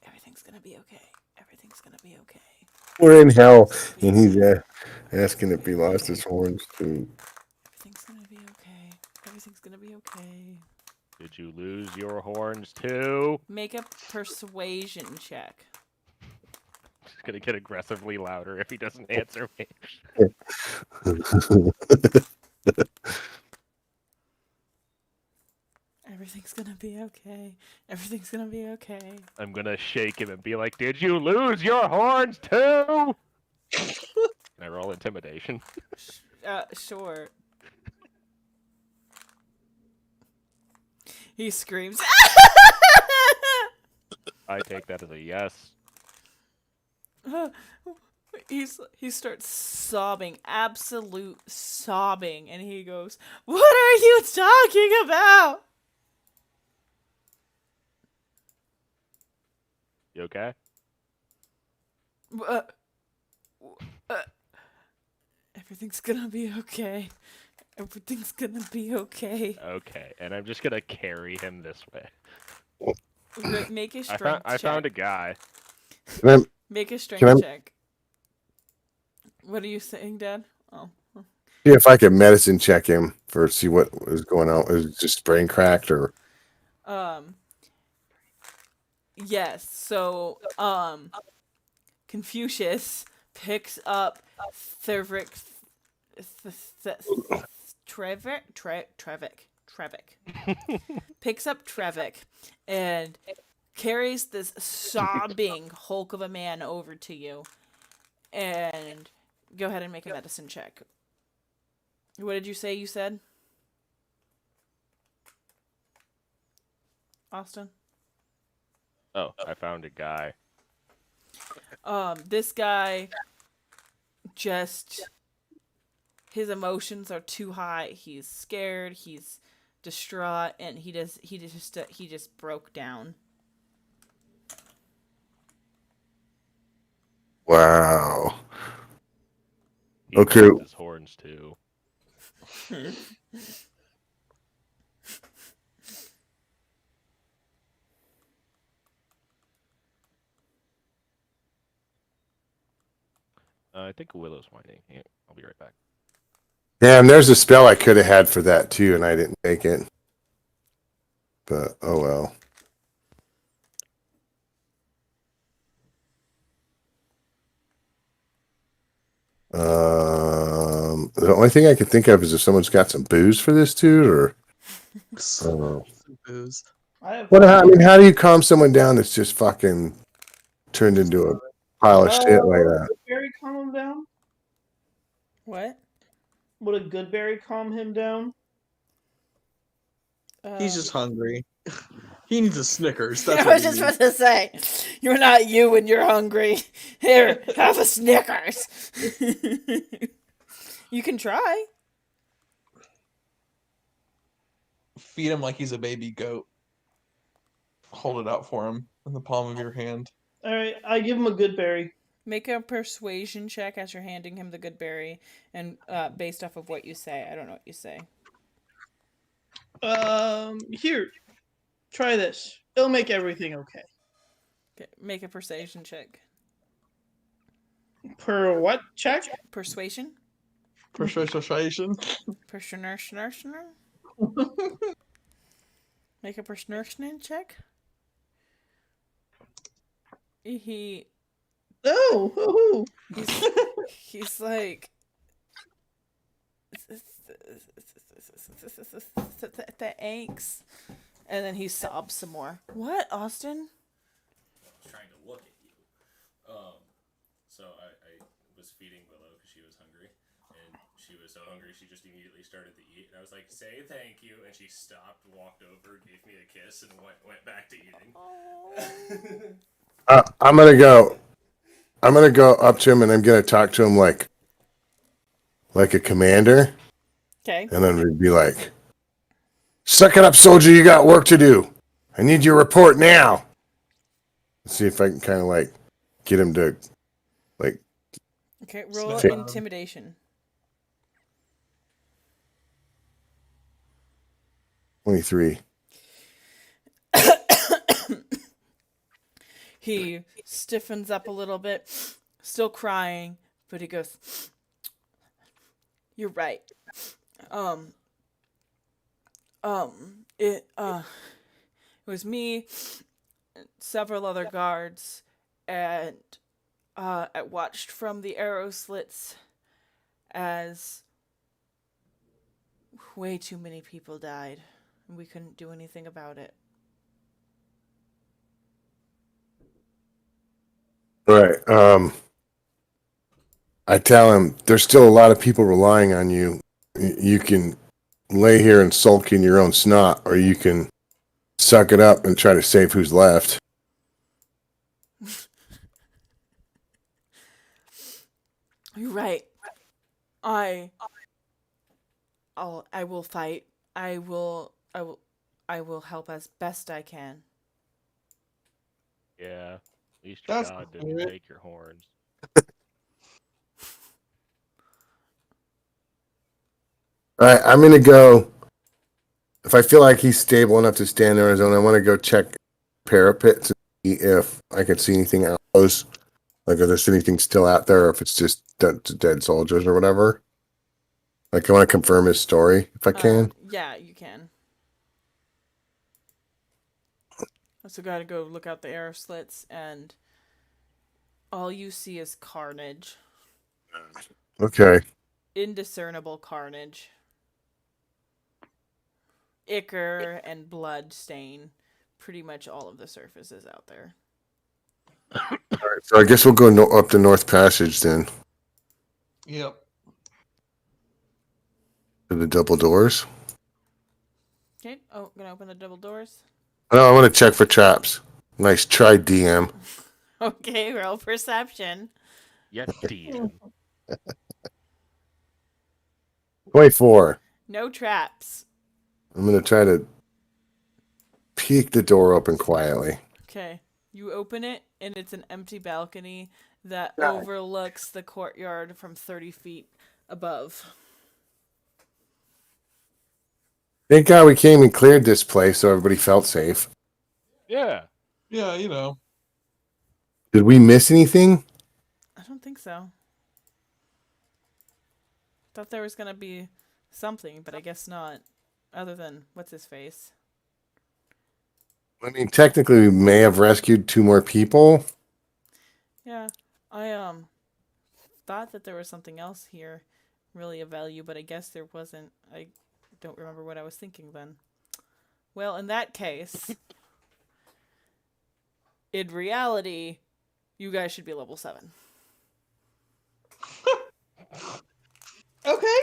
S1: Everything's gonna be okay. Everything's gonna be okay.
S3: We're in hell, and he's asking if he lost his horns too.
S1: Everything's gonna be okay. Everything's gonna be okay.
S4: Did you lose your horns too?
S1: Make a persuasion check.
S4: Just gonna get aggressively louder if he doesn't answer me.
S1: Everything's gonna be okay. Everything's gonna be okay.
S4: I'm gonna shake him and be like, did you lose your horns too? Can I roll intimidation?
S1: Sure. He screams.
S4: I take that as a yes.
S1: He starts sobbing, absolute sobbing, and he goes, "What are you talking about?"
S4: You okay?
S1: Everything's gonna be okay. Everything's gonna be okay.
S4: Okay, and I'm just gonna carry him this way.
S1: Make a strength check.
S4: I found a guy.
S1: Make a
S3: Can I-
S1: strength check. What are you saying, Dad? Oh.
S3: See if I could medicine check him see what was going on. Is it just brain cracked or?
S1: Yes. So, Confucius picks up Trevik, picks up Trevik and carries this sobbing hulk of a man over to you. And go ahead and make a medicine check. What did you say you said? Austin?
S4: Oh, I found a guy.
S1: This guy just, his emotions are too high. He's scared, he's distraught, and he just broke down.
S3: Wow.
S4: He
S3: Okay.
S4: lost his horns too. I think Willow's whining. Yeah, I'll be right back.
S3: Damn, there's a spell I could have had for that too, and I didn't take it. But oh well. The only thing I can think of is if someone's got some booze for this dude, or I don't know.
S2: Booze.
S3: I mean, how do you calm someone down that's just fucking turned into a pile of shit like that?
S5: Would a berry calm him down?
S1: What?
S5: Would a good berry calm him down?
S2: He's just hungry. He needs a Snickers.
S1: I
S2: That's
S1: was
S2: what
S1: just
S2: he
S1: about to say, you're not you when you're hungry. Here, have a Snickers. You can try.
S2: Feed him like he's a baby goat. Hold it out for him in the palm of your hand.
S5: All right, I give him a good berry.
S1: Make a persuasion check as you're handing him the good berry, and based off of what you say. I don't know what you say.
S5: Here, try this. It'll make everything okay.
S1: Okay, make a persuasion check.
S5: Per what check?
S1: Persuasion?
S2: Persuasion.
S1: Persuasion? Make a persuasion check. He's like thanks, and then he sobs some more. What, Austin?
S6: Trying to look at you. So I was feeding Willow because she was hungry, and she was so hungry she just immediately started to eat. And I was like, "Say thank you," and she stopped, walked over, gave me a kiss, and went back to eating.
S3: I'm gonna go up to him and I'm gonna talk to him like a commander,
S1: Okay.
S3: and then we'd be like, "Suck it up, soldier! You got work to do. I need your report now." Let's see if I can kind of like get him to like.
S1: Okay, roll
S3: Okay.
S1: intimidation.
S3: 23.
S1: He stiffens up a little bit, still crying, but he goes, "You're right. It was me, and several other guards, and I watched from the arrow slits as way too many people died, and we couldn't do anything about it."
S3: Right. I tell him there's still a lot of people relying on you. You can lay here and sulk in your own snot, or you can suck it up and try to save who's left.
S1: You're right. I will fight. I will help as best I can.
S4: Yeah. At least your
S2: That's
S4: god didn't
S2: good.
S4: take your horns.
S3: All right, I'm gonna go. If I feel like he's stable enough to stand there on his own, I want to go check parapet to see if I can see anything else. Like if there's anything still out there, or if it's just dead soldiers or whatever. Like I want to confirm his story if I can.
S1: Yeah, you can. Also gotta go look out the arrow slits, and all you see is carnage.
S3: Okay.
S1: Indiscernible carnage. Ichor and blood stain pretty much all of the surfaces out there.
S3: All right. So I guess we'll go up the North Passage then
S2: Yep.
S3: to the double doors.
S1: Okay, gonna open the double doors.
S3: Oh, I want to check for traps. Nice try, DM.
S1: Okay, roll perception.
S4: Yes, DM.
S3: 24.
S1: No traps.
S3: I'm gonna try to peek the door open quietly.
S1: Okay, you open it, and it's an empty balcony that overlooks the courtyard from 30 feet above.
S3: Thank God we came and cleared this place so everybody felt safe.
S4: Yeah.
S2: Yeah, you know.
S3: Did we miss anything?
S1: I don't think so. Thought there was gonna be something, but I guess not. Other than what's his face?
S3: I mean, technically, we may have rescued 2 more people.
S1: Yeah, I thought that there was something else here, really of value, but I guess there wasn't. I don't remember what I was thinking then. Well, in that case, in reality, you guys should be level 7.
S5: Okay.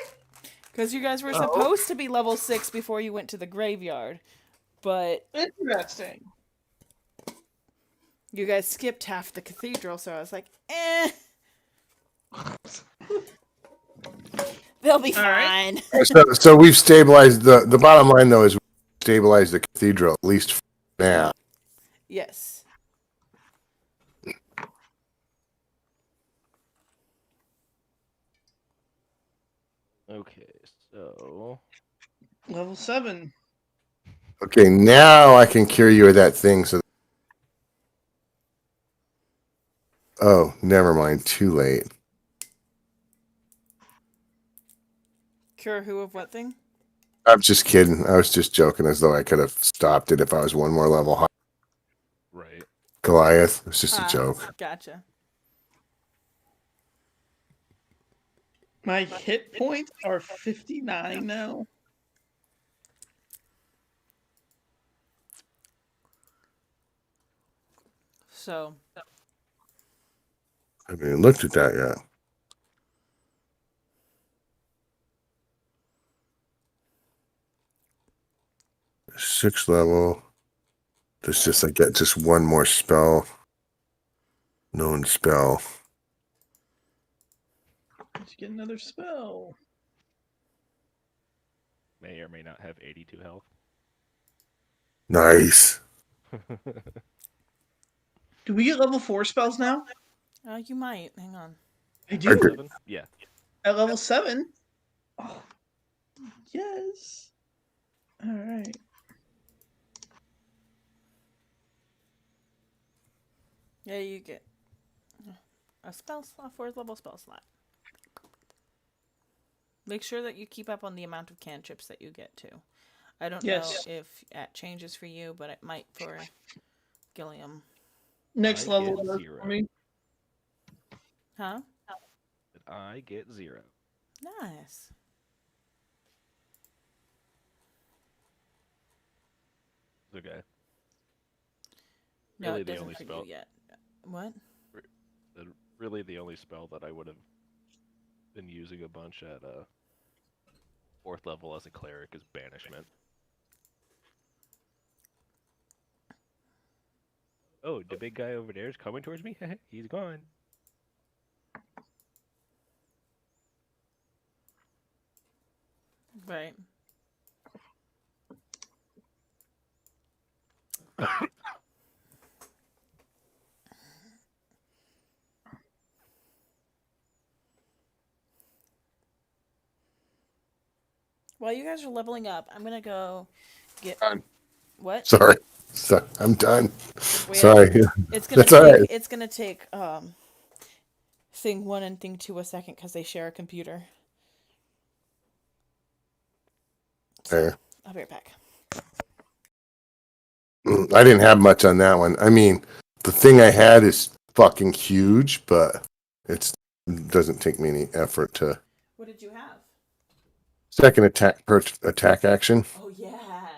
S1: Because you guys were
S2: Oh.
S1: supposed to be level 6 before you went to the graveyard, but
S5: Interesting.
S1: you guys skipped half the cathedral, so I was like, eh. They'll be
S5: All right.
S1: fine.
S3: So we've stabilized the bottom line though is we stabilized the cathedral at least for now.
S1: Yes.
S4: Okay, so
S5: Level 7.
S3: Okay, now I can cure you of that thing. So, oh, never mind. Too late.
S1: Cure who of what thing?
S3: I'm just kidding. I was just joking, as though I could have stopped it if I was 1 more level high.
S4: right.
S3: Goliath. It's just a joke.
S1: Gotcha.
S5: My hit points are 59 now.
S1: So,
S3: I haven't even looked at that yet. 6th level. There's just I get just 1 more spell. Known spell.
S5: Let's get another spell.
S4: May or may not have 82 health.
S3: Nice.
S5: Do we get level 4 spells now?
S1: you might. Hang on.
S5: I do.
S4: 7? Yeah.
S5: At level 7? Oh, yes. All right.
S1: Yeah, you get a 4th level spell slot. Make sure that you keep up on the amount of cantrips that you get too. I don't
S5: Yes.
S1: know if that changes for you, but it might for Gilliam.
S5: Next
S4: I
S5: level
S4: get
S5: does
S4: 0.
S5: for me.
S1: Huh?
S4: I get 0.
S1: Nice.
S4: Okay.
S1: No,
S4: Really
S1: it
S4: the
S1: doesn't
S4: only
S1: for
S4: spell.
S1: you yet. What?
S4: Really the only spell that I would have been using a bunch at 4th level as a cleric is banishment. Oh, the big guy over there is coming towards me? He's gone.
S1: Right. While you guys are leveling up, I'm gonna go get
S3: Done.
S1: what?
S3: Sorry. I'm done.
S1: Wait,
S3: Sorry.
S1: It's gonna
S3: That's all right.
S1: it's gonna take thing 1 and thing 2 a second because they share a computer.
S3: Fair.
S1: I'll be right back.
S3: I didn't have much on that one. I mean, the thing I had is fucking huge, but it doesn't take me any effort to.
S1: What did you have?
S3: Second attack action.
S1: Oh yeah.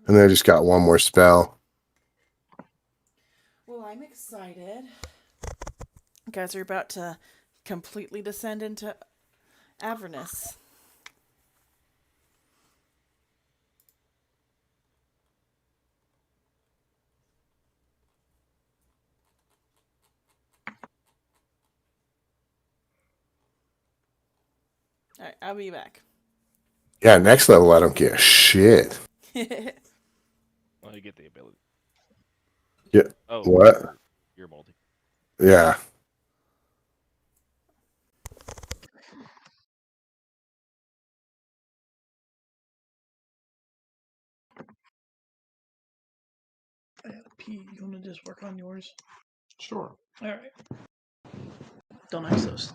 S3: And then I just got 1 more spell.
S1: Well, I'm excited. You guys are about to completely descend into Avernus. Alright, I'll be back.
S3: Yeah, next level I don't get shit.
S4: Well, you get the ability.
S3: Yeah.
S4: Oh,
S3: What?
S4: you're multi.
S3: Yeah.
S5: I gotta pee. You want to just work on yours?
S2: Sure.
S5: All right. Don't ask those.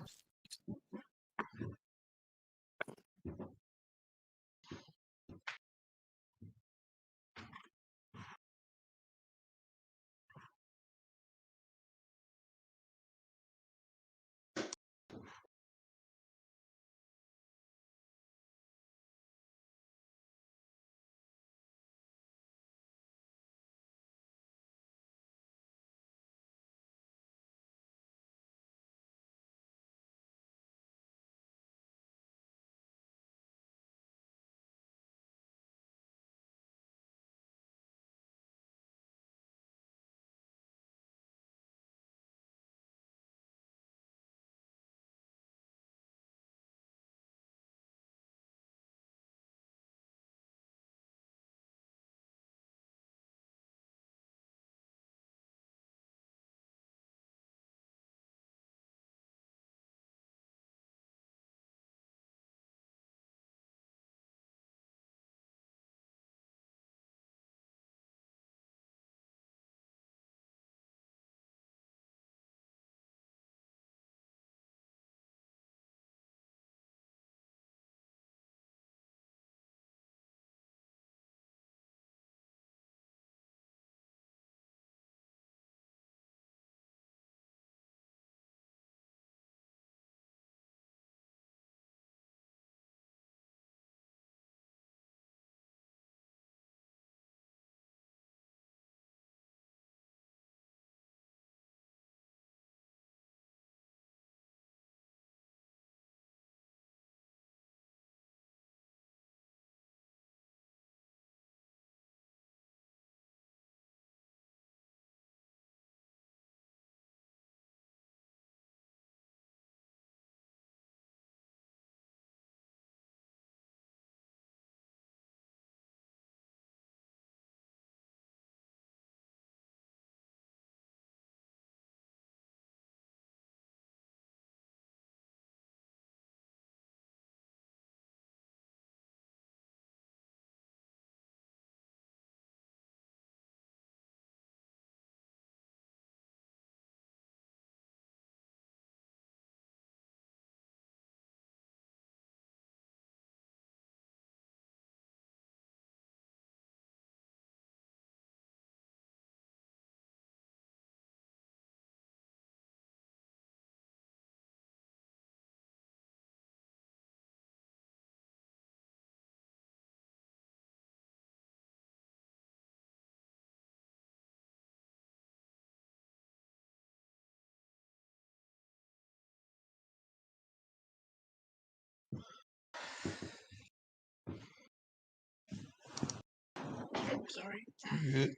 S5: Sorry.
S2: Good.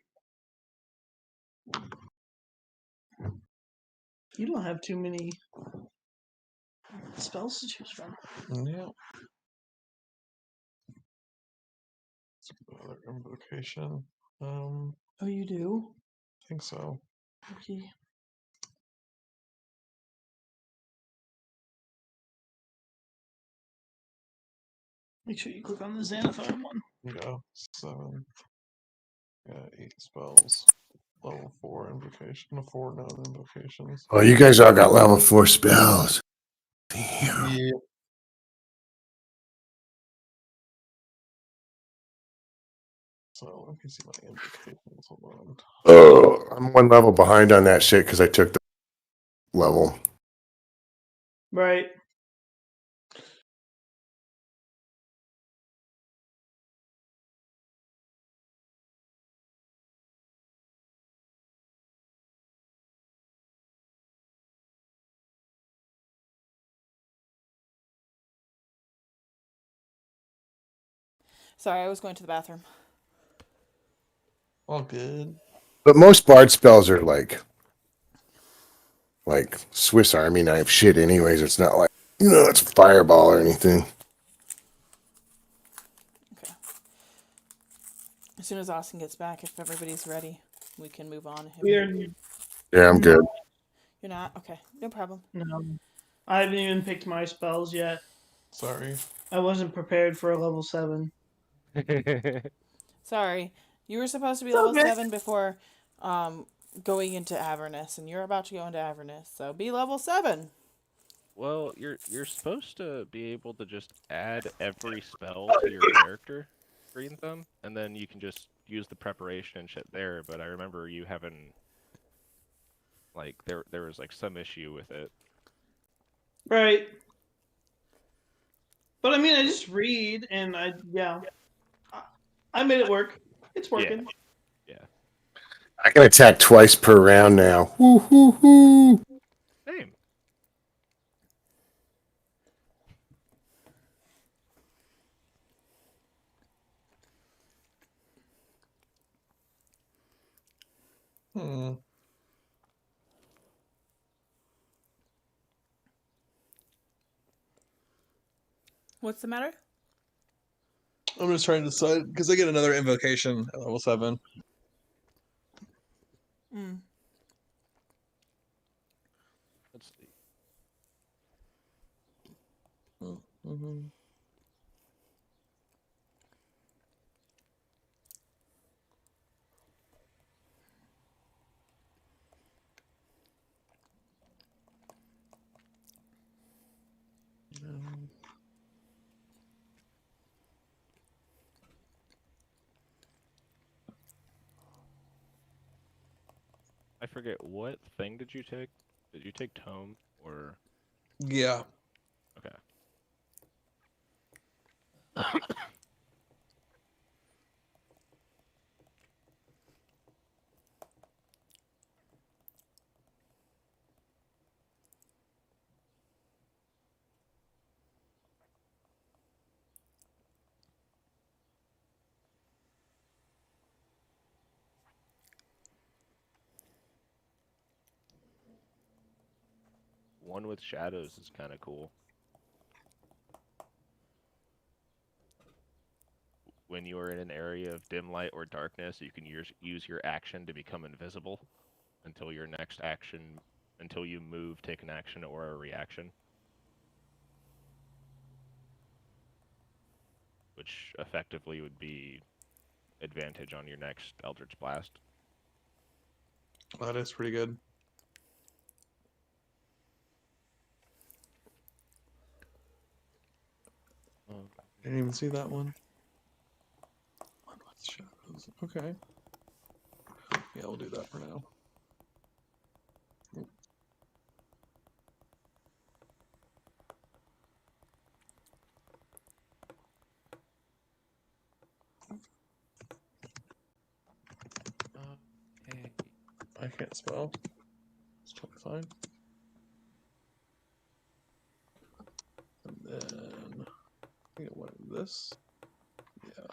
S5: You don't have too many spells to choose from.
S2: Yeah. Another invocation.
S5: Oh, you do?
S2: I think so.
S5: Okay. Make sure you click on the Xanathar one.
S2: Yeah. 7. Yeah, 8 spells. Level 4 invocation. 4 known invocations.
S3: Oh, you guys all got level 4 spells. Damn.
S2: Yeah. So let me see my invocations. Hold on.
S3: Oh, I'm 1 level behind on that shit because I took the level.
S5: Right.
S1: Sorry, I was going to the bathroom.
S2: All good.
S3: But most bard spells are like Swiss Army knife shit anyways. It's not like, it's a fireball or anything.
S1: Okay. As soon as Austin gets back, if everybody's ready, we can move on.
S5: We're
S3: Yeah, I'm good.
S1: You're not? Okay, no problem.
S5: no. I haven't even picked my spells yet.
S2: Sorry.
S5: I wasn't prepared for a level 7.
S1: Sorry. You were supposed to be
S5: It's
S1: level
S5: okay.
S1: 7 before going into Avernus, and you're about to go into Avernus, so be level 7.
S4: Well, you're supposed to be able to just add every spell to your character, green thumb, and then you can just use the preparation and shit there. But I remember you having like there was like some issue with it.
S5: Right. But I mean, I just read, and I made it work. It's working.
S4: Yeah.
S3: I can attack twice per round now. Woo, woo, woo.
S4: Same.
S2: Hmm.
S1: What's the matter?
S2: I'm just trying to decide because I get another invocation at level 7.
S1: Mm.
S4: Let's see.
S2: Mm-hmm.
S4: I forget what thing did you take? Did you take tome or
S2: Yeah.
S4: okay? One with shadows is kind of cool. When you are in an area of dim light or darkness, you can use your action to become invisible until your next action, until you move, take an action or a reaction, which effectively would be advantage on your next Eldritch Blast.
S2: That is pretty good. Didn't even see that one. One with shadows. Okay. Yeah, we'll do that for now.
S4: Okay.
S2: I can't spell. It's totally fine. And then I get one of this. Yeah.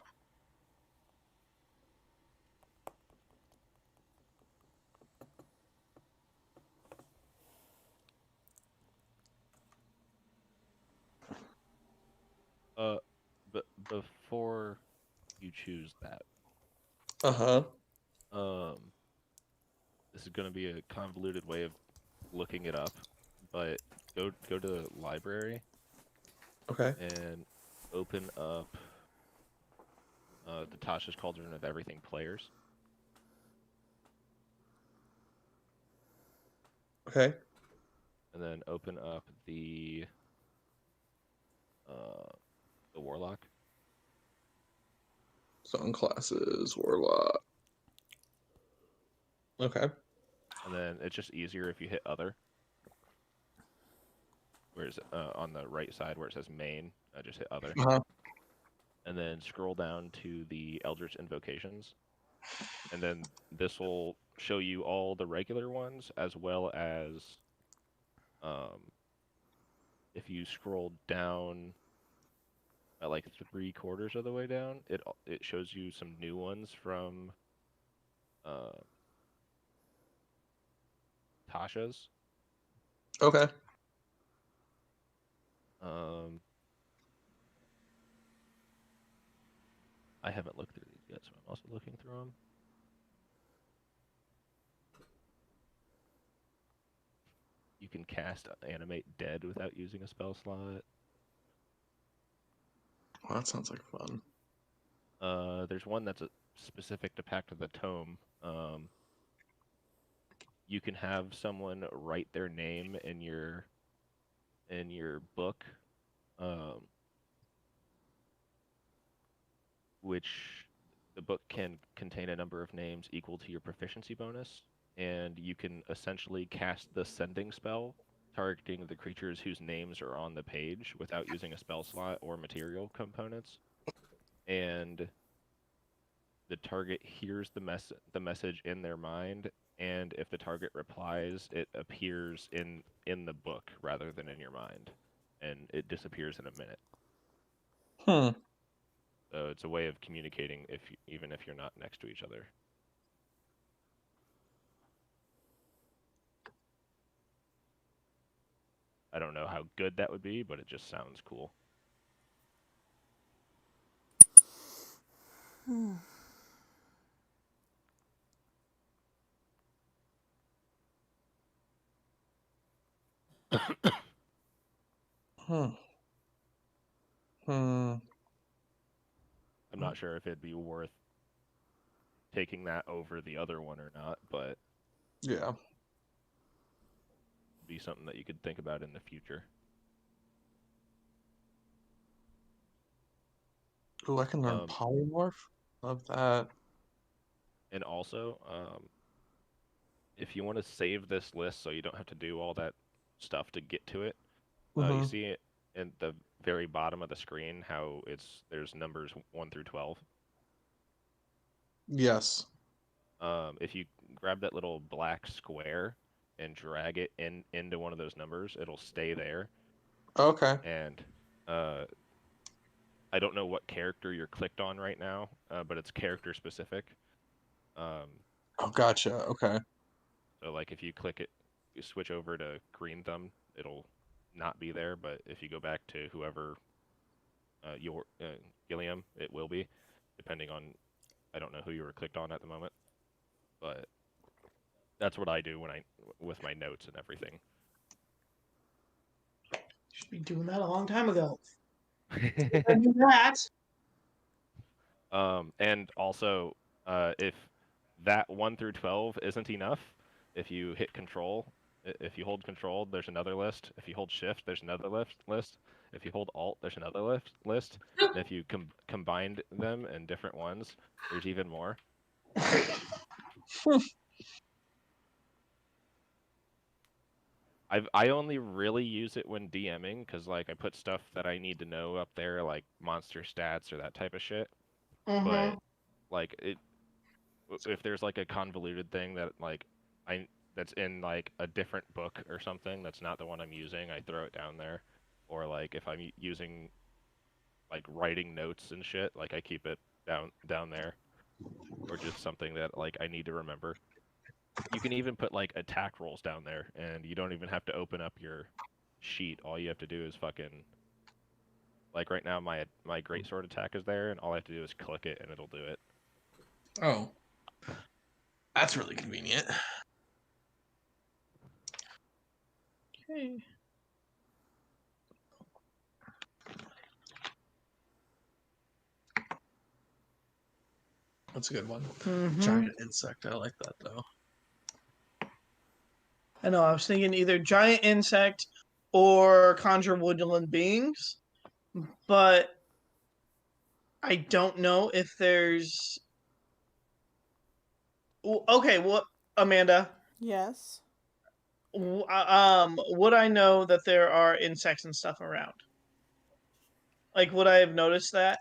S4: But before you choose that,
S2: Uh-huh.
S4: um, this is going to be a convoluted way of looking it up, but go to the library
S2: Okay.
S4: and open up the Tasha's Cauldron of Everything Players.
S2: Okay.
S4: And then open up the Warlock.
S2: Zone classes, Warlock. Okay.
S4: And then it's just easier if you hit Other. Whereas on the right side where it says Main, just hit Other.
S2: Uh-huh.
S4: And then scroll down to the Eldritch Invocations. And then this will show you all the regular ones, as well as if you scroll down at like 3/4 of the way down, it shows you some new ones from Tasha's.
S2: Okay.
S4: I haven't looked through these yet, so I'm also looking through them. You can cast Animate Dead without using a spell slot.
S2: Well, that sounds like fun.
S4: There's one that's specific to Pact of the Tome. you can have someone write their name in your book, which the book can contain a number of names equal to your proficiency bonus, and you can essentially cast the sending spell targeting the creatures whose names are on the page without using a spell slot or material components. And the target hears the message in their mind, and if the target replies, it appears in the book rather than in your mind, and it disappears in a minute.
S2: Hmm.
S4: So it's a way of communicating even if you're not next to each other. I don't know how good that would be, but it just sounds cool.
S2: Hmm. Hmm.
S4: I'm not sure if it'd be worth taking that over the other one or not, but
S2: Yeah.
S4: it'd be something that you could think about in the future.
S2: Ooh, I can learn polymorph. Love that.
S4: And also, if you want to save this list so you don't have to do all that stuff to get to it, you see it in the very bottom of the screen how there's numbers 1 through 12.
S2: Yes.
S4: If you grab that little black square and drag it into one of those numbers, it'll stay there.
S2: Okay.
S4: And I don't know what character you're clicked on right now, but it's character specific.
S2: Oh, gotcha. Okay.
S4: So like if you click it, you switch over to Green Thumb, it'll not be there. But if you go back to whoever your Gilliam, it will be, depending on, I don't know who you were clicked on at the moment, but that's what I do with my notes and everything.
S5: Should be doing that a long time ago. I knew that.
S4: And also, if that 1 through 12 isn't enough, if you hit Control, if you hold Control, there's another list. If you hold Shift, there's another list. If you hold Alt, there's another list. And if you combined them in different ones, there's even more. I only really use it when DMing because like I put stuff that I need to know up there, like monster stats or that type of shit. But like if there's like a convoluted thing that like that's in like a different book or something that's not the one I'm using, I throw it down there. Or like if I'm using like writing notes and shit, like I keep it down there. Or just something that like I need to remember. You can even put like attack rolls down there, and you don't even have to open up your sheet. All you have to do is fucking, like right now my greatsword attack is there, and all I have to do is click it and it'll do it.
S2: Oh. That's really convenient.
S5: Okay.
S2: That's a good one.
S5: Mhm.
S2: Giant insect. I like that though.
S5: I know. I was thinking either giant insect or conjure woodland beings, but I don't know if there's. Okay, what, Amanda?
S1: Yes.
S5: Would I know that there are insects and stuff around? Like, would I have noticed that?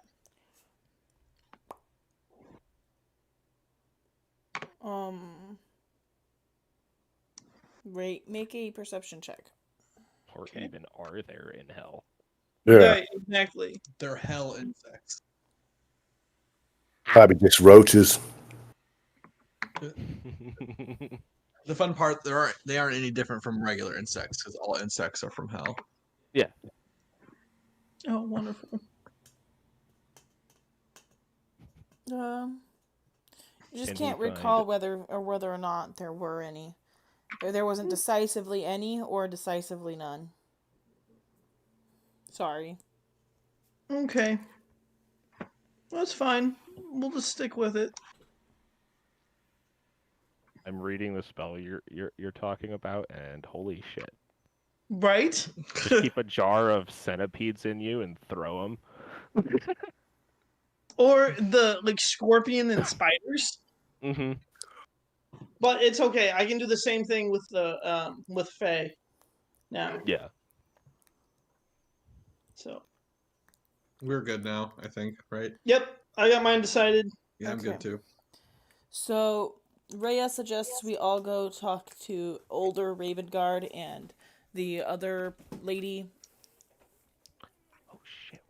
S1: Make a perception check.
S4: Or
S5: Okay.
S4: even are there in hell?
S3: Yeah.
S5: Exactly.
S2: They're hell insects.
S3: Probably just roaches.
S2: The fun part, they aren't any different from regular insects because all insects are from hell.
S4: Yeah.
S5: Oh, wonderful.
S1: You just
S4: Can
S1: can't
S4: we find-
S1: recall whether or not there were any. There wasn't decisively any or decisively none. Sorry.
S5: Okay. That's fine. We'll just stick with it.
S4: I'm reading the spell you're talking about, and holy shit!
S5: Right?
S4: Just keep a jar of centipedes in you and throw them.
S5: Or the like scorpion and spiders.
S4: Mm-hmm.
S5: But it's okay. I can do the same thing with Faye now.
S4: Yeah.
S5: So
S2: We're good now, I think, right?
S5: yep, I got mine decided.
S2: Yeah, I'm
S1: Okay.
S2: good too.
S1: So Rhea suggests we all go talk to older Ravengard and the other lady
S4: Oh shit.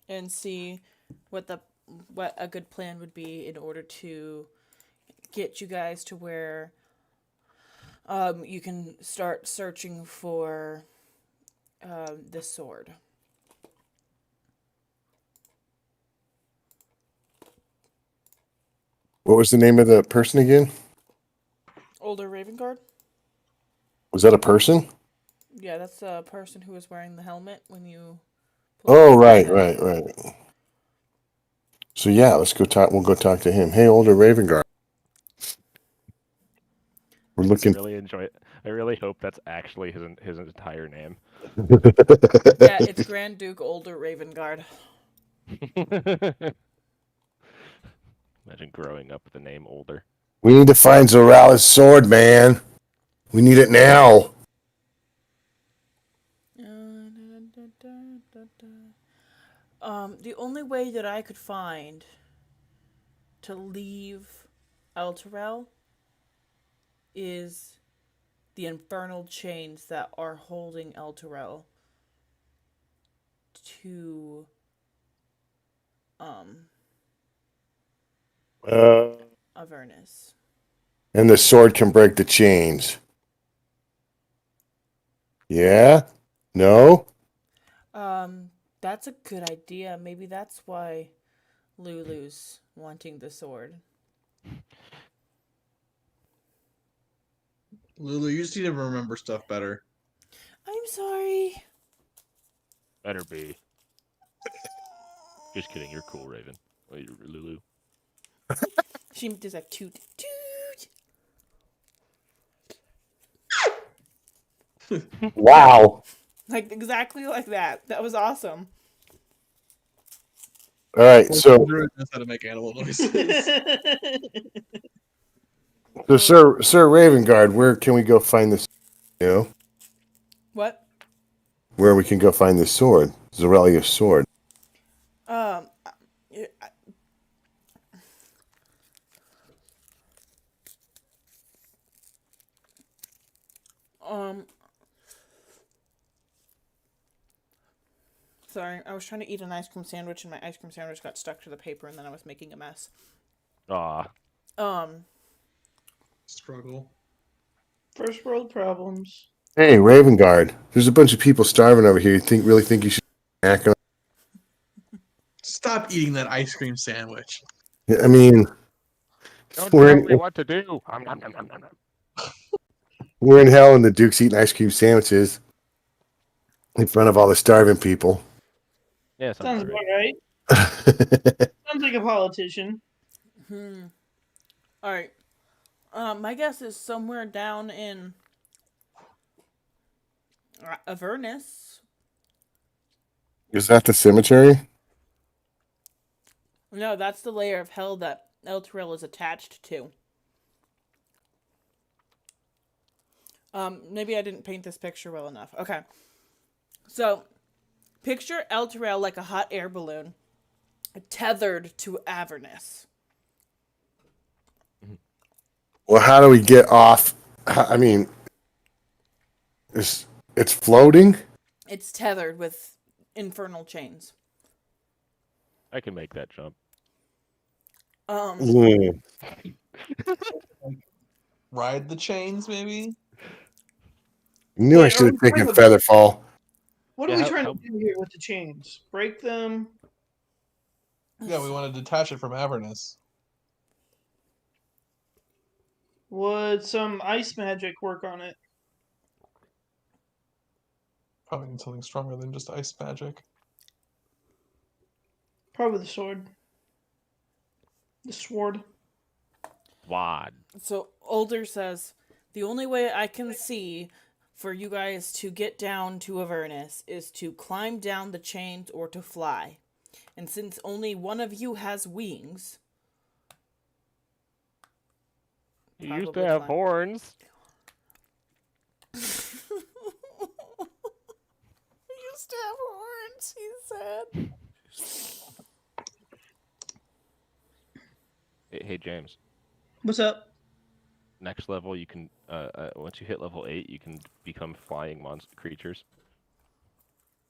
S1: and see what a good plan would be in order to get you guys to where you can start searching for the sword.
S3: What was the name of the person again?
S1: Older Ravengard?
S3: Was that a person?
S1: Yeah, that's the person who was wearing the helmet when you.
S3: Oh, right. So yeah, let's go talk. We'll go talk to him. Hey, older Ravengard. We're
S4: I
S3: looking.
S4: really enjoy it. I really hope that's actually his entire name.
S1: Yeah, it's Grand Duke Older Ravengard.
S4: Imagine growing up with the name older.
S3: We need to find Zorala's sword, man. We need it now.
S1: The only way that I could find to leave Elturel is the infernal chains that are holding Elturel to
S3: Uh,
S1: Avernus.
S3: and the sword can break the chains. Yeah? No?
S1: That's a good idea. Maybe that's why Lulu's wanting the sword.
S2: Lulu, you just need to remember stuff better.
S1: I'm sorry.
S4: Better be. Just kidding. You're cool, Raven. Oh, you're Lulu.
S1: She does a toot toot.
S3: Wow.
S1: Like exactly like that. That was awesome.
S3: All right, so
S2: Druid knows how to make animal noises.
S3: Sir Ravengard, where can we go find this? You know,
S1: What?
S3: where we can go find this sword, Zorelia's sword.
S1: Um, um, sorry, I was trying to eat an ice cream sandwich and my ice cream sandwich got stuck to the paper and then I was making a mess.
S4: Ah.
S2: Struggle.
S5: First world problems.
S3: Hey, Ravengard, there's a bunch of people starving over here. You really think you should act on?
S2: Stop eating that ice cream sandwich.
S3: I mean,
S4: Don't
S3: we're
S4: tell me
S3: in,
S4: what to do.
S3: we're in hell and the Duke's eating ice cream sandwiches in front of all the starving people.
S4: Yeah,
S5: Sounds
S4: sounds
S5: about
S4: right.
S5: right. Sounds like a politician.
S1: All right. My guess is somewhere down in Avernus.
S3: Is that the cemetery?
S1: No, that's the layer of hell that Elturel is attached to. Maybe I didn't paint this picture well enough. Okay. So, picture Elturel like a hot air balloon tethered to Avernus.
S3: Well, how do we get off? I mean, it's floating.
S1: It's tethered with infernal chains.
S4: I can make that jump.
S3: Mm.
S2: Ride the chains, maybe?
S3: Knew I
S5: Wait,
S3: should have taken Featherfall.
S5: what
S4: Yeah,
S5: are we
S4: how-
S5: trying
S4: how-
S5: to do here with the chains? Break them?
S2: Yeah, we want to detach it from Avernus.
S5: Would some ice magic work on it?
S2: Probably need something stronger than just ice magic.
S5: Probably the sword. The sword.
S4: Wad.
S1: So Older says, the only way I can see for you guys to get down to Avernus is to climb down the chains or to fly. And since only one of you has wings,
S4: You used to
S1: probably
S4: have
S1: climb.
S4: horns.
S1: Used to have horns, he said.
S4: Hey, James.
S5: What's up?
S4: Next level, you can once you hit level 8, you can become flying monster creatures.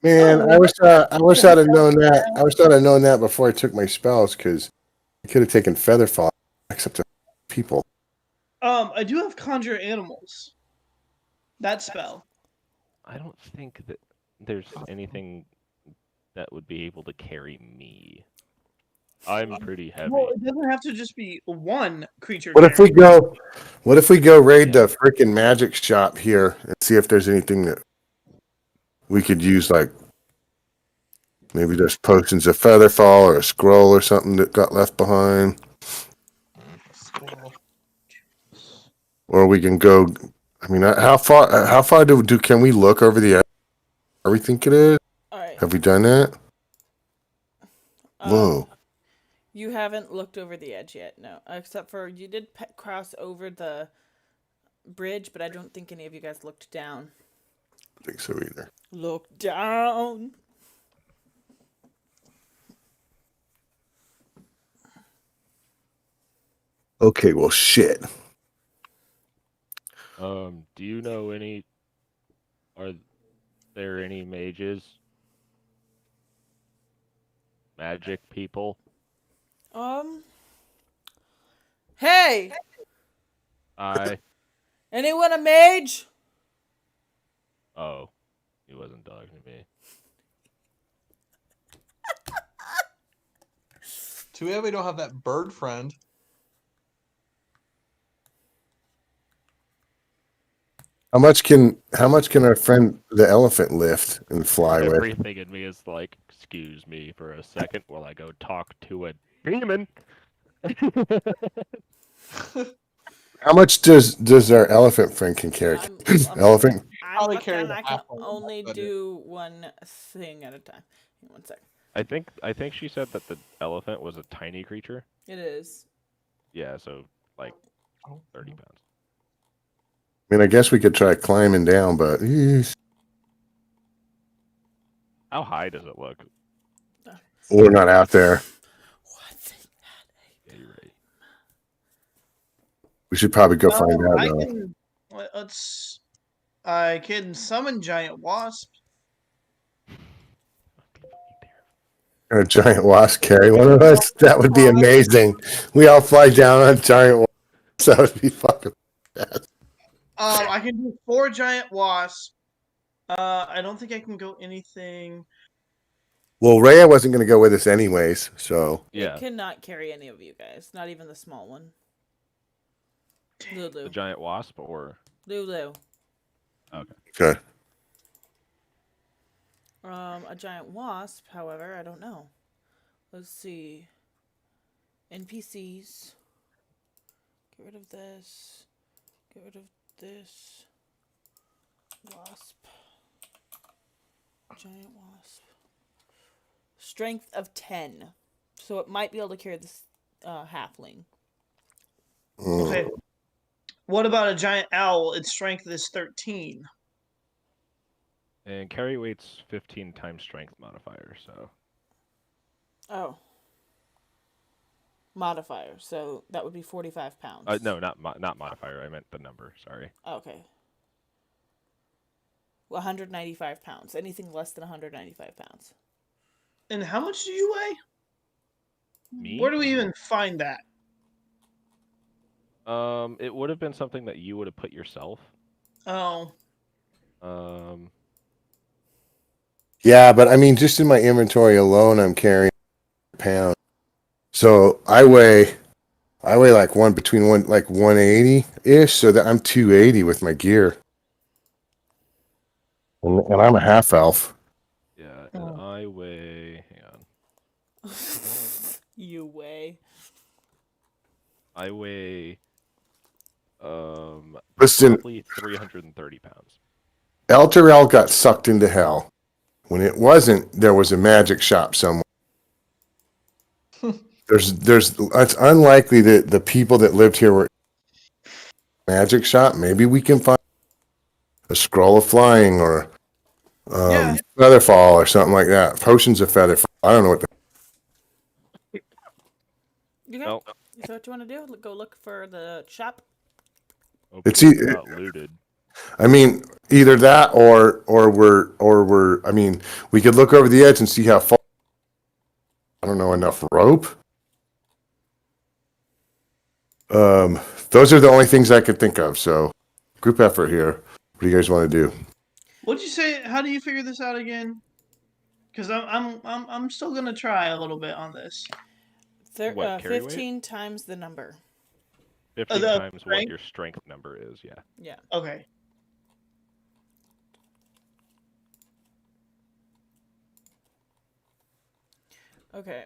S3: Man,
S5: Oh,
S3: I wish I'd have known that. I wish I'd have known that before I took my spells, because I could have taken Featherfall, except to people.
S5: I do have conjure animals. That spell.
S4: I don't think that there's anything that would be able to carry me. I'm pretty heavy.
S5: Well, it doesn't have to just be one creature.
S3: What if we
S5: carrying.
S3: go? What if we go raid
S4: Yeah.
S3: the freaking magic shop here and see if there's anything that we could use, like maybe there's potions of Featherfall or a scroll or something that got left behind, or we can go. I mean, how far do can we look over the edge? Where we think it is?
S1: All right.
S3: Have we done that? Whoa.
S1: You haven't looked over the edge yet, no. Except for you did cross over the bridge, but I don't think any of you guys looked down.
S3: I don't think so either.
S1: Look down.
S3: Okay, well, shit.
S4: Do you know any? Are there any mages? Magic people?
S1: Hey! Anyone a mage?
S4: Oh, he wasn't talking to me.
S2: Too bad we don't have that bird friend.
S3: How much can our friend the elephant lift and fly with?
S4: Everything in me is like, excuse me for a second while I go talk to a demon.
S3: How much does our elephant friend can carry? Elephant?
S2: Probably carry
S1: I
S2: the
S1: can
S2: apple,
S1: only
S2: but
S1: do one thing at a time. Hang on 1 sec.
S4: I think she said that the elephant was a tiny creature.
S1: It is.
S4: Yeah, so like 30 pounds.
S3: I mean, I guess we could try climbing down, but
S4: How high does it look?
S3: we're not out there.
S4: Yeah, you're right.
S3: We should probably go find out, though.
S5: I can summon giant wasp.
S3: A giant wasp carry one of us? That would be amazing. We all fly down on a giant wasp. That would be fucking bad.
S5: I can do 4 giant wasps. I don't think I can go anything.
S3: Well, Rhea wasn't going to go with us anyways, so.
S4: Yeah.
S1: It cannot carry any of you guys. Not even the small one. Lulu.
S4: The giant wasp or
S1: Lulu.
S4: okay.
S3: Okay.
S1: A giant wasp, however, I don't know. Let's see. NPCs. Get rid of this. Get rid of this. Wasp. Giant wasp. Strength of 10. So it might be able to carry this halfling.
S5: Okay. What about a giant owl? Its strength is 13.
S4: And carry weight's 15 times strength modifier, so
S1: Oh. Modifier. So that would be 45 pounds.
S4: no, not modifier. I meant the number. Sorry.
S1: Okay. 195 pounds. Anything less than 195 pounds.
S5: And how much do you weigh?
S4: Me?
S5: Where do we even find that?
S4: It would have been something that you would have put yourself.
S5: Oh.
S3: Yeah, but I mean, just in my inventory alone, I'm carrying pounds. So I weigh like between 180 ish. So that I'm 280 with my gear, and I'm a half elf.
S4: Yeah, and I weigh. Hang on.
S1: You weigh.
S4: I weigh
S3: Listen,
S4: Roughly 330 pounds.
S3: El Terrell got sucked into hell. When it wasn't, there was a magic shop somewhere. It's unlikely that the people that lived here were magic shop. Maybe we can find a scroll of flying or
S5: Yeah.
S3: featherfall or something like that. Potions of featherfall. I don't know what.
S1: You
S4: Well,
S1: So what you want to do? Go look for the shop.
S3: It's
S4: hopefully it's not looted.
S3: I mean, either that or we're. I mean, we could look over the edge and see how far. I don't know, enough rope. Those are the only things I could think of. So, group effort here. What do you guys want to do?
S5: What'd you say? How do you figure this out again? Because I'm still gonna try a little bit on this.
S4: What, carry weight?
S1: 15 times the number.
S4: 15
S5: The
S4: times what
S5: strength?
S4: your strength number is, yeah.
S1: Yeah.
S5: Okay.
S1: Okay.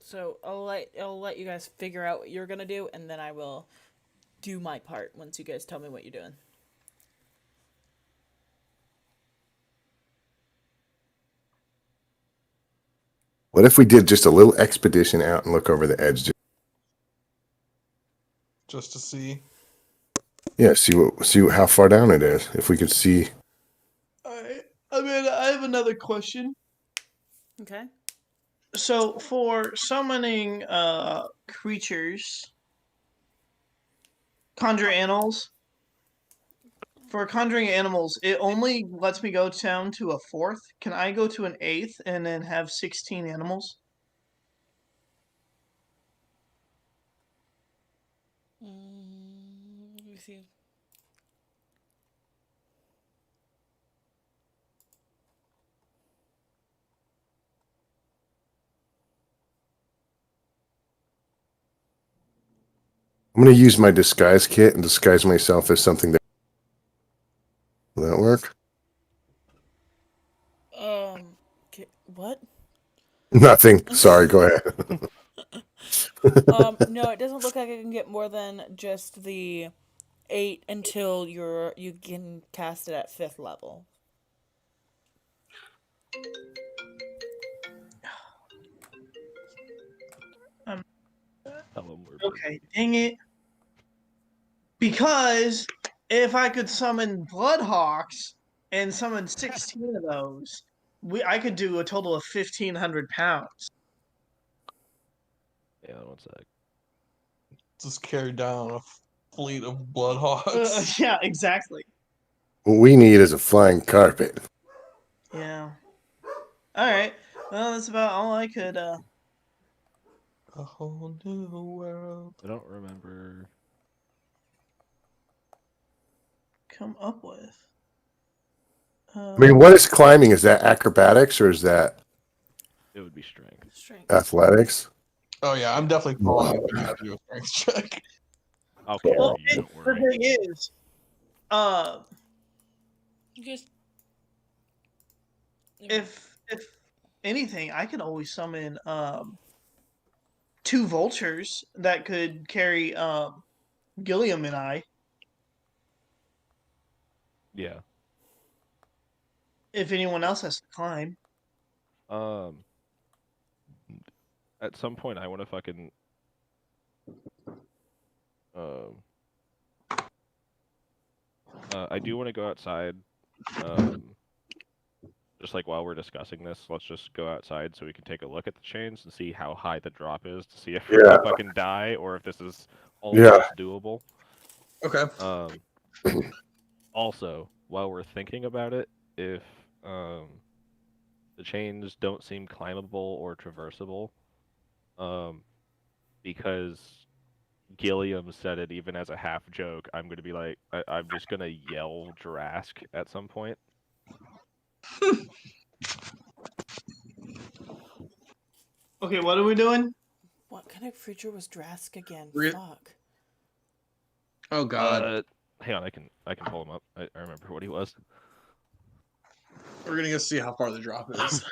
S1: So I'll let you guys figure out what you're gonna do, and then I will do my part once you guys tell me what you're doing.
S3: What if we did just a little expedition out and look over the edge?
S2: Just to see.
S3: Yeah, see how far down it is. If we could see.
S5: Alright. I have another question.
S1: Okay.
S5: So for summoning creatures, conjure animals. For conjuring animals, it only lets me go down to a 4th. Can I go to an 8th and then have 16 animals?
S1: Let me see.
S3: I'm going to use my disguise kit and disguise myself as something that. Will that work?
S1: What?
S3: Nothing. Sorry. Go ahead.
S1: No, it doesn't look like I can get more than just the 8 until you can cast it at 5th level.
S4: Tell them we're busy.
S5: Okay, dang it. Because if I could summon Bloodhawks and summon 16 of those, I could do a total of 1,500 pounds.
S4: Yeah, one sec.
S2: Just carry down a fleet of bloodhawks.
S5: Yeah, exactly.
S3: What we need is a flying carpet.
S5: Yeah. Alright. Well, that's about all I could
S2: A whole new world.
S4: I don't remember.
S5: come up with.
S3: I mean, what is climbing? Is that acrobatics or is that
S4: It would be strength.
S1: Strength.
S3: athletics?
S2: Oh yeah, I'm definitely falling. I'm gonna have to do a strength check.
S4: I'll carry
S5: Well,
S4: you, don't
S5: the
S4: worry.
S5: thing is,
S1: Just
S5: if anything, I could always summon 2 vultures that could carry Gilliam and I.
S4: Yeah.
S5: If anyone else has to climb.
S4: At some point, I want to fucking. I do want to go outside. Just like while we're discussing this, let's just go outside so we can take a look at the chains and see how high the drop is to see if we're gonna fucking die or if this is almost doable.
S2: Okay.
S4: Also, while we're thinking about it, if the chains don't seem climbable or traversable, because Gilliam said it even as a half joke, I'm gonna be like, I'm just gonna yell Drask at some point.
S5: Okay, what are we doing?
S1: what kind of creature was Drask again?
S2: Re-
S1: Fuck.
S2: Oh god.
S4: Hang on, I can pull him up. I remember what he was.
S2: We're gonna go see how far the drop is.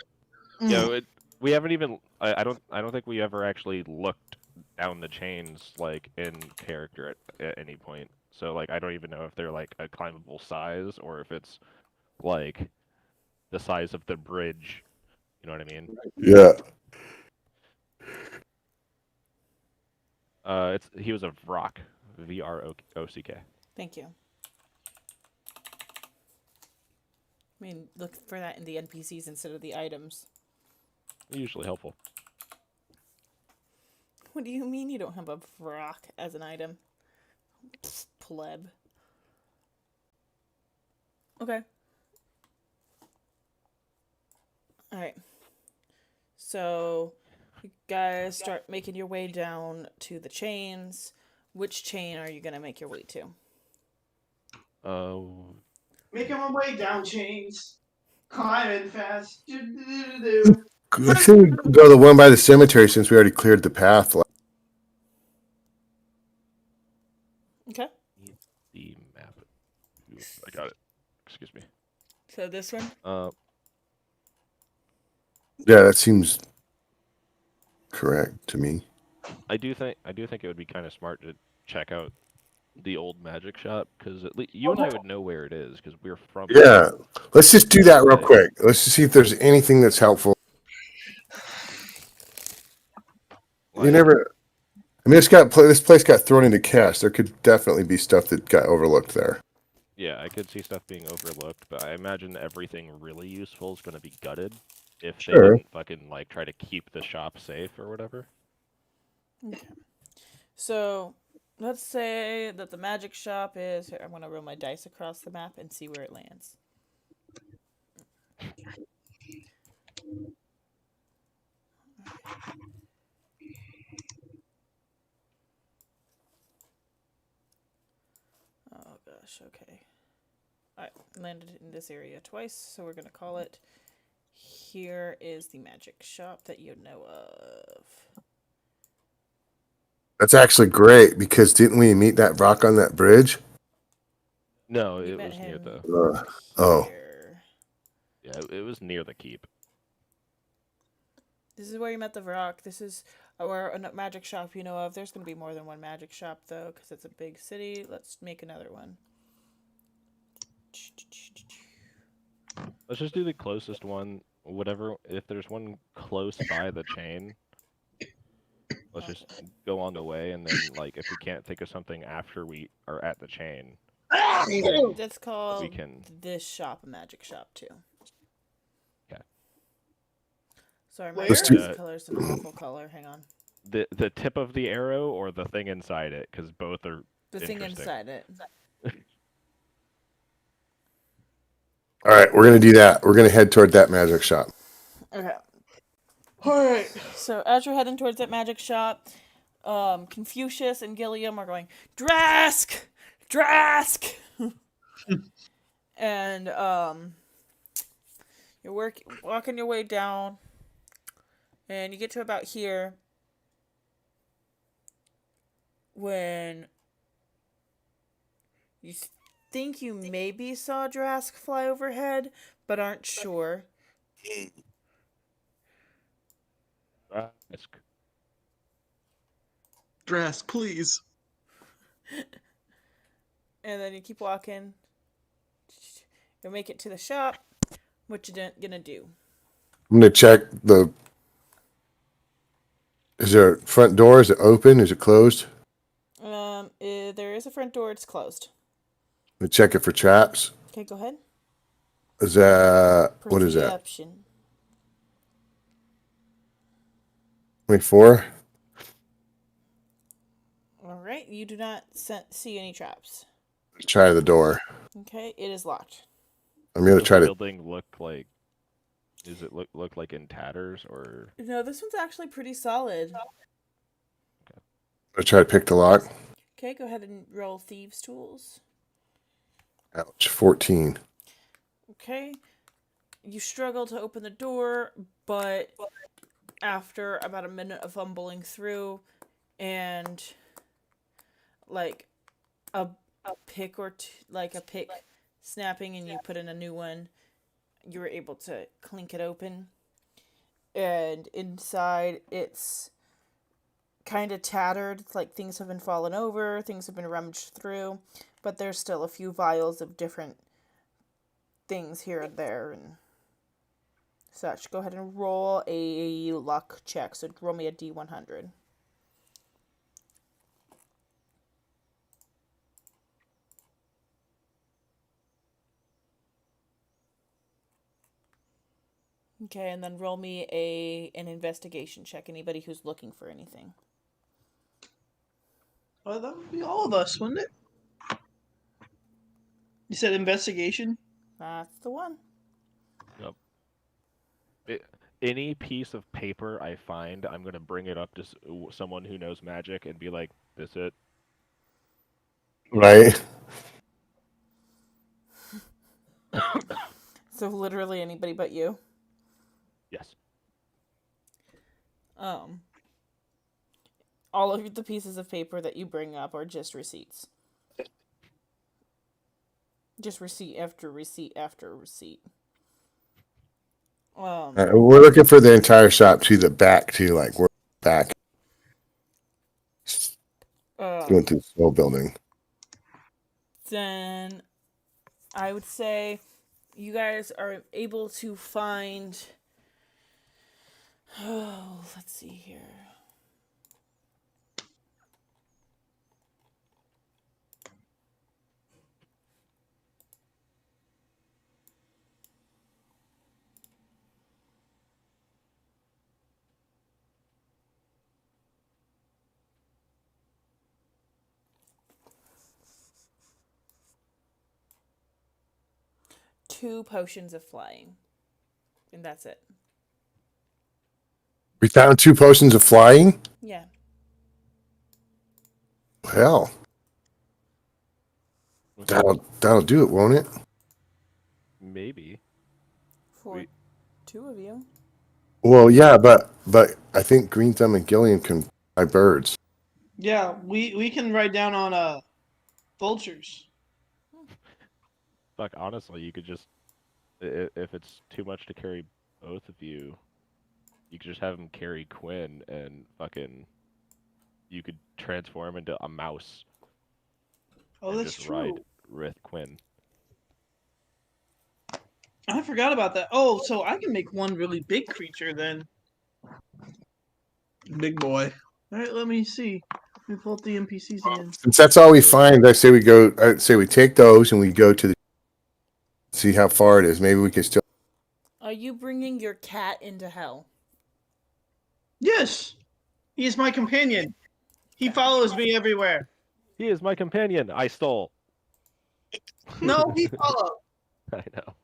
S4: Yeah, we haven't even. I don't think we ever actually looked down the chains like in character at any point. So like I don't even know if they're like a climbable size or if it's like the size of the bridge. You know what I mean?
S3: Yeah.
S4: He was a Vrock, Vrock.
S1: Thank you. I mean, look for that in the NPCs instead of the items.
S4: Usually helpful.
S1: What do you mean you don't have a rock as an item? Pleb. Okay. Alright. So, you guys start making your way down to the chains. Which chain are you going to make your way to?
S5: Making my way down chains. Climbing fast.
S3: I think we go the one by the cemetery since we already cleared the path.
S1: Okay.
S4: The map. Ooh, I got it. Excuse me.
S1: So this one?
S3: Yeah, that seems correct to me.
S4: I do think it would be kind of smart to check out the old magic shop because at least you and I would know where it is because we're from.
S3: Yeah. Let's just do that real
S4: Like-
S3: quick. Let's just see if there's anything that's helpful. You
S4: Like,
S3: never. I mean, this place got thrown into chaos. There could definitely be stuff that got overlooked there.
S4: yeah, I could see stuff being overlooked, but I imagine everything really useful is going to be gutted if they
S3: Sure.
S4: didn't fucking like try to keep the shop safe or whatever.
S1: Okay. So, let's say that the magic shop is... Here, I'm going to roll my dice across the map and see where it lands. Oh gosh, okay. Alright, landed in this area twice, so we're gonna call it. Here is the magic shop that you know of.
S3: That's actually great because didn't we meet that rock on that bridge?
S4: No,
S1: You
S4: it
S1: met
S4: was near
S1: him
S4: the.
S3: Oh.
S1: here.
S4: Yeah, it was near the keep.
S1: This is where you met the rock. This is where a magic shop you know of. There's gonna be more than one magic shop though, because it's a big city. Let's make another one.
S4: Let's just do the closest one. Whatever. If there's one close by the chain, let's just go on the way, and then like if we can't think of something after we are at the chain,
S1: That's called
S4: we can.
S1: this shop a magic shop too.
S4: Okay.
S1: Sorry, my
S5: Let's
S1: dice
S4: do-
S1: color's an awful color. Hang on.
S4: The tip of the arrow or the thing inside it, because both are
S1: The thing
S4: interesting.
S1: inside it.
S3: All right, we're gonna do that. We're gonna head toward that magic shop.
S1: Okay. Alright. So as you're heading towards that magic shop, Confucius and Gilliam are going, Drask! Drask! And you're walking your way down, and you get to about here when you think you maybe saw Drask fly overhead, but aren't sure.
S2: Drask, please.
S1: And then you keep walking. You'll make it to the shop. What you gonna do?
S3: I'm gonna check the. Is there a front door? Is it open? Is it closed?
S1: There is a front door. It's closed.
S3: I'm gonna check it for traps.
S1: Okay, go ahead.
S3: Is that what is that?
S1: Perception.
S3: 24.
S1: All right, you do not see any traps.
S3: Try the door.
S1: Okay, it is locked.
S3: I'm gonna
S4: Does
S3: try
S4: the
S3: to.
S4: building look like? Does it look like in tatters or?
S1: No, this one's actually pretty solid.
S3: I try to pick the lock.
S1: Okay, go ahead and roll thieves' tools.
S3: Ouch. 14.
S1: Okay, you struggle to open the door, but after about a minute of fumbling through, and like a pick or two, like a pick snapping, and you put in a new one, you were able to clink it open. And inside, it's kind of tattered, like things have been fallen over, things have been rummaged through, but there's still a few vials of different things here and there and such. Go ahead and roll a luck check. So roll me a D100. Okay, and then roll me an investigation check. Anybody who's looking for anything.
S5: Oh, that would be all of us, wouldn't it? You said investigation?
S1: That's the one.
S4: Any piece of paper I find, I'm gonna bring it up to someone who knows magic and be like, "This it."
S3: Right.
S1: So literally anybody but you.
S4: Yes.
S1: All of the pieces of paper that you bring up are just receipts. Just receipt after receipt after receipt.
S3: We're looking for the entire shop to the back too, like we're back going through the whole building.
S1: Then I would say you guys are able to find. Oh, let's see here. Two potions of flying. And that's it.
S3: We found 2 potions of flying.
S1: Yeah.
S3: Hell, that'll do it, won't it?
S4: Maybe.
S1: For 2 of you.
S3: Well, yeah, but I think Green Thumb and Gilliam can fly birds.
S5: Yeah, we can write down on vultures.
S4: Fuck, honestly, you could just, if it's too much to carry both of you, you could just have him carry Quinn and fucking, you could transform into a mouse
S5: Oh,
S4: and
S5: that's
S4: just
S5: true.
S4: ride with Quinn.
S5: I forgot about that. Oh, so I can make one really big creature then. Big boy. All right, let me see. Let me pull up the NPCs again.
S3: Since that's all we find, I say we take those and we go to the see how far it is. Maybe we can still.
S1: Are you bringing your cat into hell?
S5: Yes, he is my companion. He follows me everywhere.
S4: He is my companion. I stole.
S5: No, he follows,
S4: I know.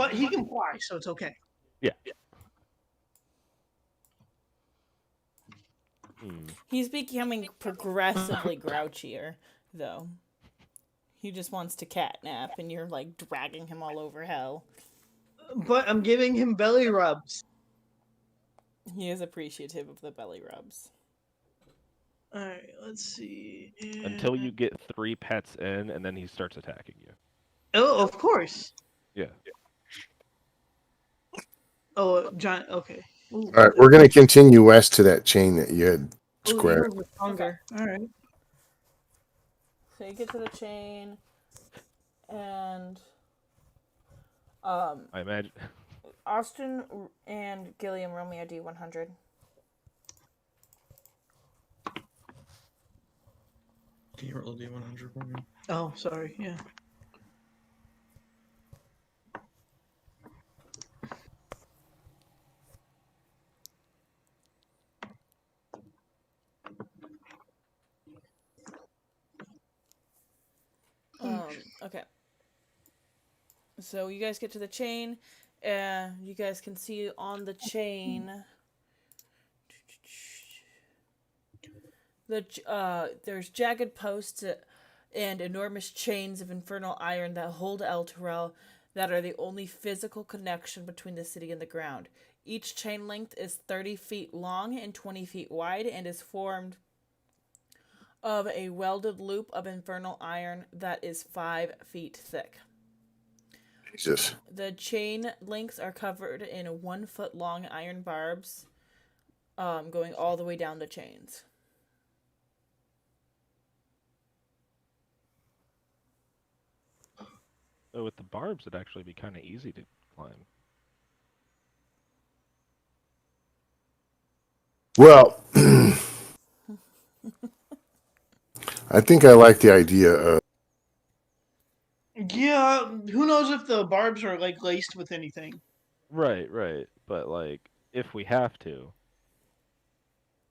S5: but he can fly, so it's okay.
S4: Yeah. Hmm.
S1: He's becoming progressively grouchier, though. He just wants to catnap, and you're like dragging him all over hell.
S5: But I'm giving him belly rubs.
S1: He is appreciative of the belly rubs.
S5: All right, let's see.
S4: Until you get 3 pets in, and then he starts attacking you.
S5: Oh, of course.
S4: Yeah.
S5: Oh, John. Okay. Ooh.
S3: All right, we're gonna continue west to that chain that you had square.
S5: Yours is stronger. All right.
S1: So you get to the chain, and
S4: I imagine.
S1: Austin and Gilliam roll me a D100.
S2: Can you roll a D100 for me?
S5: Oh, sorry. Yeah.
S1: Okay. So you guys get to the chain, and you guys can see on the chain there's jagged posts and enormous chains of infernal iron that hold El Terrell that are the only physical connection between the city and the ground. Each chain length is 30 feet long and 20 feet wide and is formed of a welded loop of infernal iron that is 5 feet thick.
S3: Jesus.
S1: The chain links are covered in 1 foot long iron barbs going all the way down the chains.
S4: So with the barbs, it'd actually be kind of easy to climb.
S3: Well, I think I like the idea of.
S5: Yeah, who knows if the barbs are like laced with anything?
S4: Right, right. But like, if we have to,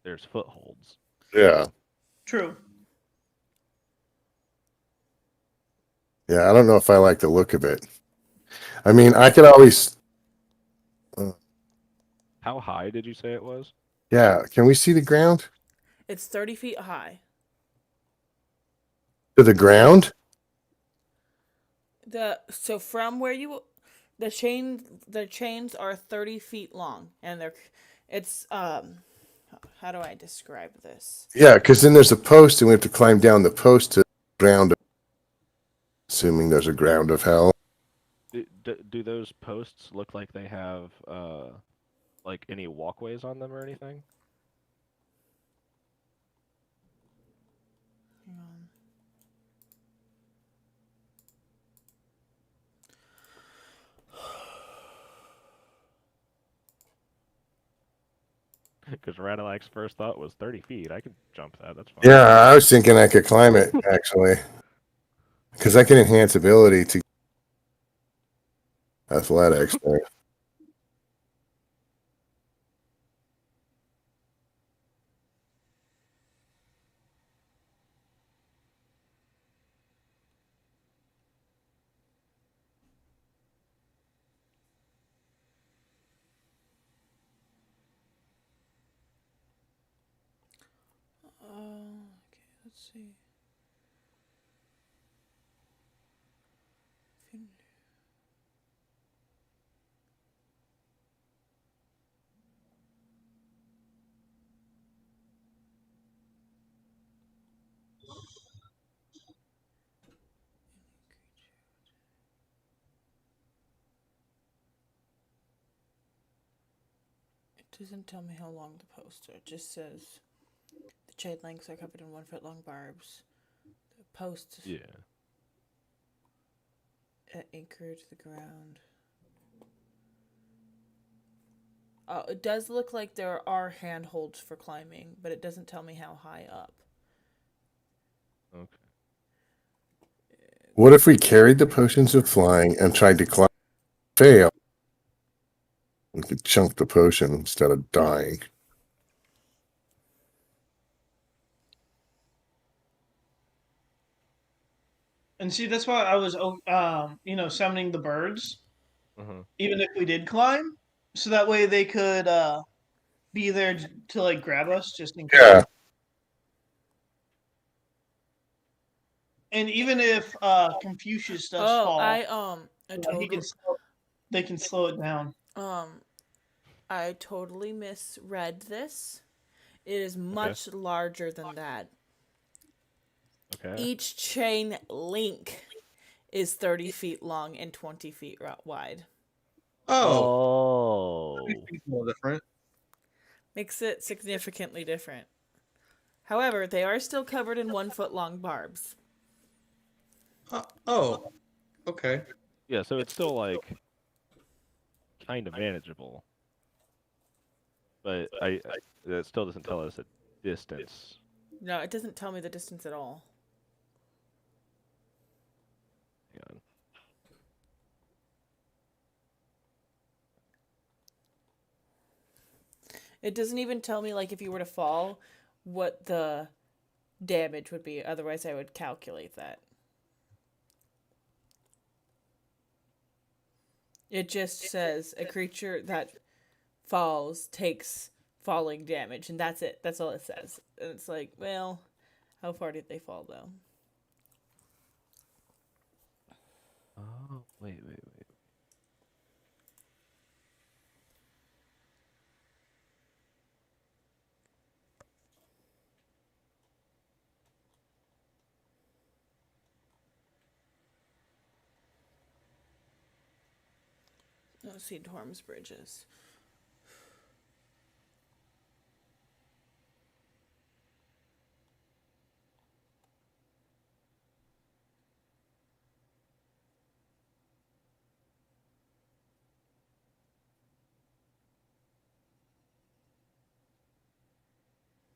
S4: there's footholds.
S3: Yeah.
S5: True.
S3: Yeah. I don't know if I like the look of it. I mean, I could always.
S4: How high did you say it was?
S3: Yeah. Can we see the ground?
S1: It's 30 feet high.
S3: To the ground?
S1: So from where you the chains are 30 feet long, and it's how do I describe this?
S3: Yeah, because then there's a post, and we have to climb down the post to the ground. Assuming there's a ground of hell.
S4: Do those posts look like they have like any walkways on them or anything?
S1: Hang on.
S4: Because Radilac's first thought was 30 feet. I could jump that. That's fine.
S3: Yeah, I was thinking I could climb it actually, because I can enhance ability to athletics. There.
S1: Okay, let's see. It doesn't tell me how long the posts are. It just says the chain links are covered in 1 foot long barbs. The posts
S4: Yeah.
S1: anchored to the ground. It does look like there are handholds for climbing, but it doesn't tell me how high up.
S4: Okay.
S3: What if we carried the potions of flying and tried to climb? Fail. We could chunk the potion instead of dying.
S5: And see, that's why I was, summoning the birds,
S4: Uh-huh.
S5: even if we did climb, so that way they could be there to like grab us just in case.
S3: Yeah.
S5: And even if Confucius does
S1: Oh,
S5: fall,
S1: I
S5: he can. They can slow it down.
S1: I totally misread this. It is much larger than that.
S4: Okay.
S1: Each chain link is 30 feet long and 20 feet wide.
S7: Oh,
S4: Oh.
S7: it's a little different.
S1: Makes it significantly different. However, they are still covered in 1 foot long barbs.
S7: Oh, okay.
S4: Yeah, so it's still like kind of manageable. But that still doesn't tell us a distance.
S1: No, it doesn't tell me the distance at all.
S4: Hang on.
S1: It doesn't even tell me, like, if you were to fall, what the damage would be. Otherwise, I would calculate that. It just says a creature that falls takes falling damage, and that's it. That's all it says. And it's like, well, how far did they fall, though?
S4: Oh, wait.
S1: Let's see Torm's bridges.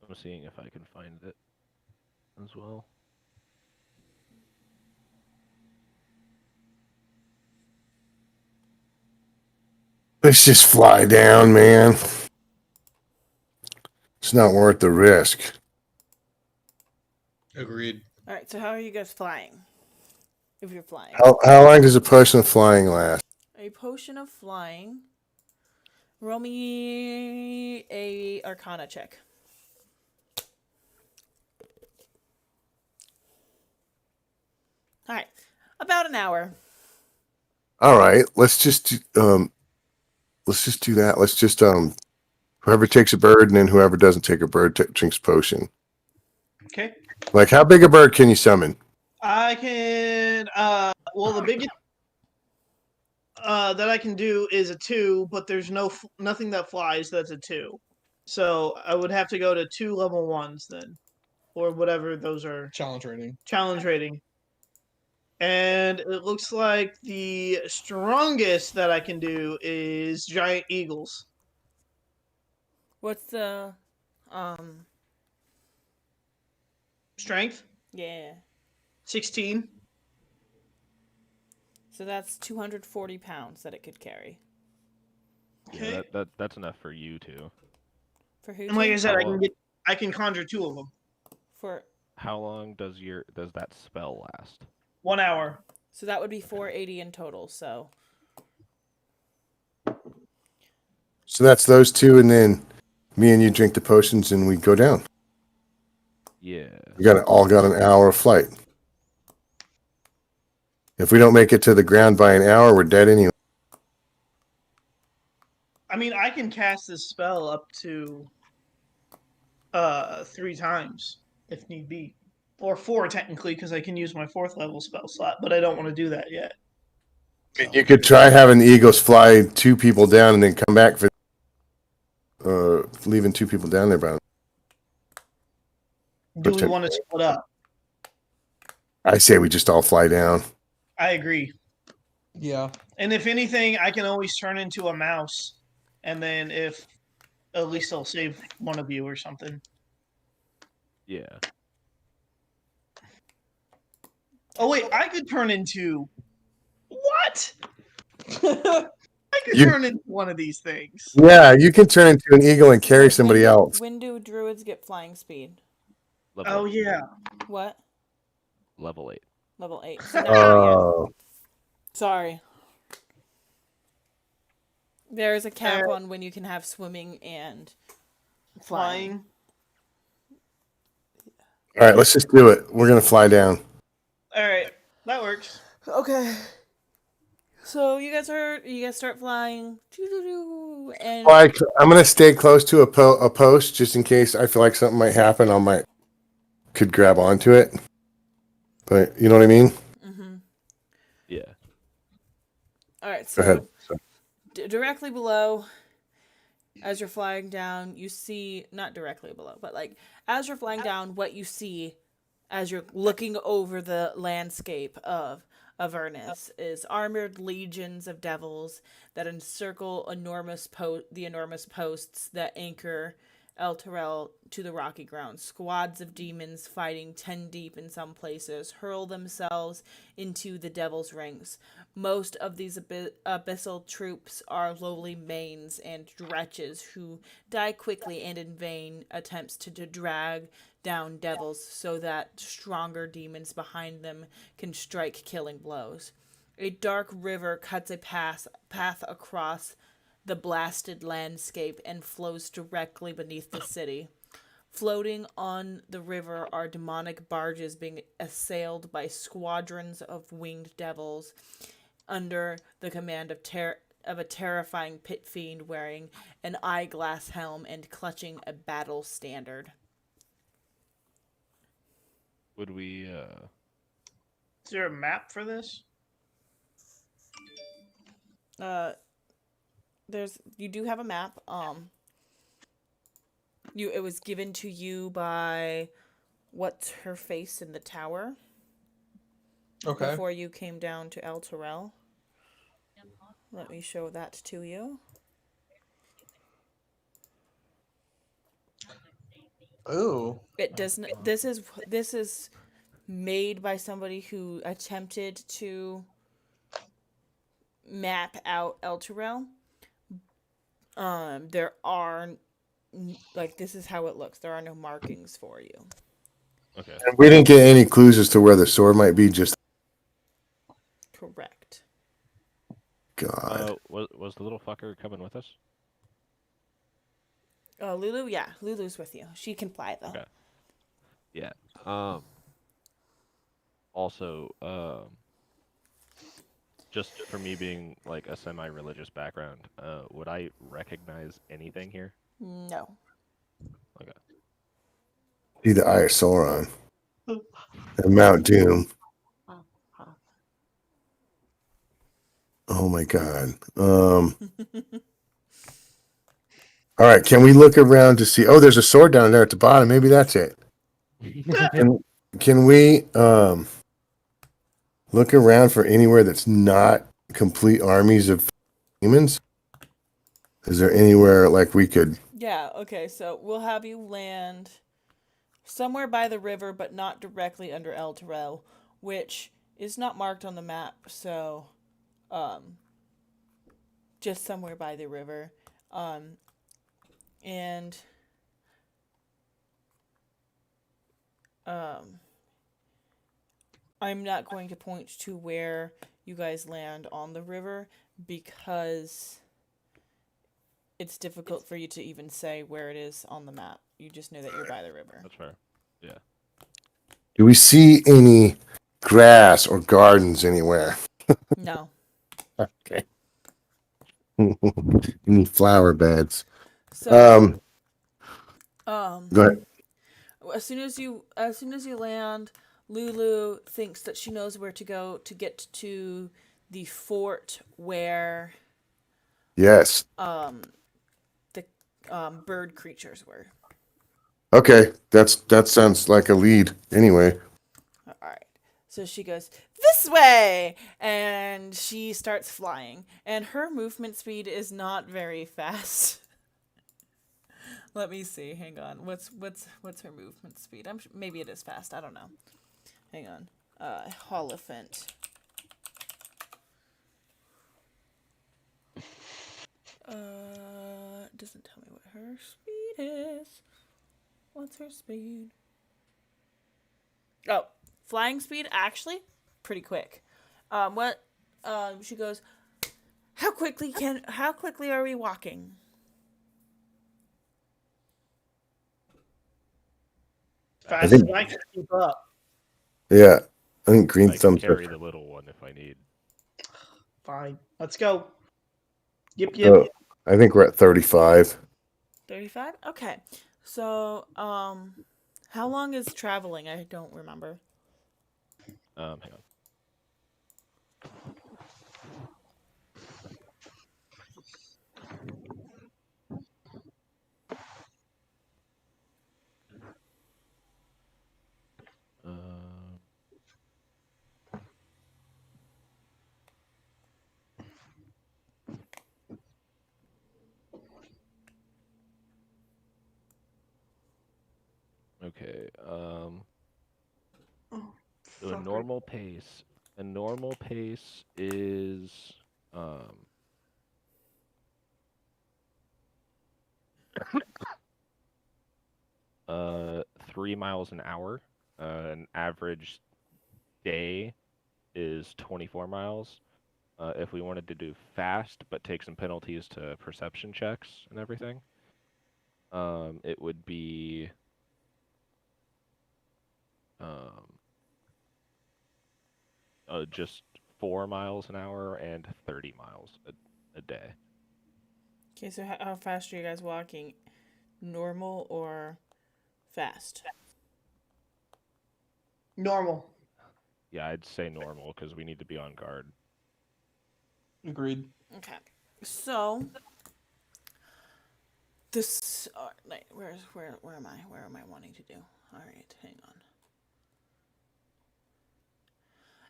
S4: I'm seeing if I can find it as well.
S3: Let's just fly down, man. It's not worth the risk.
S7: Agreed.
S1: All right. So how are you guys flying? If you're flying,
S3: How long does a potion of flying last?
S1: a potion of flying. Roll me a Arcana check. All right, about an hour.
S3: All right, let's just do that. Let's just whoever takes a bird and then whoever doesn't take a bird drinks potion.
S5: Okay.
S3: Like, how big a bird can you summon?
S5: I can. Well, the biggest that I can do is a 2, but there's nothing that flies that's a 2. So I would have to go to 2 level 1s then, or whatever those are.
S7: Challenge rating.
S5: Challenge rating. And it looks like the strongest that I can do is giant eagles.
S1: What's the
S5: Strength
S1: yeah.
S5: 16.
S1: So that's 240 pounds that it could carry.
S5: Okay.
S4: Yeah, that's enough for you two.
S1: For who?
S5: And like I said,
S4: How long?
S5: I can conjure 2 of them.
S1: For
S4: How long does that spell last?
S5: 1 hour.
S1: so that would be 480 in total. So
S3: that's those two, and then me and you drink the potions, and we go down.
S4: Yeah.
S3: We all got an hour of flight. If we don't make it to the ground by an hour, we're dead anyway.
S5: I mean, I can cast this spell up to 3 times if need be, or 4 technically, because I can use my 4th level spell slot, but I don't want to do that yet. So.
S3: You could try having the eagles fly 2 people down and then come back for leaving 2 people down there. But
S5: Do we want to split up?
S3: I say we just all fly down.
S5: I agree.
S7: Yeah.
S5: And if anything, I can always turn into a mouse, and then if at least I'll save one of you or something.
S4: Yeah.
S5: Oh wait, I could turn into what? I could turn into one of these things.
S3: Yeah, you can turn into an eagle and carry somebody else.
S1: When do druids get flying speed?
S5: Oh yeah.
S1: What?
S4: Level 8.
S1: Level 8. So now, sorry. There's a cap on when you can have swimming and flying.
S3: All right, let's just do it. We're gonna fly down.
S5: All right, that works.
S1: Okay. So you guys start flying, and
S3: I'm gonna stay close to a post just in case I feel like something might happen. Could grab onto it, but you know what I mean.
S1: Mm-hmm.
S4: Yeah.
S1: All right.
S3: Go ahead.
S1: Directly below, as you're flying down, you see, not directly below, but like as you're flying down, what you see as you're looking over the landscape of Avernus is armored legions of devils that encircle the enormous posts that anchor El Terrell to the rocky ground. Squads of demons fighting 10 deep in some places hurl themselves into the devil's rings. Most of these abyssal troops are lowly manes and wretches who die quickly and in vain attempts to drag down devils so that stronger demons behind them can strike killing blows. A dark river cuts a path across the blasted landscape and flows directly beneath the city. Floating on the river are demonic barges being assailed by squadrons of winged devils under the command of a terrifying pit fiend wearing an eyeglass helm and clutching a battle standard.
S4: Would we
S5: Is there a map for this?
S1: You do have a map. It was given to you by what's her face in the tower.
S7: Okay.
S1: Before you came down to El Terrell. Let me show that to you.
S7: Ooh.
S1: It doesn't. This is made by somebody who attempted to map out Elturel. There are like this is how it looks. There are no markings for you.
S4: Okay.
S3: And we didn't get any clues as to where the sword might be. Just
S1: Correct.
S3: God.
S4: Was the little fucker coming with us?
S1: Lulu, yeah, Lulu's with you. She can fly though.
S4: Okay. Yeah. Also, just for me being like a semi-religious background, would I recognize anything here?
S1: No.
S4: Okay.
S3: See the Eye of Sauron and Mount Doom. Oh my God. All right. Can we look around to see? Oh, there's a sword down there at the bottom. Maybe that's it. Can we look around for anywhere that's not complete armies of humans? Is there anywhere like we could?
S1: Yeah, okay, so we'll have you land somewhere by the river, but not directly under Elturel, which is not marked on the map, so just somewhere by the river. And I'm not going to point to where you guys land on the river because it's difficult for you to even say where it is on the map. You just know that you're by the river.
S4: That's fair. Yeah.
S3: Do we see any grass or gardens anywhere?
S1: No.
S3: Okay. Any flower beds?
S1: So
S3: Go ahead.
S1: as soon as you land, Lulu thinks that she knows where to go to get to the fort where
S3: Yes.
S1: the bird creatures were.
S3: Okay. That sounds like a lead. Anyway.
S1: All right. So she goes this way, and she starts flying. And her movement speed is not very fast. Let me see. Hang on. What's her movement speed? Maybe it is fast. I don't know. Hang on. Holophant. It doesn't tell me what her speed is. What's her speed? Oh, flying speed actually pretty quick. She goes, how quickly are we walking?
S5: Fast as I can keep up.
S3: Yeah. I think Green
S4: I can
S3: Thumb's
S4: carry the little one if I need.
S5: Fine. Let's go. Yip.
S3: Oh, I think we're at 35.
S1: 35? Okay. So, how long is traveling? I don't remember.
S4: Hang on. Okay. So a normal pace. A normal pace is 3 miles an hour. An average day is 24 miles. If we wanted to do fast but take some penalties to perception checks and everything, it would be just 4 miles an hour and 30 miles a day.
S1: Okay, so how fast are you guys walking? Normal or fast?
S5: Normal.
S4: Yeah, I'd say normal because we need to be on guard.
S7: Agreed.
S1: Okay. So this where am I? Where am I wanting to do? All right, hang on.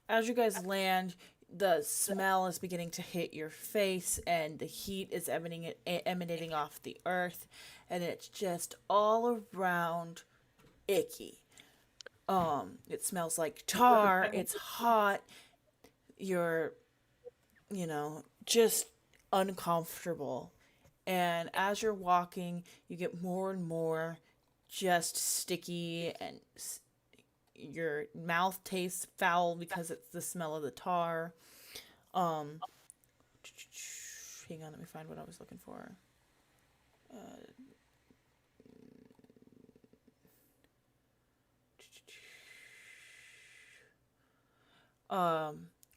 S1: As you guys land, the smell is beginning to hit your face, and the heat is emanating off the earth, and it's just all around icky. It smells like tar. It's hot. You're, just uncomfortable. And as you're walking, you get more and more just sticky, and your mouth tastes foul because it's the smell of the tar. Hang on, let me find what I was looking for.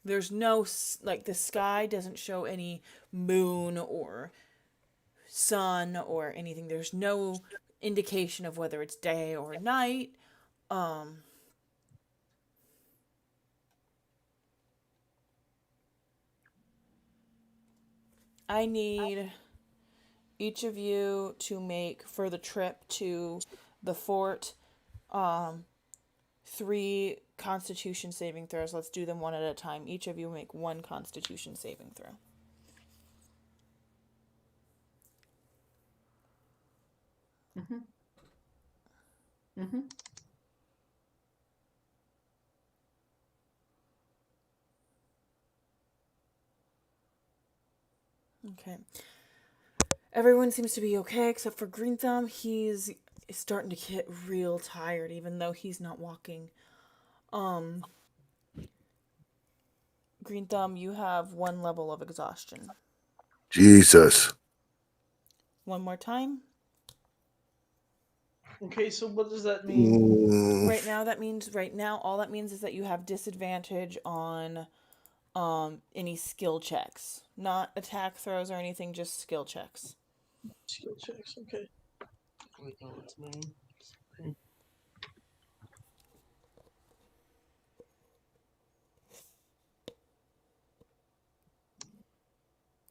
S1: There's no, the sky doesn't show any moon or sun or anything. There's no indication of whether it's day or night. I need each of you to make, for the trip to the fort, 3 Constitution saving throws. Let's do them one at a time. Each of you make 1 Constitution saving throw. Okay. Everyone seems to be okay except for Green Thumb. He's starting to get real tired, even though he's not walking. Green Thumb, you have 1 level of exhaustion.
S3: Jesus.
S1: One more time.
S5: Okay, so what does that mean?
S1: Right now, all that means is that you have disadvantage on any skill checks. Not attack throws or anything, just skill checks.
S5: Skill checks, okay.
S2: I know its name.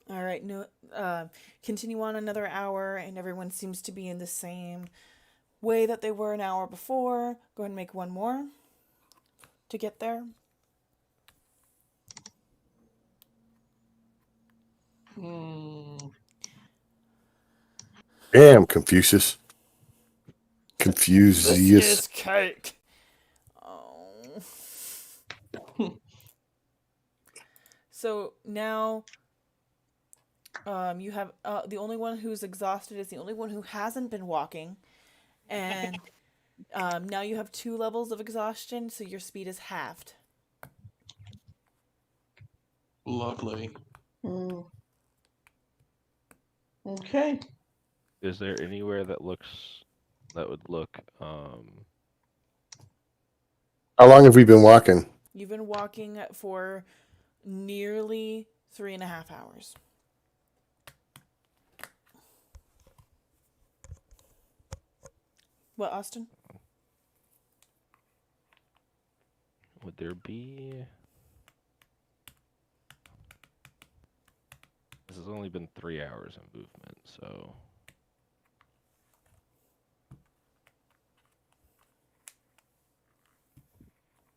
S1: All right, continue on another hour, and everyone seems to be in the same way that they were an hour before. Go ahead and make 1 more to get there.
S3: Damn, Confucius. Confucius.
S1: This is cake. Oh. So now, you have the only one who's exhausted is the only one who hasn't been walking, and now you have 2 levels of exhaustion, so your speed is halved.
S2: Lovely.
S5: Okay.
S4: Is there anywhere that would look
S3: How long have we been walking?
S1: You've been walking for nearly 3.5 hours. What, Austin?
S4: would there be? This has only been 3 hours of movement, so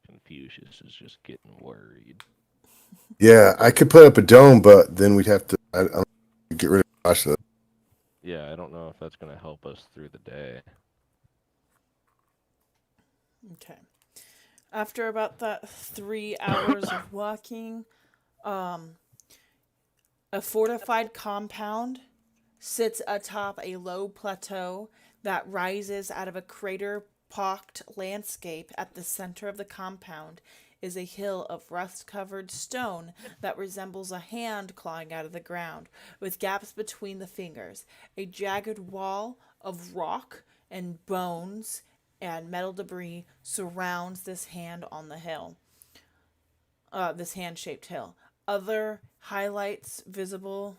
S4: Confucius is just getting worried.
S3: Yeah, I could put up a dome, but then we'd have to get rid of Josh.
S4: Yeah, I don't know if that's going to help us through the day.
S1: Okay. After about that 3 hours of walking, a fortified compound sits atop a low plateau that rises out of a crater-pocked landscape. At the center of the compound is a hill of rust-covered stone that resembles a hand clawing out of the ground, with gaps between the fingers. A jagged wall of rock and bones and metal debris surrounds this hand on the hill. This hand-shaped hill. Other highlights visible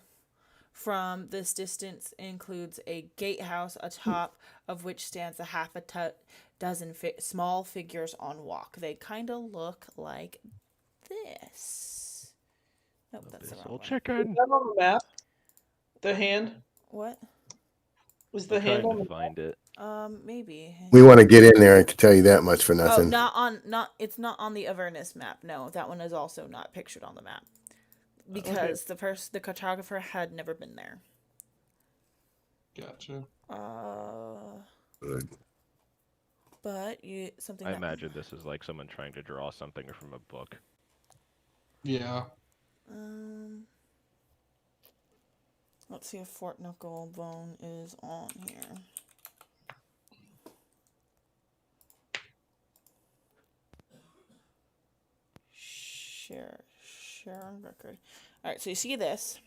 S1: from this distance includes a gatehouse atop of which stands a half a dozen small figures on walk. They kind of look like this. Nope, that's the wrong one.
S5: Is
S4: Chicken.
S5: that on the map? The hand?
S1: What?
S5: Was the
S4: I'm
S5: hand
S4: trying
S5: on
S4: to
S5: the
S4: find it.
S1: Maybe.
S3: We want to get in there. I can tell you that much for
S1: Oh,
S3: nothing.
S1: it's not on the Avernus map. No, that one is also not pictured on the map because the cartographer had never been there.
S2: Gotcha.
S3: Good.
S1: But something
S4: I
S1: that
S4: imagine this is like someone trying to draw something from a book.
S2: Yeah.
S1: let's see if Fort Knucklebone is on here. Share on record. All right, so you see this?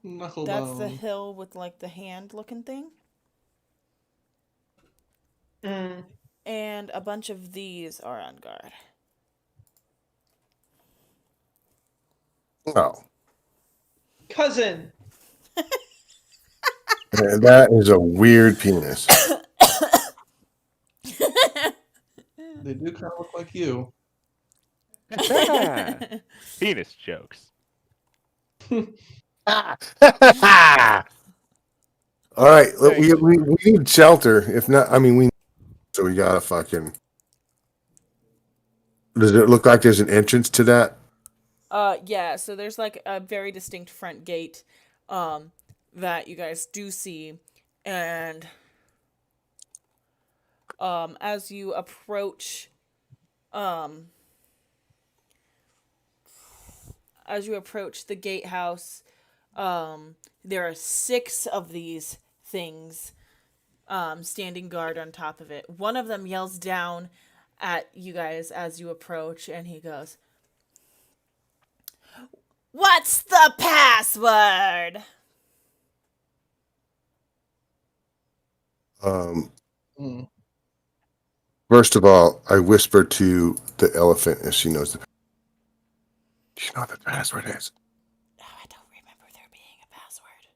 S2: Knucklebone.
S1: That's the hill with like the hand looking thing. And a bunch of these are on guard.
S3: Oh,
S5: Cousin.
S3: that is a weird penis.
S2: They do kind of look like you.
S4: Penis jokes.
S3: All right, look, we need shelter. If not, I mean, so we gotta fucking. Does it look like there's an entrance to that?
S1: Yeah, so there's like a very distinct front gate that you guys do see, and as you approach the gatehouse, there are 6 of these things standing guard on top of it. One of them yells down at you guys as you approach, and he goes, "What's the password?"
S3: First of all, I whisper to the elephant as she knows the. Do you know what the password is?
S1: No, I don't remember there being a password.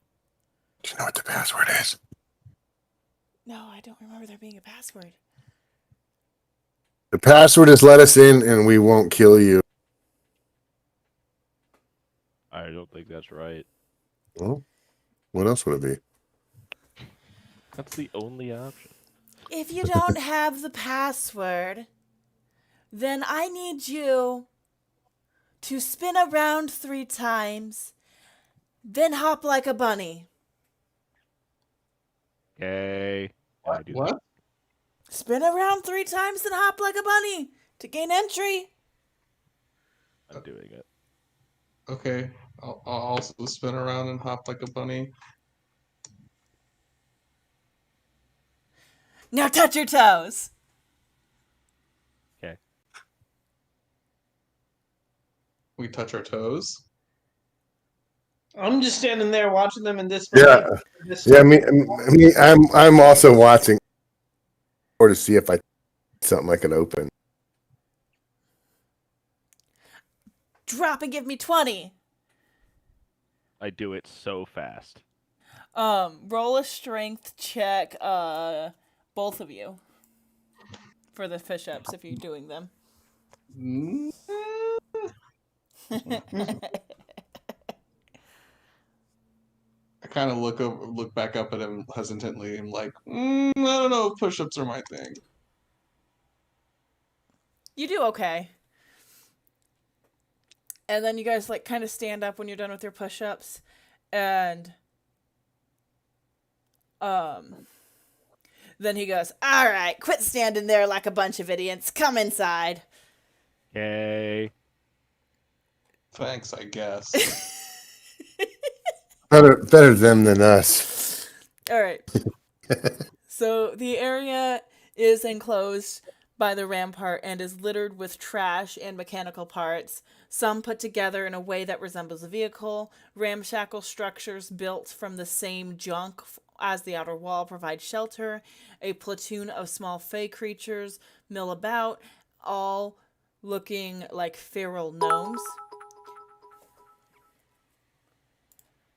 S3: Do you know what the password is?
S1: No, I don't remember there being a password.
S3: The password is let us in and we won't kill you.
S4: I don't think that's right.
S3: Well, what else would it be?
S4: That's the only option.
S1: If you don't have the password, then I need you to spin around 3 times, then hop like a bunny.
S4: Okay. Can I do
S2: What?
S1: Spin around 3 times, then hop like a bunny to gain entry.
S4: I'm doing it.
S2: Okay. I'll also spin around and hop like a bunny.
S1: Now touch your toes.
S4: Okay.
S2: We touch our toes.
S5: I'm just standing there watching them in disbelief.
S3: Yeah, I'm also watching, or to see if I something I can open.
S1: Drop and give me 20.
S4: I do it so fast.
S1: Roll a strength check, both of you, for the push-ups if you're doing them.
S2: I kind of look back up at him hesitantly. I'm like, I don't know if push-ups are my thing.
S1: You do okay. And then you guys like kind of stand up when you're done with your push-ups, and then he goes, "All right, quit standing there like a bunch of idiots. Come inside."
S4: Okay.
S2: Thanks, I guess.
S3: Better them than us.
S1: All right. So the area is enclosed by the rampart and is littered with trash and mechanical parts, some put together in a way that resembles a vehicle. Ramshackle structures built from the same junk as the outer wall provide shelter. A platoon of small fey creatures mill about, all looking like feral gnomes.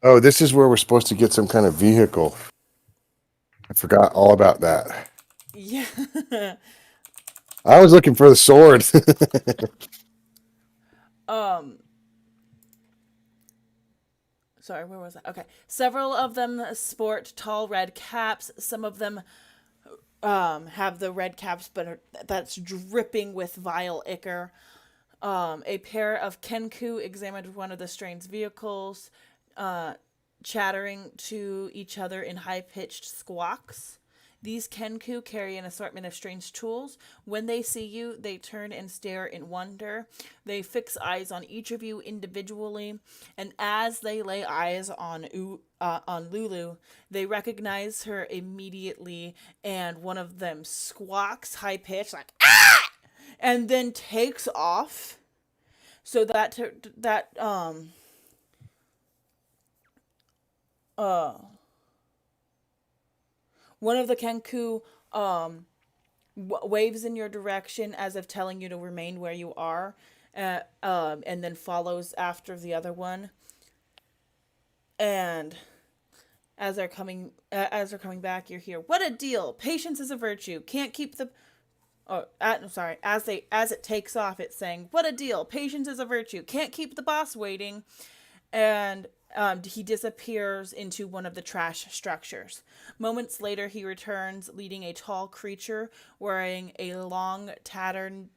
S3: Oh, this is where we're supposed to get some kind of vehicle. I forgot all about that.
S1: Yeah.
S3: I was looking for the sword.
S1: sorry, where was I? Okay. Several of them sport tall red caps. Some of them have the red caps, but that's dripping with vile ichor. A pair of Kenku examined one of the strange vehicles, chattering to each other in high-pitched squawks. These Kenku carry an assortment of strange tools. When they see you, they turn and stare in wonder. They fix eyes on each of you individually, and as they lay eyes on Lulu, they recognize her immediately, and one of them squawks high-pitched like "Ah!" and then takes off. So one of the Kenku waves in your direction as if telling you to remain where you are, and then follows after the other one. And as they're coming back, you hear, "What a deal! Patience is a virtue. Can't keep the." Oh, I'm sorry. As it takes off, it's saying, "What a deal! Patience is a virtue. Can't keep the boss waiting." And he disappears into one of the trash structures. Moments later, he returns leading a tall creature wearing a long, tattered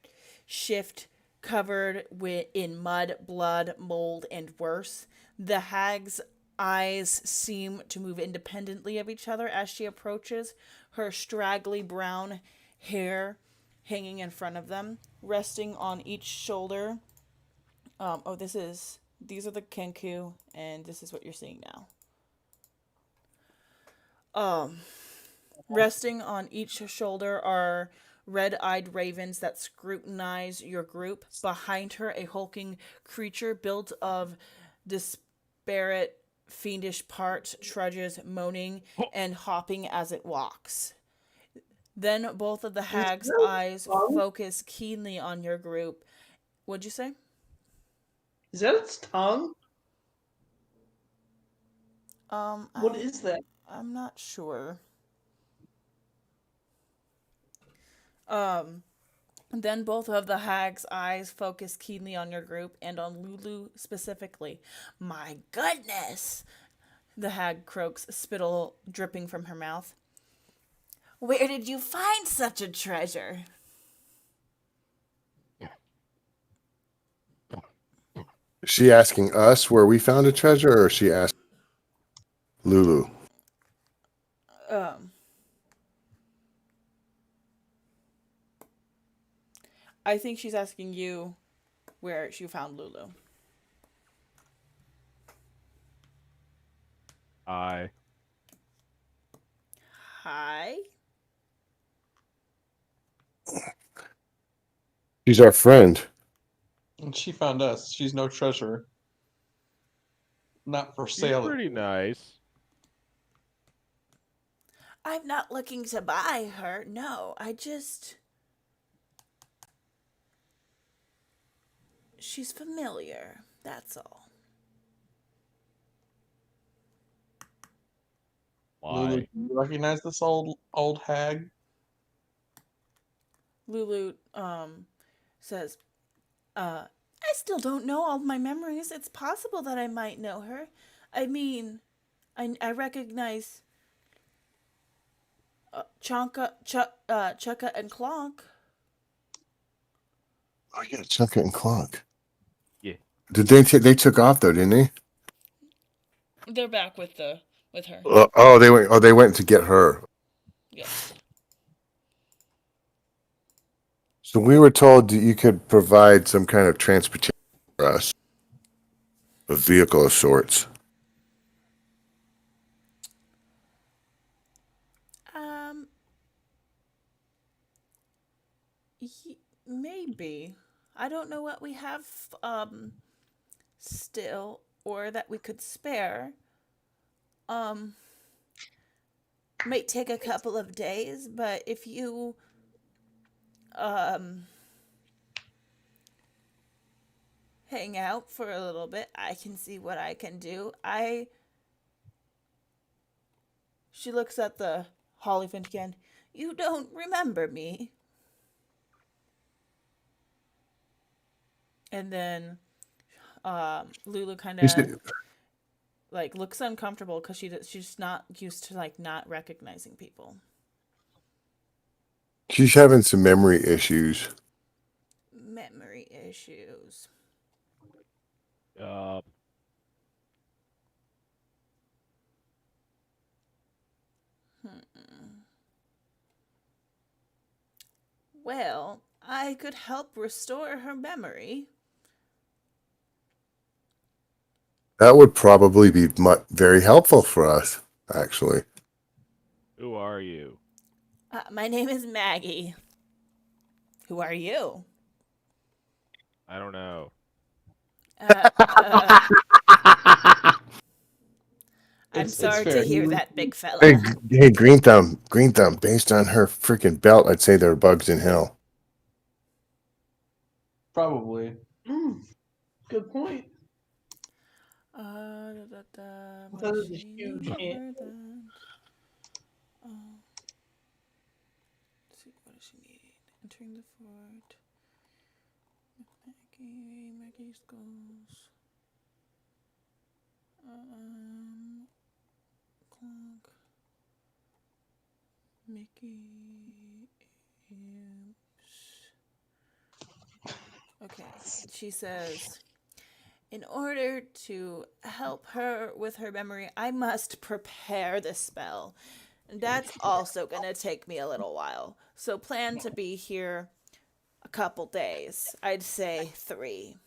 S1: shift covered in mud, blood, mold, and worse. The hag's eyes seem to move independently of each other as she approaches, her straggly brown hair hanging in front of them, resting on each shoulder. These are the Kenku, and this is what you're seeing now. Resting on each shoulder are red-eyed ravens that scrutinize your group. Behind her, a hulking creature built of disparate, fiendish parts trudges, moaning and hopping as it walks. Then both of the hag's eyes focus keenly on your group. What'd you say?
S5: Is that its tongue? What
S1: I-
S5: is that?
S1: I'm not sure. Then both of the hag's eyes focus keenly on your group and on Lulu specifically. "My goodness!" the hag croaks, spittle dripping from her mouth. "Where did you find such a treasure?"
S3: Is she asking us where we found a treasure, or is she asking Lulu?
S1: I think she's asking you where you found Lulu.
S4: I
S1: Hi?
S3: She's our friend.
S7: And she found us. She's no treasure. Not for
S4: she's
S7: sale.
S4: pretty nice.
S1: I'm not looking to buy her. No, she's familiar. That's all.
S7: Lulu,
S4: Why?
S7: do you recognize this old hag?
S1: Lulu says, I still don't know all my memories. It's possible that I might know her. I mean, I recognize Chukka and Clonk.
S3: Oh yeah, Chunka and Clunk.
S4: Yeah.
S3: Did they took off though, didn't they?
S1: They're back with her.
S3: They went. Oh, they went to get her.
S1: Yes.
S3: So we were told that you could provide some kind of transportation for us, a vehicle of sorts.
S1: Maybe. I don't know what we have still or that we could spare. Might take a couple of days, but if you hang out for a little bit, I can see what I can do. She looks at the Hollyphant again. You don't remember me. And then Lulu kind
S3: You
S1: of
S3: said-
S1: like looks uncomfortable because she's not used to like not recognizing people.
S3: She's having some memory issues.
S1: Memory issues.
S4: Uh,
S1: Well, I could help restore her memory.
S3: That would probably be very helpful for us, actually.
S4: who are you?
S1: My name is Maggie. Who are you?
S4: I don't know.
S1: I'm
S7: It's
S1: sorry to
S7: fair.
S1: hear
S7: He-
S1: that, big
S3: Hey,
S1: fella.
S3: hey, Green Thumb. Based on her freaking belt, I'd say there are bugs in hell.
S7: Probably.
S5: Good point.
S1: What
S5: That
S1: does
S5: is a
S1: she
S5: huge
S1: need
S5: hint.
S1: for that? Let's see, what does she need? Entering the fort. Maggie's goals. Clock. Mickey. Okay, she says, in order to help her with her memory, I must prepare the spell. And that's also going to take me a little while. So plan to be here a couple days. I'd say 3.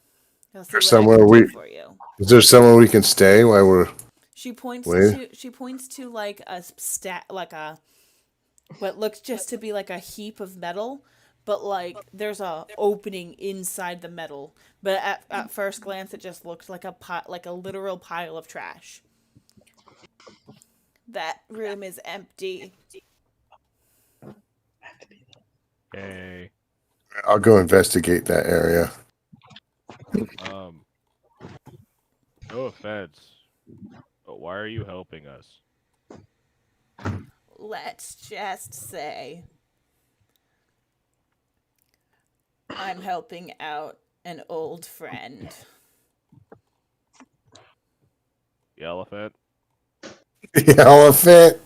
S1: I'll see what I can do for you.
S3: Is there somewhere we can stay while we're
S1: She points
S3: waiting?
S1: to like a what looks just to be like a heap of metal, but like there's a opening inside the metal. But at first glance, it just looks like like a literal pile of trash. That room is empty.
S4: Okay.
S3: I'll go investigate that area.
S4: No offense, but why are you helping us?
S1: Let's just say I'm helping out an old friend.
S4: The elephant?
S3: The elephant.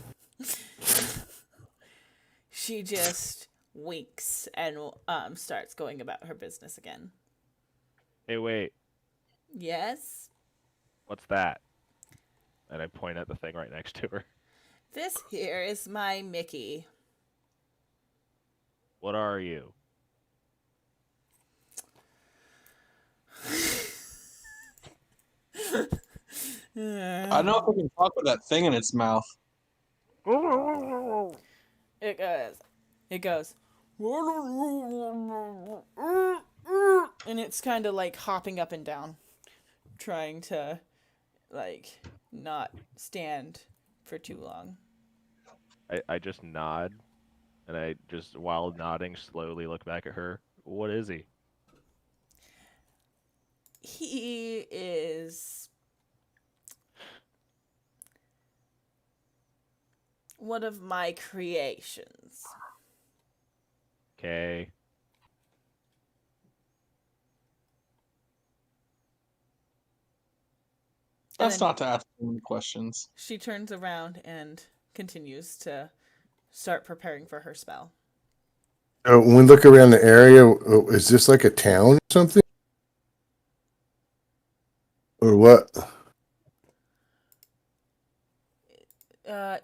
S1: She just winks and starts going about her business again.
S4: Hey, wait.
S1: Yes?
S4: What's that? And I point at the thing right next to her.
S1: This here is my Mickey.
S4: What are you?
S7: I don't know if I can talk with that thing in its mouth.
S1: It goes. And it's kind of like hopping up and down, trying to like not stand for too long.
S4: I just nod, and I just, while nodding, slowly look back at her. What is he?
S1: He is one of my creations.
S4: Okay.
S7: That's not to ask too many questions.
S1: She turns around and continues to start preparing for her spell.
S3: When we look around the area, is this like a town or something? Or what?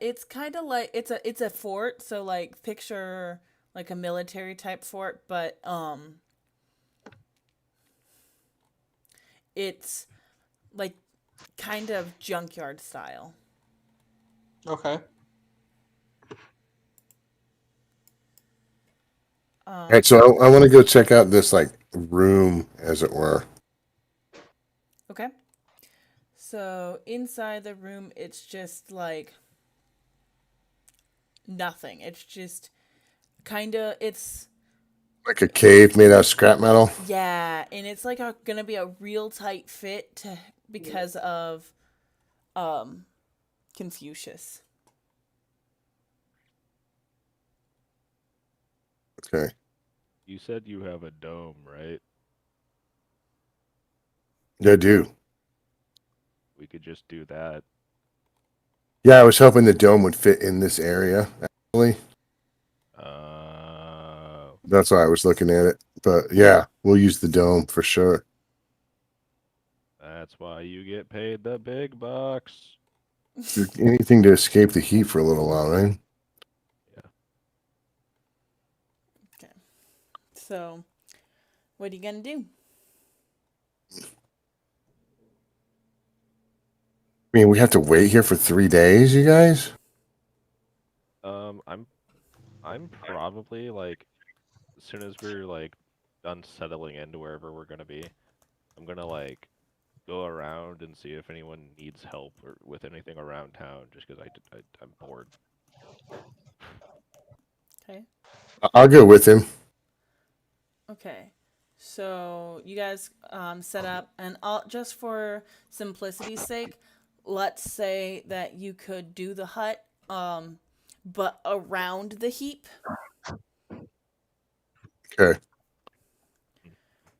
S1: It's kind of like it's a fort, so like picture like a military type fort, but it's like kind of junkyard style.
S7: Okay.
S3: All right, so I want to go check out this like room, as it were.
S1: Okay. So inside the room, it's just like nothing. It's just kind of it's
S3: Like a cave made out of scrap metal.
S1: yeah, and it's like gonna be a real tight fit because of Confucius.
S3: Okay.
S4: You said you have a dome, right?
S3: I do.
S4: we could just do that.
S3: Yeah, I was hoping the dome would fit in this area. Actually, that's why I was looking at it. But yeah, we'll use the dome for sure.
S4: That's why you get paid the big bucks.
S3: Anything to escape the heat for a little while, right?
S1: So, what are you gonna do?
S3: I mean, we have to wait here for 3 days, you guys.
S4: I'm probably like, as soon as we're like done settling into wherever we're gonna be, I'm gonna like go around and see if anyone needs help or with anything around town, just because I'm bored.
S1: Okay.
S3: I'll go with him.
S1: Okay. So you guys set up, and just for simplicity's sake, let's say that you could do the hut, but around the heap.
S3: Okay.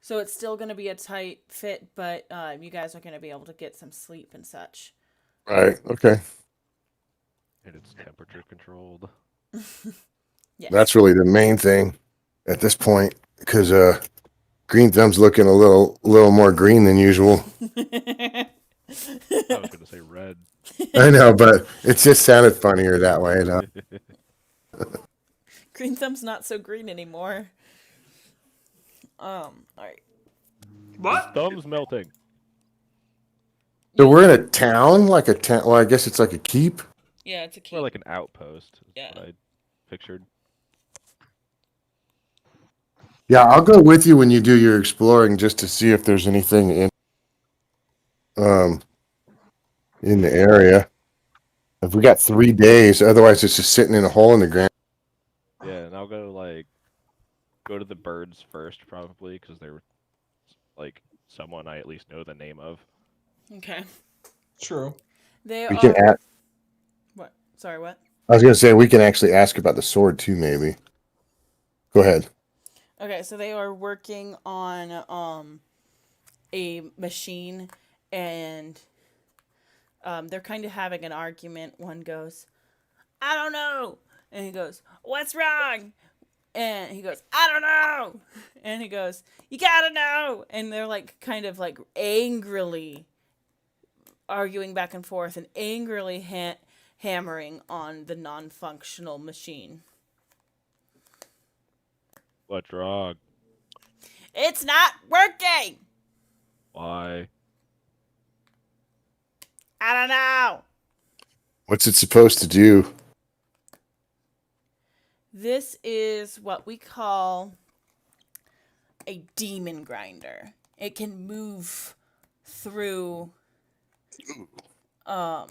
S1: So it's still going to be a tight fit, but you guys are going to be able to get some sleep and such.
S3: Right. Okay.
S4: And it's temperature controlled.
S1: Yes.
S3: That's really the main thing at this point, because Green Thumb's looking a little more green than usual.
S4: I was gonna say red.
S3: I know, but it just sounded funnier that way. No?
S1: Green Thumb's not so green anymore. All right.
S5: What?
S4: His thumb's melting.
S3: So we're in a town, like a town. Well, I guess it's like a keep.
S1: Yeah, it's a keep.
S4: More like an outpost. Is
S1: Yeah.
S4: what I pictured.
S3: Yeah, I'll go with you when you do your exploring, just to see if there's anything in the area. If we got 3 days, otherwise it's just sitting in a hole in the ground.
S4: Yeah, and I'll go to the birds first, probably, because they're like someone I at least know the name of.
S1: Okay.
S5: True.
S1: They
S3: We
S1: are.
S3: can ask.
S1: What? Sorry, what?
S3: I was gonna say we can actually ask about the sword too, maybe. Go ahead.
S1: Okay, so they are working on a machine, and they're kind of having an argument. One goes, "I don't know," and he goes, "What's wrong?" And he goes, "I don't know," and he goes, "You gotta know," and they're like kind of like angrily arguing back and forth and angrily hammering on the non-functional machine.
S4: What's wrong?
S1: It's not working.
S4: Why?
S1: I don't know.
S3: What's it supposed to do?
S1: This is what we call a demon grinder. It can move through the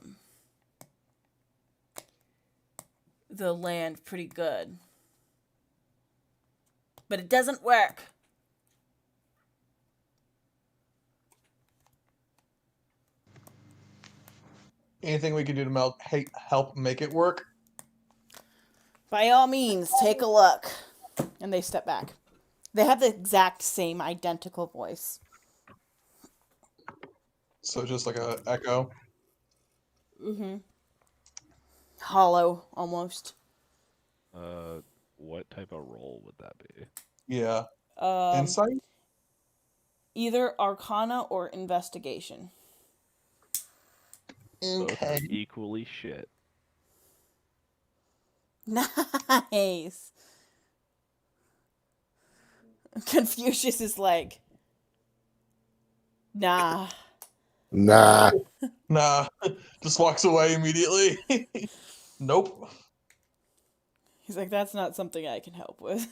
S1: land pretty good. But it doesn't work.
S7: Anything we can do to help make it work?
S1: By all means, take a look. And they step back. They have the exact same identical voice.
S7: So just like a echo.
S1: Mm-hmm. Hollow, almost.
S4: What type of roll would that be?
S7: Yeah. Insight?
S1: Either Arcana or Investigation.
S4: Both are equally shit.
S1: Nice. Confucius is like, nah.
S3: Nah.
S7: Nah. Just walks away immediately. Nope.
S1: He's like, that's not something I can help with.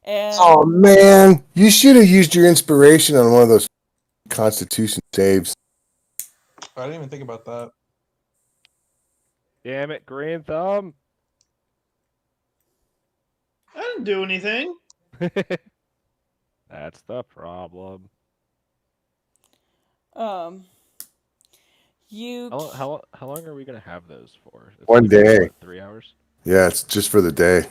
S1: And
S3: Oh man, you should have used your inspiration on one of those Constitution saves.
S7: I didn't even think about that.
S4: Damn it, Green Thumb!
S5: I didn't do anything.
S4: That's the problem.
S1: You
S4: How long are we gonna have those for? It's
S3: 1 day.
S4: What, 3 hours?
S3: Yeah, it's just for the day.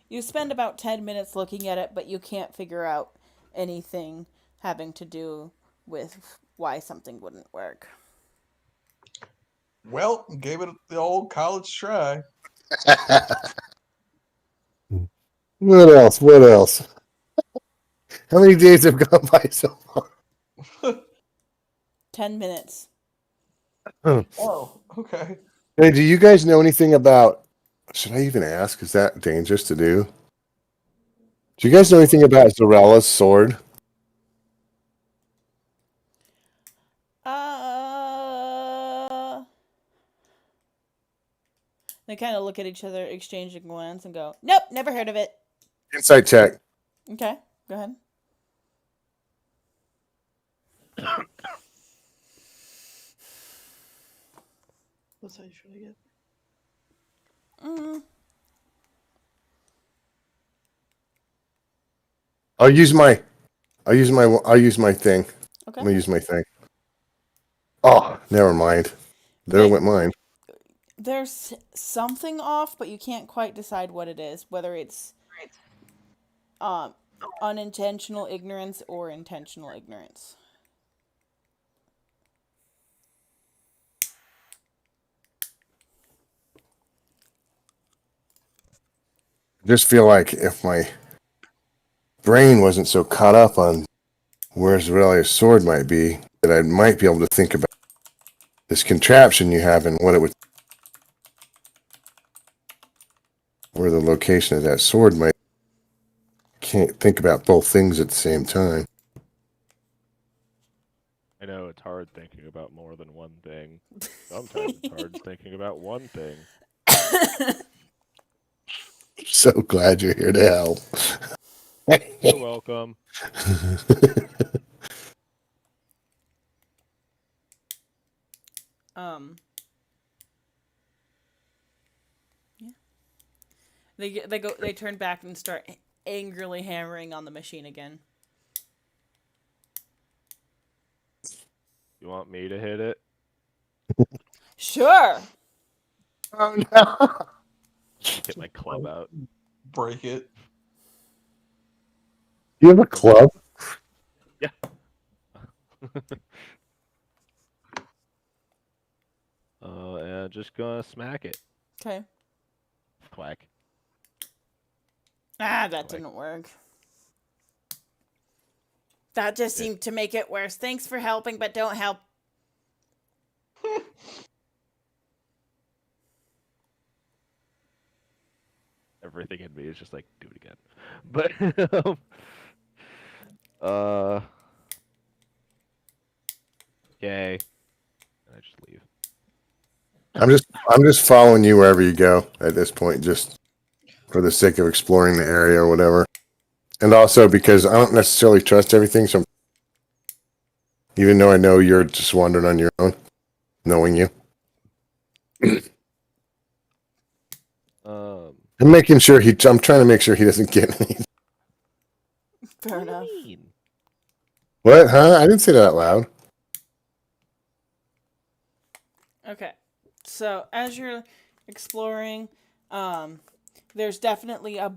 S1: You spend about 10 minutes looking at it, but you can't figure out anything having to do with why something wouldn't work.
S2: Well, gave it the old college try.
S3: What else? What else? How many days have gone by so far?
S1: 10 minutes.
S2: Oh, okay.
S3: Hey, do you guys know anything about? Should I even ask? Is that dangerous to do? Do you guys know anything about Zorella's sword?
S1: They kind of look at each other, exchange a glance, and go, "Nope, never heard of it."
S3: Insight check.
S1: Okay, go ahead.
S5: What size should I get?
S3: I'll use my thing.
S1: Okay.
S3: I'm gonna use my thing. Oh, never mind. There went mine.
S1: There's something off, but you can't quite decide what it is, whether it's unintentional ignorance or intentional ignorance.
S3: I just feel like if my brain wasn't so caught up on where Zorella's sword might be, that I might be able to think about this contraption you have and what it would, where the location of that sword might. Can't think about both things at the same time.
S4: I know it's hard thinking about more than one thing. Sometimes it's hard thinking about one thing.
S3: So glad you're here to help.
S4: You're welcome.
S1: Yeah. They turn back and start angrily hammering on the machine again.
S4: You want me to hit it?
S1: Sure.
S3: Oh no!
S4: Get my club out.
S2: Break it.
S3: You have a club?
S4: Yeah. And just gonna smack it.
S1: Okay.
S4: Quack.
S1: That didn't work. That just seemed to make it worse. Thanks for helping, but don't help.
S4: Everything in me is just like, do it again. But okay. And I just leave.
S3: I'm just following you wherever you go at this point, just for the sake of exploring the area or whatever. And also because I don't necessarily trust everything, so even though I know you're just wandering on your own, knowing you. I'm making sure I'm trying to make sure he doesn't get any.
S1: Fair enough.
S3: What? Huh? I didn't say that out loud.
S1: Okay. So as you're exploring, there's definitely a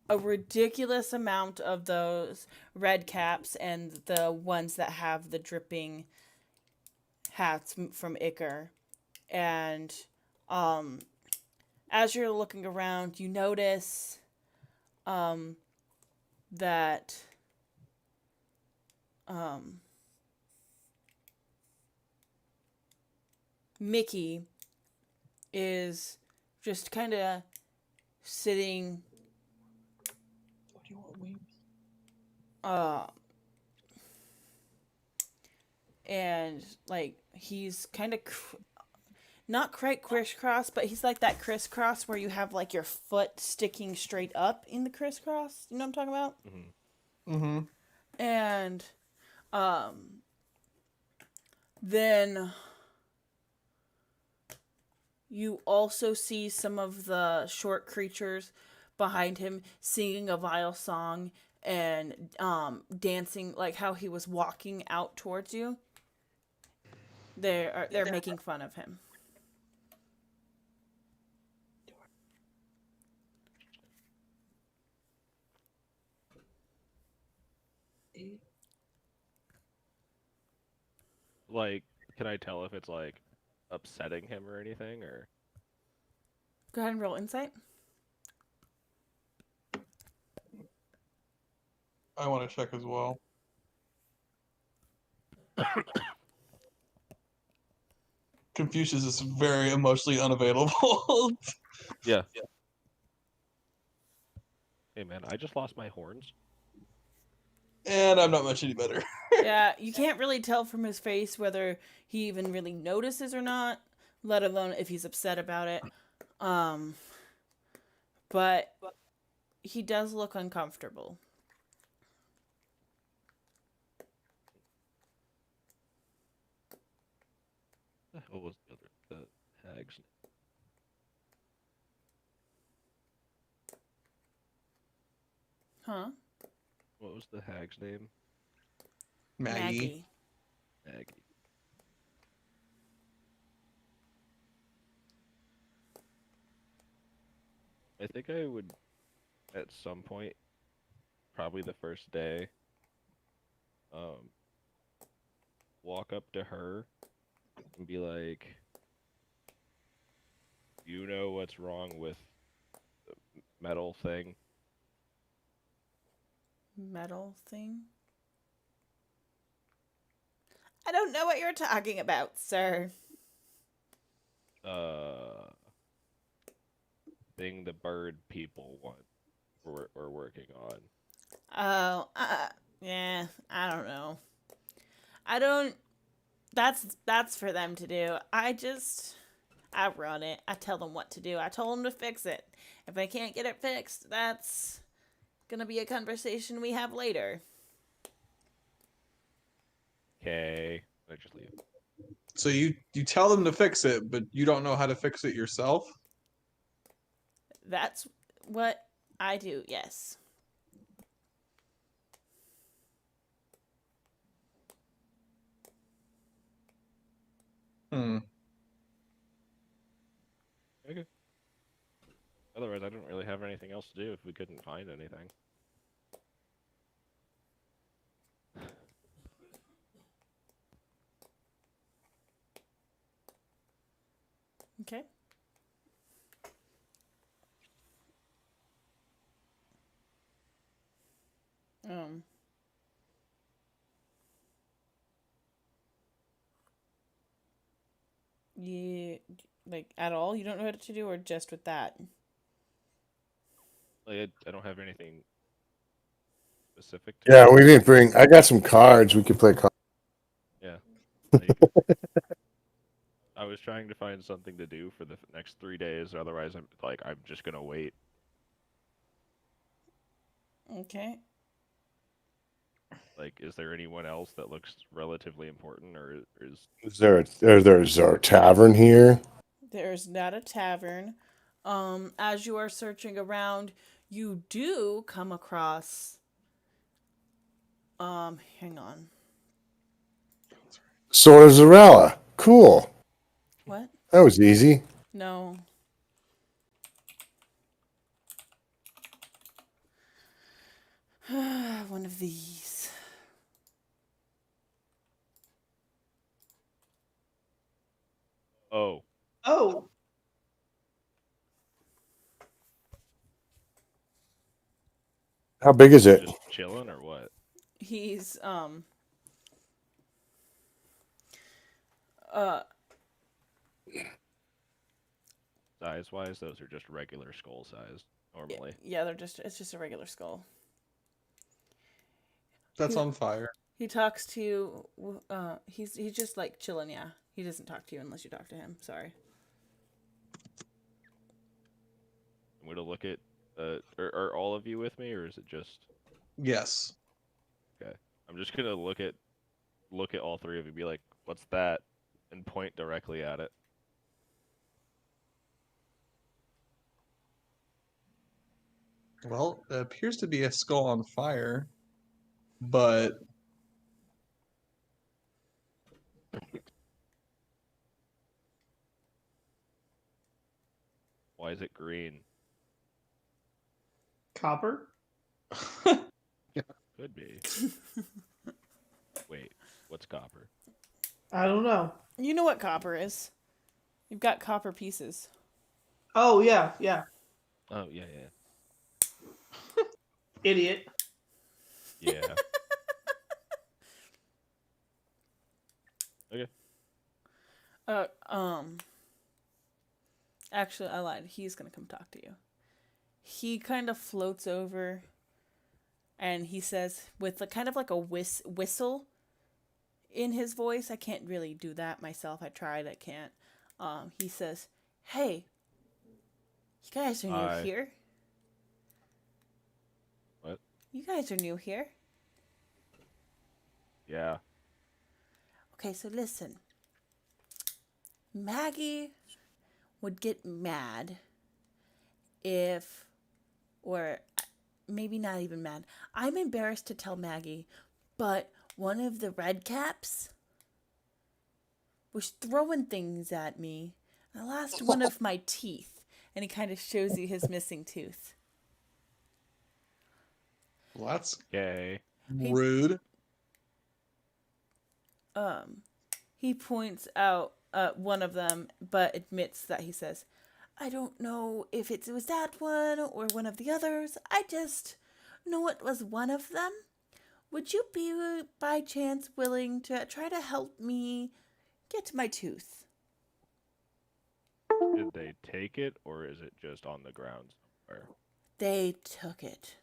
S1: ridiculous amount of those red caps and the ones that have the dripping hats from Icar. And as you're looking around, you notice that Mickey is just kind of sitting
S5: What do you want, wings?
S1: And like he's kind of not quite crisscross, but he's like that crisscross where you have like your foot sticking straight up in the crisscross. You know what I'm talking about?
S2: Mm-hmm.
S1: And then you also see some of the short creatures behind him singing a vile song and dancing like how he was walking out towards you. They're making fun of him.
S4: Like, can I tell if it's like upsetting him or anything, or
S1: Go ahead and roll insight.
S7: I want to check as well. Confucius is very emotionally unavailable.
S4: yeah. Hey man, I just lost my horns.
S7: And I'm not much any better.
S1: Yeah, you can't really tell from his face whether he even really notices or not, let alone if he's upset about it. But he does look uncomfortable.
S4: What the hell was the hag's name?
S1: Huh?
S4: What was the hag's name?
S7: Maggie.
S4: Maggie. I think I would, at some point, probably the first day, walk up to her and be like, you know what's wrong with the metal thing?
S1: Metal thing? I don't know what you're talking about, sir.
S4: Thing the bird people want or working on.
S1: Oh, yeah, I don't know. I don't. That's for them to do. I run it. I tell them what to do. I told them to fix it. If I can't get it fixed, that's gonna be a conversation we have later.
S4: Okay, I just leave.
S7: So you tell them to fix it, but you don't know how to fix it yourself?
S1: That's what I do, yes.
S7: Hmm.
S4: Okay. Otherwise, I don't really have anything else to do if we couldn't find anything.
S1: Okay. Um. You like at all? You don't know what to do, or just with that?
S4: Like, I don't have anything specific to
S3: Yeah,
S4: do.
S3: we didn't bring. I got some cards. We could play cards.
S4: Yeah. Like, I was trying to find something to do for the next 3 days. Otherwise, I'm just gonna wait.
S1: Okay.
S4: Like, is there anyone else that looks relatively important, or is
S3: Is there a tavern here?
S1: There's not a tavern. As you are searching around, you do come across. Hang on.
S3: Sword of Zarella. Cool.
S1: What?
S3: That was easy.
S1: No. One of these.
S4: oh
S5: Oh,
S3: How big is it?
S4: just chilling or what?
S1: He's uh
S4: Size wise, those are just regular skull size normally.
S1: yeah, it's just a regular skull.
S7: That's on fire.
S1: He talks to you. He's just like chilling. Yeah, he doesn't talk to you unless you talk to him. Sorry.
S4: I'm gonna look at. Are all of you with me, or is it just?
S7: Yes.
S4: Okay. I'm just gonna look at all three of you, and be like, "What's that?" and point directly at it.
S7: Well, it appears to be a skull on fire, but
S4: Why is it green?
S5: copper?
S4: Could be. Wait, what's copper?
S5: I don't know.
S1: You know what copper is. You've got copper pieces.
S5: Oh yeah, yeah.
S4: Oh yeah, yeah,
S5: Idiot.
S4: yeah. Okay.
S1: Uh, um. Actually, I lied. He's gonna come talk to you. He kind of floats over, and he says, with a kind of like a whistle in his voice. I can't really do that myself. I tried. I can't. He says, "Hey, you guys are new
S4: Hi.
S1: here.
S4: What?
S1: You guys are new here.
S4: Yeah.
S1: Okay, so listen. Maggie would get mad if, or maybe not even mad. I'm embarrassed to tell Maggie, but one of the red caps was throwing things at me. And I lost one of my teeth." And he kind of shows you his missing tooth.
S7: Well, that's
S4: Yay.
S1: He
S7: rude.
S1: he points out one of them, but admits that he says, "I don't know if it was that one or one of the others. I just know it was one of them. Would you be, by chance, willing to try to help me get my tooth?"
S4: Did they take it, or is it just on the ground somewhere?
S1: They took it.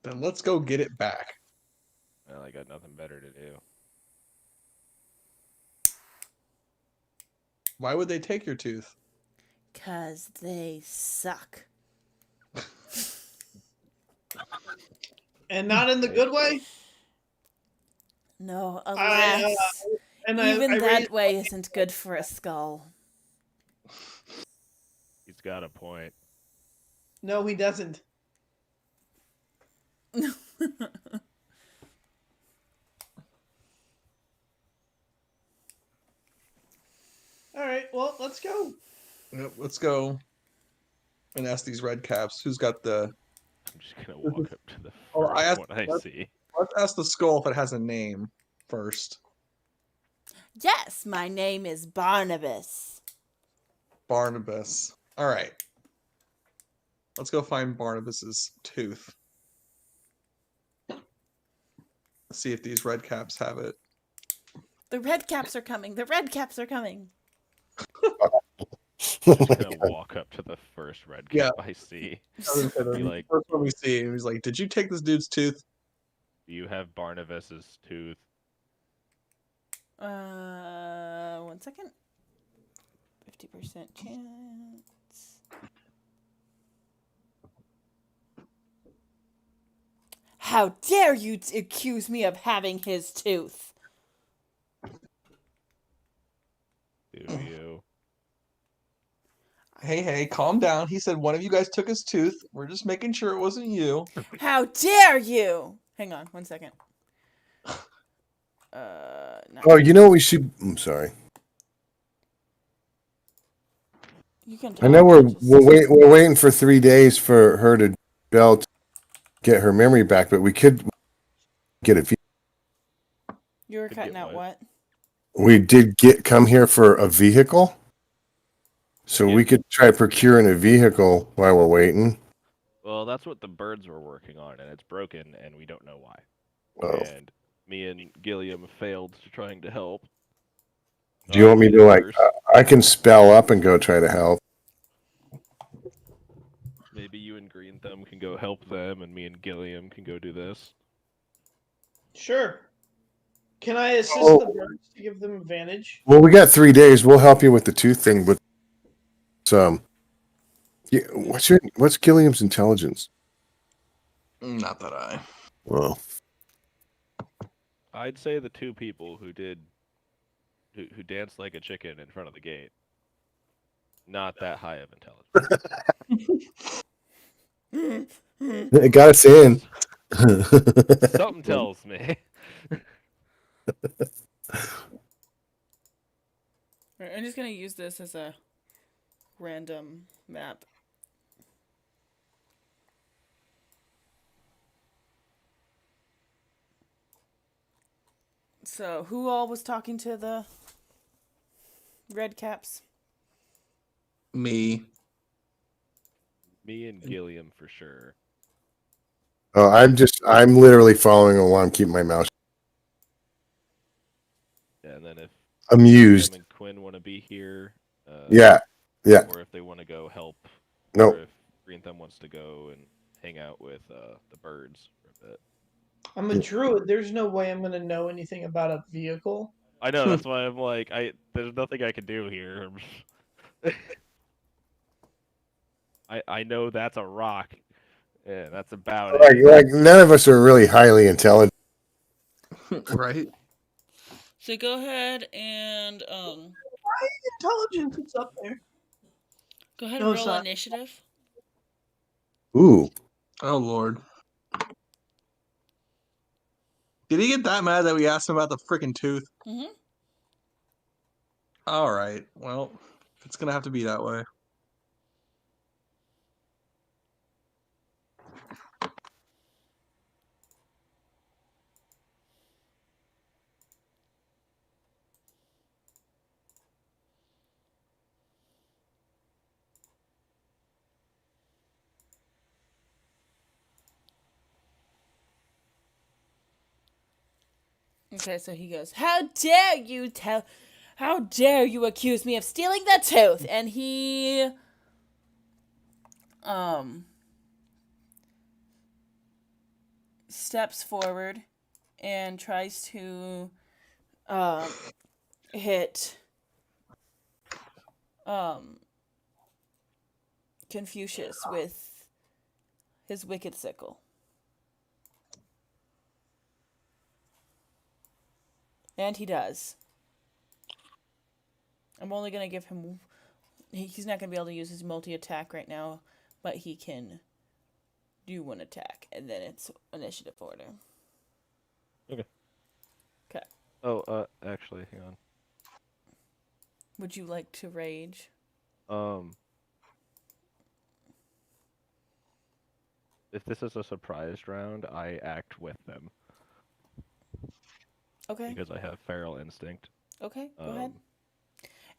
S7: Then let's go get it back.
S4: Well, I got nothing better to do.
S7: Why would they take your tooth?
S1: 'Cause they suck.
S5: And not in the good way.
S1: No,
S5: I
S1: alas.
S5: and
S1: Even
S5: I
S1: that
S5: raised,
S1: way isn't good for a skull.
S4: He's got a point.
S5: no, he doesn't. All right, well, let's go.
S7: Yep, let's go and ask these red caps who's got the.
S4: I'm just gonna walk up to the
S7: Oh, I
S4: first
S7: asked-
S4: one I
S7: let's-
S4: see.
S7: Let's ask the skull if it has a name first.
S1: Yes, my name is Barnabas.
S7: Barnabas. All right. Let's go find Barnabas's tooth. See if these red caps have it.
S1: The red caps are coming. The red caps are coming.
S4: I'm just gonna walk up to the first red
S7: Yeah.
S4: cap I see.
S7: The
S4: Be like,
S7: first one we see, and he's like, "Did you take this dude's tooth?"
S4: do you have Barnabas's tooth?
S1: 1 second. 50% chance. How dare you accuse me of having his tooth?
S4: Do you?
S7: Hey, calm down. He said one of you guys took his tooth. We're just making sure it wasn't you.
S1: How dare you? Hang on 1 second.
S3: Oh, you know what we should. I'm sorry.
S1: You can talk.
S3: I know we're waiting for 3 days for her to Bell to get her memory back, but we could get it.
S1: You were
S4: Could
S1: cutting
S4: get
S1: out
S4: what?
S1: what?
S3: We did come here for a vehicle, so
S4: Yeah.
S3: we could try procuring a vehicle while we're waiting.
S4: Well, that's what the birds were working on, and it's broken, and we don't know why.
S3: Oh.
S4: And me and Gilliam failed to trying to help.
S3: Do you want me
S4: made
S3: to
S4: it
S3: like?
S4: worse.
S3: I can spell up and go try to help.
S4: Maybe you and Green Thumb can go help them, and me and Gilliam can go do this.
S5: Sure. Can I assist
S3: Oh.
S5: the birds to give them advantage?
S3: Well, we got 3 days. We'll help you with the tooth thing, but some. Yeah, what's Gilliam's intelligence?
S7: Not that I.
S3: Well,
S4: I'd say the two people who who danced like a chicken in front of the gate. Not that high of intelligence.
S3: it got us in.
S4: Something tells me.
S1: Alright, I'm just gonna use this as a random map. So, who all was talking to the Red caps.
S7: Me.
S4: Me and Gilliam for sure.
S3: Oh, I'm literally following along, keeping my mouth
S4: Yeah, and then if
S3: amused.
S4: Sam and Quinn want to be here,
S3: Yeah. Yeah.
S4: or if they want to go help,
S3: Nope.
S4: or if Green Thumb wants to go and hang out with the birds for a bit.
S5: I'm a druid. There's no way I'm gonna know anything about a vehicle.
S4: I know, that's why I'm like, there's nothing I can do here. I know that's a rock. Yeah, that's about it.
S3: Like none of us are really highly intelligent.
S7: Right?
S1: So go ahead and
S5: Intelligence, it's up there.
S1: go ahead
S5: No,
S1: and
S5: it's
S1: roll
S5: not.
S1: initiative.
S3: Ooh.
S7: Oh Lord. Did he get that mad that we asked him about the freaking tooth?
S1: Mm-hmm.
S7: All right. Well, it's gonna have to be that way.
S1: Okay, so he goes, How dare you accuse me of stealing the tooth? And he steps forward and tries to hit Confucius with his wicked sickle. And he does. I'm only going to give him... He's not going to be able to use his multi-attack right now, but he can do one attack, and then it's initiative order.
S4: Okay.
S1: Okay.
S4: Oh, actually, hang on.
S1: Would you like to rage?
S4: If this is a surprised round, I act with them
S1: Okay.
S4: because I have feral instinct.
S1: Okay, go ahead.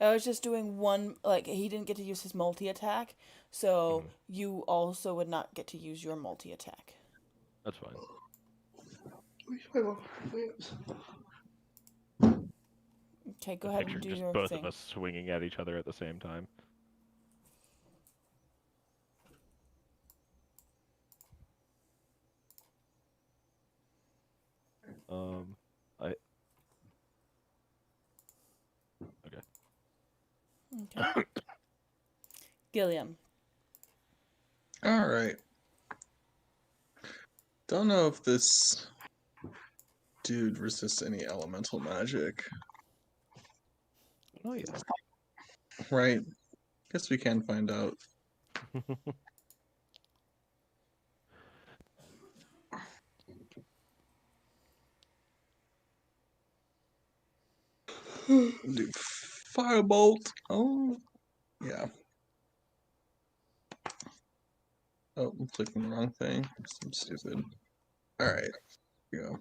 S1: I was just doing one, like, he didn't get to use his multi-attack, so you also would not get to use your multi-attack.
S4: That's fine.
S1: Okay, go
S4: I
S1: ahead and
S4: picture
S1: do
S4: just
S1: your
S4: both
S1: thing.
S4: of us swinging at each other at the same time. I
S1: Okay. Gilliam.
S7: All right. Don't know if this dude resists any elemental magic.
S4: Oh yeah.
S7: Right. Guess we can find out. Do firebolt. Oh, yeah. Oh, I'm clicking the wrong thing. I'm stupid. All right. Here we go.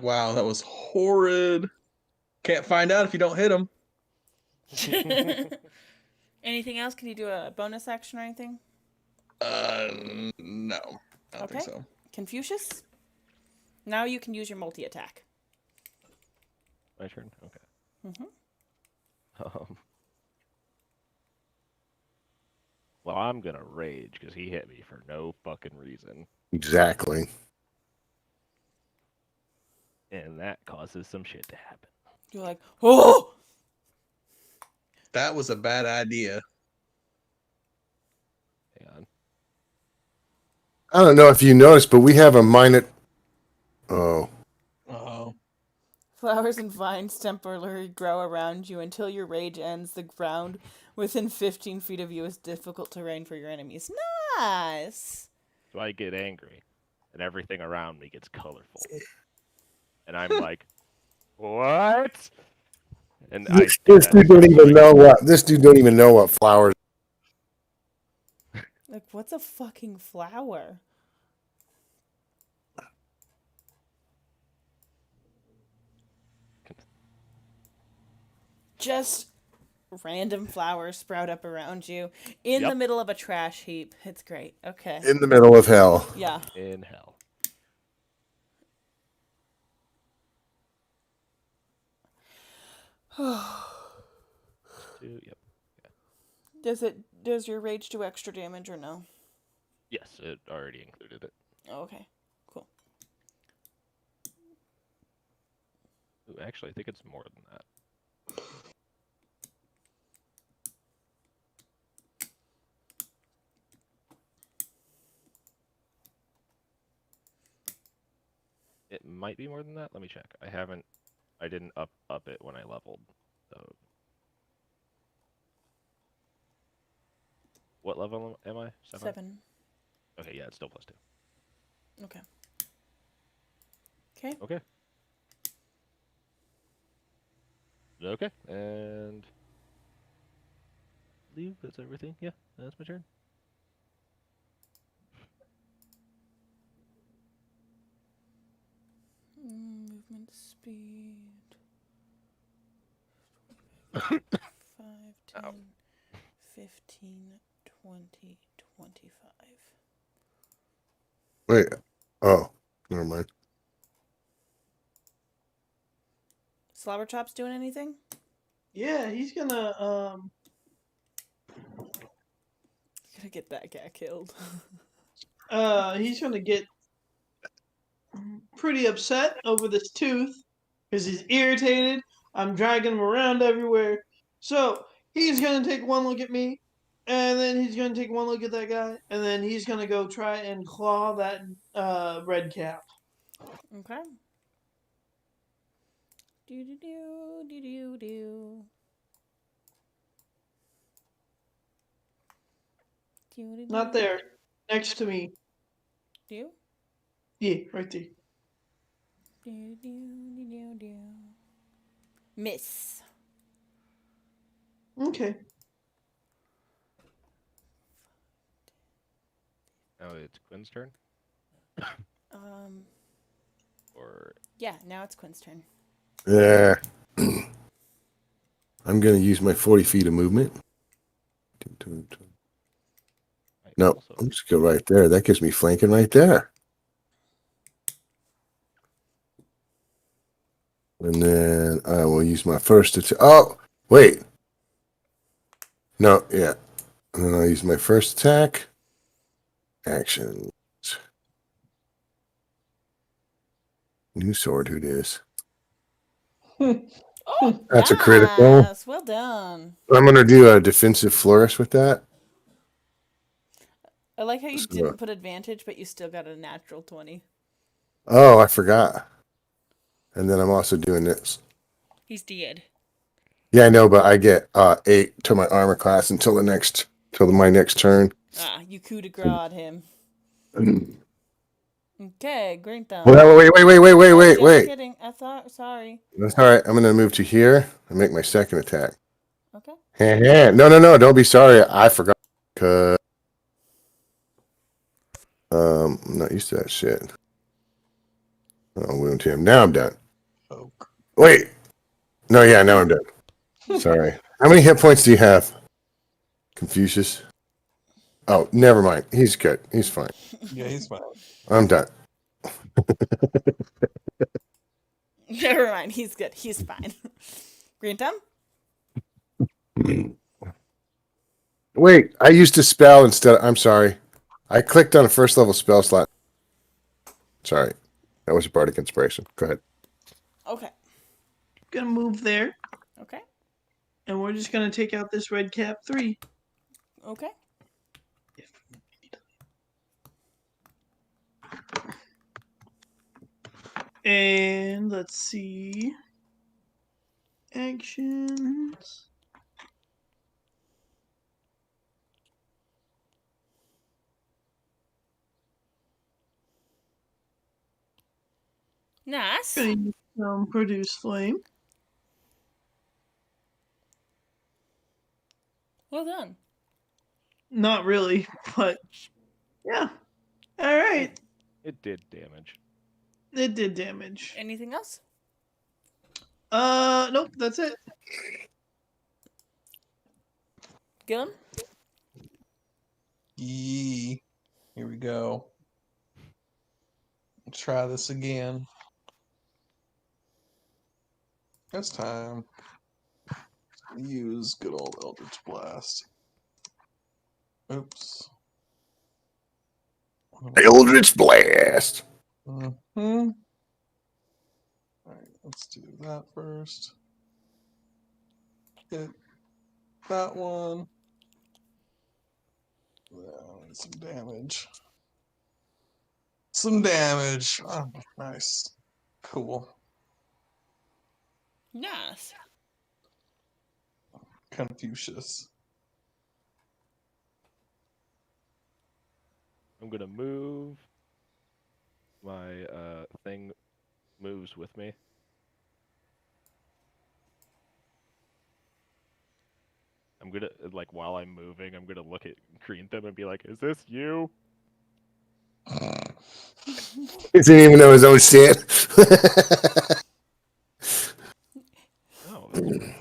S7: Wow, that was horrid. Can't find out if you don't hit him.
S1: Anything else? Can you do a bonus action or anything?
S7: No. I don't think so.
S1: Confucius? Now you can use your multi-attack.
S4: My turn? Okay. Well, I'm gonna rage because he hit me for no fucking reason.
S3: Exactly.
S4: And that causes some shit to happen.
S1: You're like, oh!
S7: That was a bad idea.
S4: Hang on.
S3: I don't know if you noticed, but we have a minor. Oh.
S7: Oh.
S1: Flowers and vines temporarily grow around you until your rage ends. The ground within 15 feet of you is difficult terrain for your enemies. Nice!
S4: So I get angry, and everything around me gets colorful. And I'm like, what? And
S3: This dude don't even know what. This dude don't even know what flowers.
S1: Like, what's a fucking flower? Just random flowers sprout up around you in the
S4: Yep.
S1: middle of a trash heap. It's great. Okay.
S3: In the middle of hell.
S1: Yeah.
S4: In hell. Yep.
S1: Does your rage do extra damage or no?
S4: Yes, it already included it.
S1: Oh, okay. Cool.
S4: Ooh, actually, I think it's more than that. It might be more than that. Let me check. I didn't up it when I leveled. So what level am I?
S1: 7.
S4: Okay, yeah, it's still +2.
S1: Okay. Okay.
S4: Okay. Okay, and I believe that's everything. Yeah, that's my turn.
S1: Movement speed. 5, 10,
S4: Ow.
S1: 15, 20, 25.
S3: Wait. Oh, never mind.
S1: Slobberchop's doing anything?
S5: Yeah, he's gonna
S1: Gonna get that guy killed.
S5: he's gonna get pretty upset over this tooth because he's irritated. I'm dragging him around everywhere. So he's gonna take one look at me, and then he's gonna take one look at that guy, and then he's gonna go try and claw that red cap.
S1: Okay. Do do do do do do.
S5: Not there, next to me.
S1: Do
S5: Yeah, right there.
S1: do do do do. Miss.
S5: Okay.
S4: Now it's Quinn's turn.
S1: Um.
S4: Or
S1: Yeah. Now it's Quinn's turn.
S3: Yeah. I'm going to use my 40 feet of movement. No,
S4: also,
S3: I'm just go right there. That gives me flanking right there. And then I will use my first attack. Oh, wait. No, yeah. And then I'll use my first attack. Action. New sword, who dis?
S1: Oh,
S3: That's a critical.
S1: nice. Well done.
S3: I'm going to do a defensive flourish with that.
S1: I like how you
S3: So-
S1: didn't put advantage, but you still got a natural 20.
S3: Oh, I forgot. And then I'm also doing this.
S1: He's dead.
S3: Yeah, I know, but I get 8 to my armor class until my next turn.
S1: Ah, you coup de grace him. Okay, green thumb.
S3: Wait.
S1: Just kidding. I thought. Sorry.
S3: That's all right. I'm going to move to here and make my second attack.
S1: Okay.
S3: No. Don't be sorry. I forgot. Cause, I'm not used to that shit. I'll wound him. Now I'm done.
S7: Poke.
S3: Wait. No, yeah, now I'm done. Sorry. How many hit points do you have? Confucius? Oh, never mind. He's good. He's fine.
S7: Yeah, he's fine.
S3: I'm done.
S1: Never mind. He's good. He's fine. Green thumb.
S3: Wait, I used a spell instead. I'm sorry. I clicked on a first level spell slot. Sorry. That was a bardic inspiration. Go ahead.
S1: Okay.
S5: Gonna move there,
S1: Okay.
S5: and we're just gonna take out this red cap 3.
S1: Okay.
S5: And let's see. Actions.
S1: Nice.
S5: Gonna use produce flame.
S1: Well done.
S5: Not really, but yeah. All right.
S4: it did damage.
S5: It did damage.
S1: Anything else?
S5: Nope, that's it.
S1: Gillen?
S7: Yee. Here we go. Try this again. This time, use good old Eldritch Blast. Oops.
S3: Eldritch Blast.
S7: Mm-hmm. Alright, let's do that first. Hit that one. Yeah, some damage. Some damage. Oh, nice. Cool.
S1: Nice.
S7: Confucius.
S4: I'm gonna move. My thing moves with me. I'm gonna like while I'm moving, I'm gonna look at Green Thumb and be like, "Is this you?"
S3: He didn't even know his own shit.
S4: Oh, that's confusing.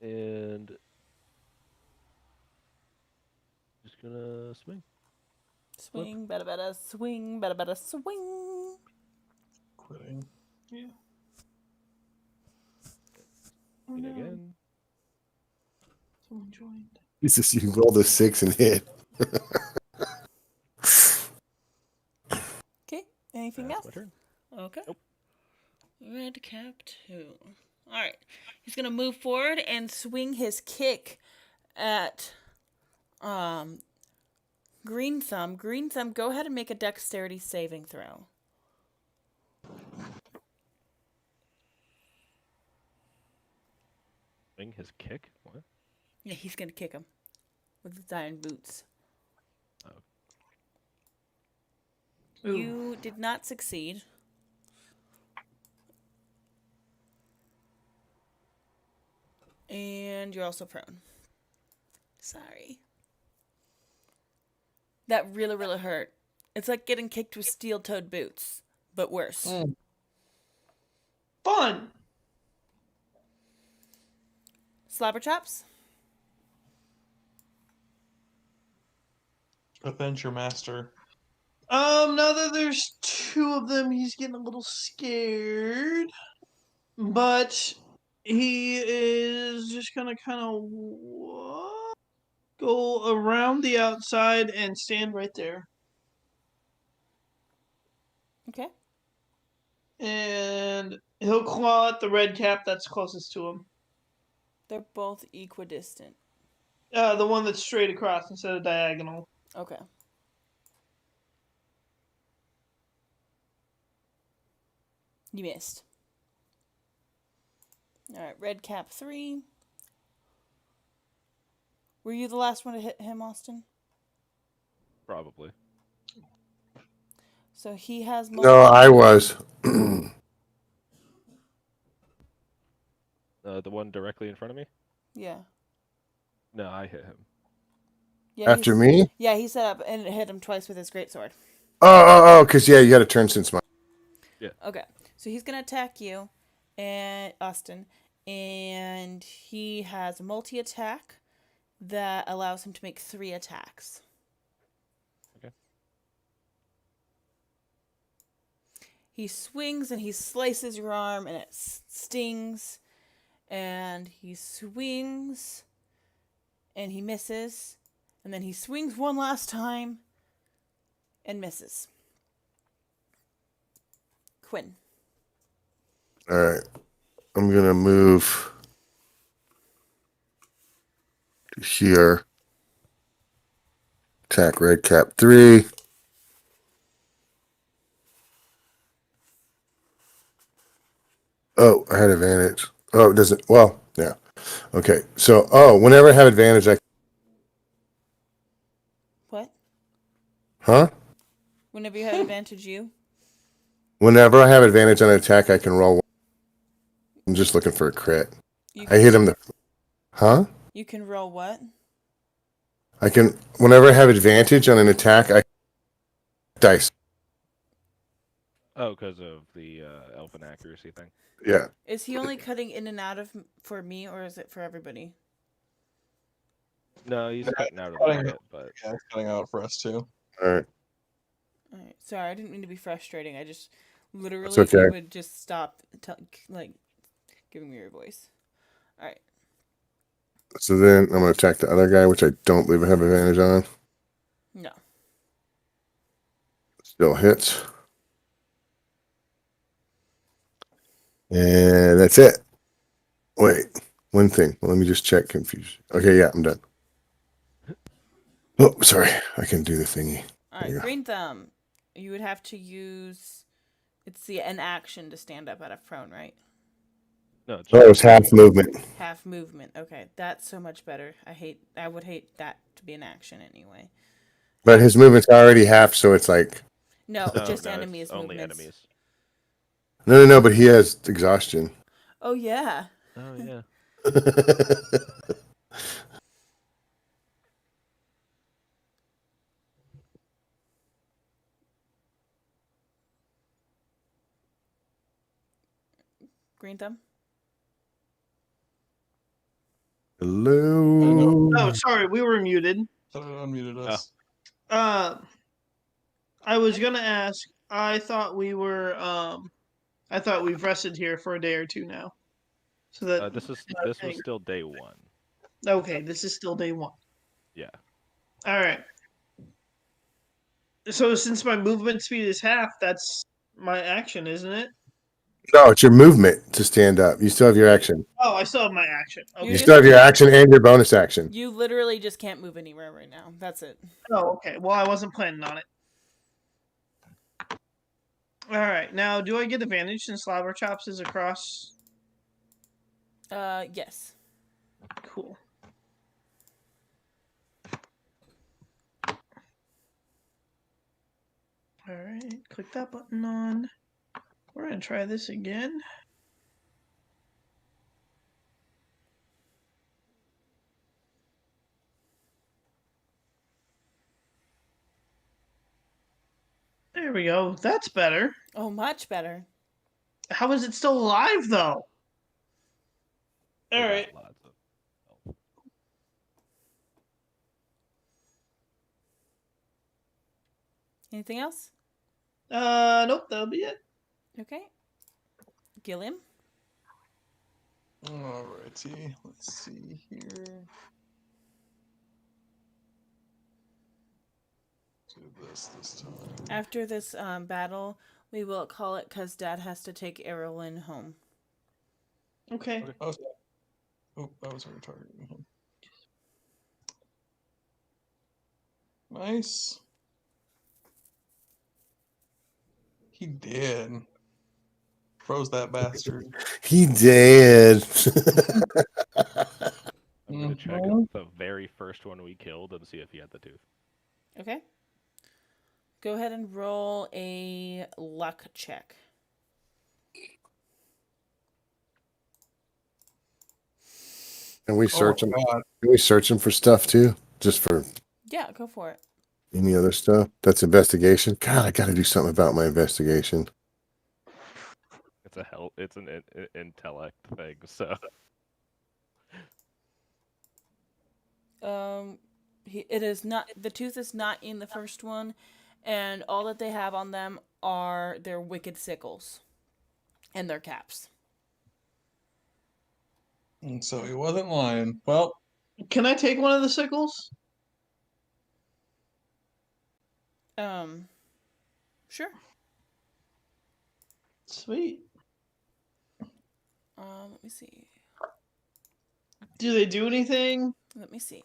S4: And just gonna swing.
S1: Swing, better, better, swing, better, better, swing.
S7: Quitting.
S5: Yeah.
S4: Swing
S5: no.
S4: again.
S5: Someone joined.
S3: Jesus, you rolled a 6 and hit.
S1: Okay, anything
S4: That's
S1: else?
S4: my turn.
S1: Okay.
S4: Nope.
S1: Red cap 2. Alright. He's gonna move forward and swing his kick at Green Thumb. Green Thumb, go ahead and make a dexterity saving throw.
S4: Swing his kick. What?
S1: Yeah, he's gonna kick him with his iron boots.
S5: Ooh.
S1: You did not succeed. And you're also prone. Sorry. That really, really hurt. It's like getting kicked with steel-toed boots, but worse.
S5: Fun.
S1: Slapper chops?
S7: Adventure Master.
S5: Now that there's two of them, he's getting a little scared. But he is just gonna kind of go around the outside and stand right there.
S1: Okay.
S5: And he'll claw at the red cap that's closest to him.
S1: They're both equidistant.
S5: The one that's straight across instead of diagonal.
S1: Okay. You missed. Alright, red cap 3. Were you the last one to hit him, Austin?
S4: Probably.
S1: So he has
S3: No, I was.
S4: The one directly in front of me?
S1: Yeah.
S4: No, I hit him.
S1: Yeah,
S3: After me?
S1: Yeah, he set up and hit him twice with his greatsword.
S3: Because, yeah, you got to turn since my.
S4: Yeah.
S1: Okay. So he's going to attack you, and Austin, and he has a multi-attack that allows him to make 3 attacks.
S4: Okay.
S1: He swings and he slices your arm and it stings. And he swings and he misses. And then he swings one last time and misses. Quinn.
S3: All right. I'm going to move to here. Attack red cap 3. Oh, I had advantage. Oh, it doesn't. Well, yeah. Okay. So, whenever I have advantage, I.
S1: What?
S3: Huh?
S1: Whenever you have advantage, you?
S3: Whenever I have advantage on an attack, I can roll. I'm just looking for a crit. I hit him. Huh?
S1: You can roll what?
S3: I can. Whenever I have advantage on an attack, I dice.
S4: Oh, because of the elfin accuracy thing.
S3: Yeah.
S1: Is he only cutting in and out of for me, or is it for everybody?
S4: No, he's
S7: Yeah,
S4: cutting out a
S7: cutting
S4: little
S7: it.
S4: bit, but
S7: Yeah, it's cutting out for us too.
S3: All right.
S1: All right. Sorry, I didn't mean to be frustrating. I just
S3: That's
S1: literally, if
S3: okay.
S1: you would just stop, like, giving me your voice. All right.
S3: So then I'm gonna attack the other guy, which I don't believe I have advantage on.
S1: No.
S3: Still hits. And that's it. Wait, one thing. Let me just check confusion. Okay, yeah, I'm done. Oh, sorry. I can do the thingy.
S1: All
S3: There you
S1: right.
S3: go.
S1: Green thumb. You would have to use. It's the an action to stand up out of prone, right?
S4: no, it's
S3: Oh,
S4: just
S3: it's half movement.
S1: Half movement. Okay, that's so much better. I would hate that to be an action anyway.
S3: But his movement's already half, so it's like
S1: No,
S4: no,
S1: just
S4: no,
S1: enemies
S4: it's only
S1: movements.
S4: enemies.
S3: no, but he has exhaustion.
S1: Oh yeah.
S4: Oh yeah.
S1: Green thumb.
S3: Hello.
S5: Oh, sorry, we were muted.
S7: Thought it unmuted us.
S5: I was gonna ask. I thought we were. I thought we've rested here for a day or two now. So that.
S4: This was still day 1.
S5: Okay, this is still day 1.
S4: Yeah.
S5: All right. So since my movement speed is half, that's my action, isn't it?
S3: No, it's your movement to stand up. You still have your action.
S5: Oh, I still have my action.
S1: You
S3: You
S5: Okay.
S1: just
S3: still have your
S1: can't-
S3: action and your bonus action.
S1: You literally just can't move anywhere right now. That's it.
S5: Oh, okay. Well, I wasn't planning on it. All right. Now, do I get advantage since Slobber Chops is across?
S1: Yes.
S5: Cool. All right. Click that button on. We're gonna try this again. There we go. That's better.
S1: Oh, much better.
S5: How is it still alive though?
S4: They
S5: All
S4: got
S5: right.
S4: lots of health.
S1: Anything else?
S5: Nope. That'll be it.
S1: Okay. Gilliam.
S7: Alrighty. Let's see here. Do this time.
S1: After this battle, we will call it because Dad has to take Erilyn home.
S5: Okay.
S7: Oh, that was our target. Nice. He did. Froze that bastard.
S3: He did.
S4: I'm gonna check
S5: Mhm.
S4: the very first one we killed and see if he had the tooth.
S1: Okay. Go ahead and roll a luck check.
S3: Can we search him?
S7: God.
S3: Can we search him for stuff too? Just for
S1: Yeah, go for it.
S3: any other stuff? That's investigation. God, I got to do something about my investigation.
S4: It's an intellect thing. So
S1: It is not, the tooth is not in the first one, and all that they have on them are their wicked sickles and their caps.
S7: And so he wasn't lying. Well,
S5: Can I take one of the sickles?
S1: Sure.
S5: Sweet.
S1: Let me see.
S5: Do they do anything?
S1: Let me see.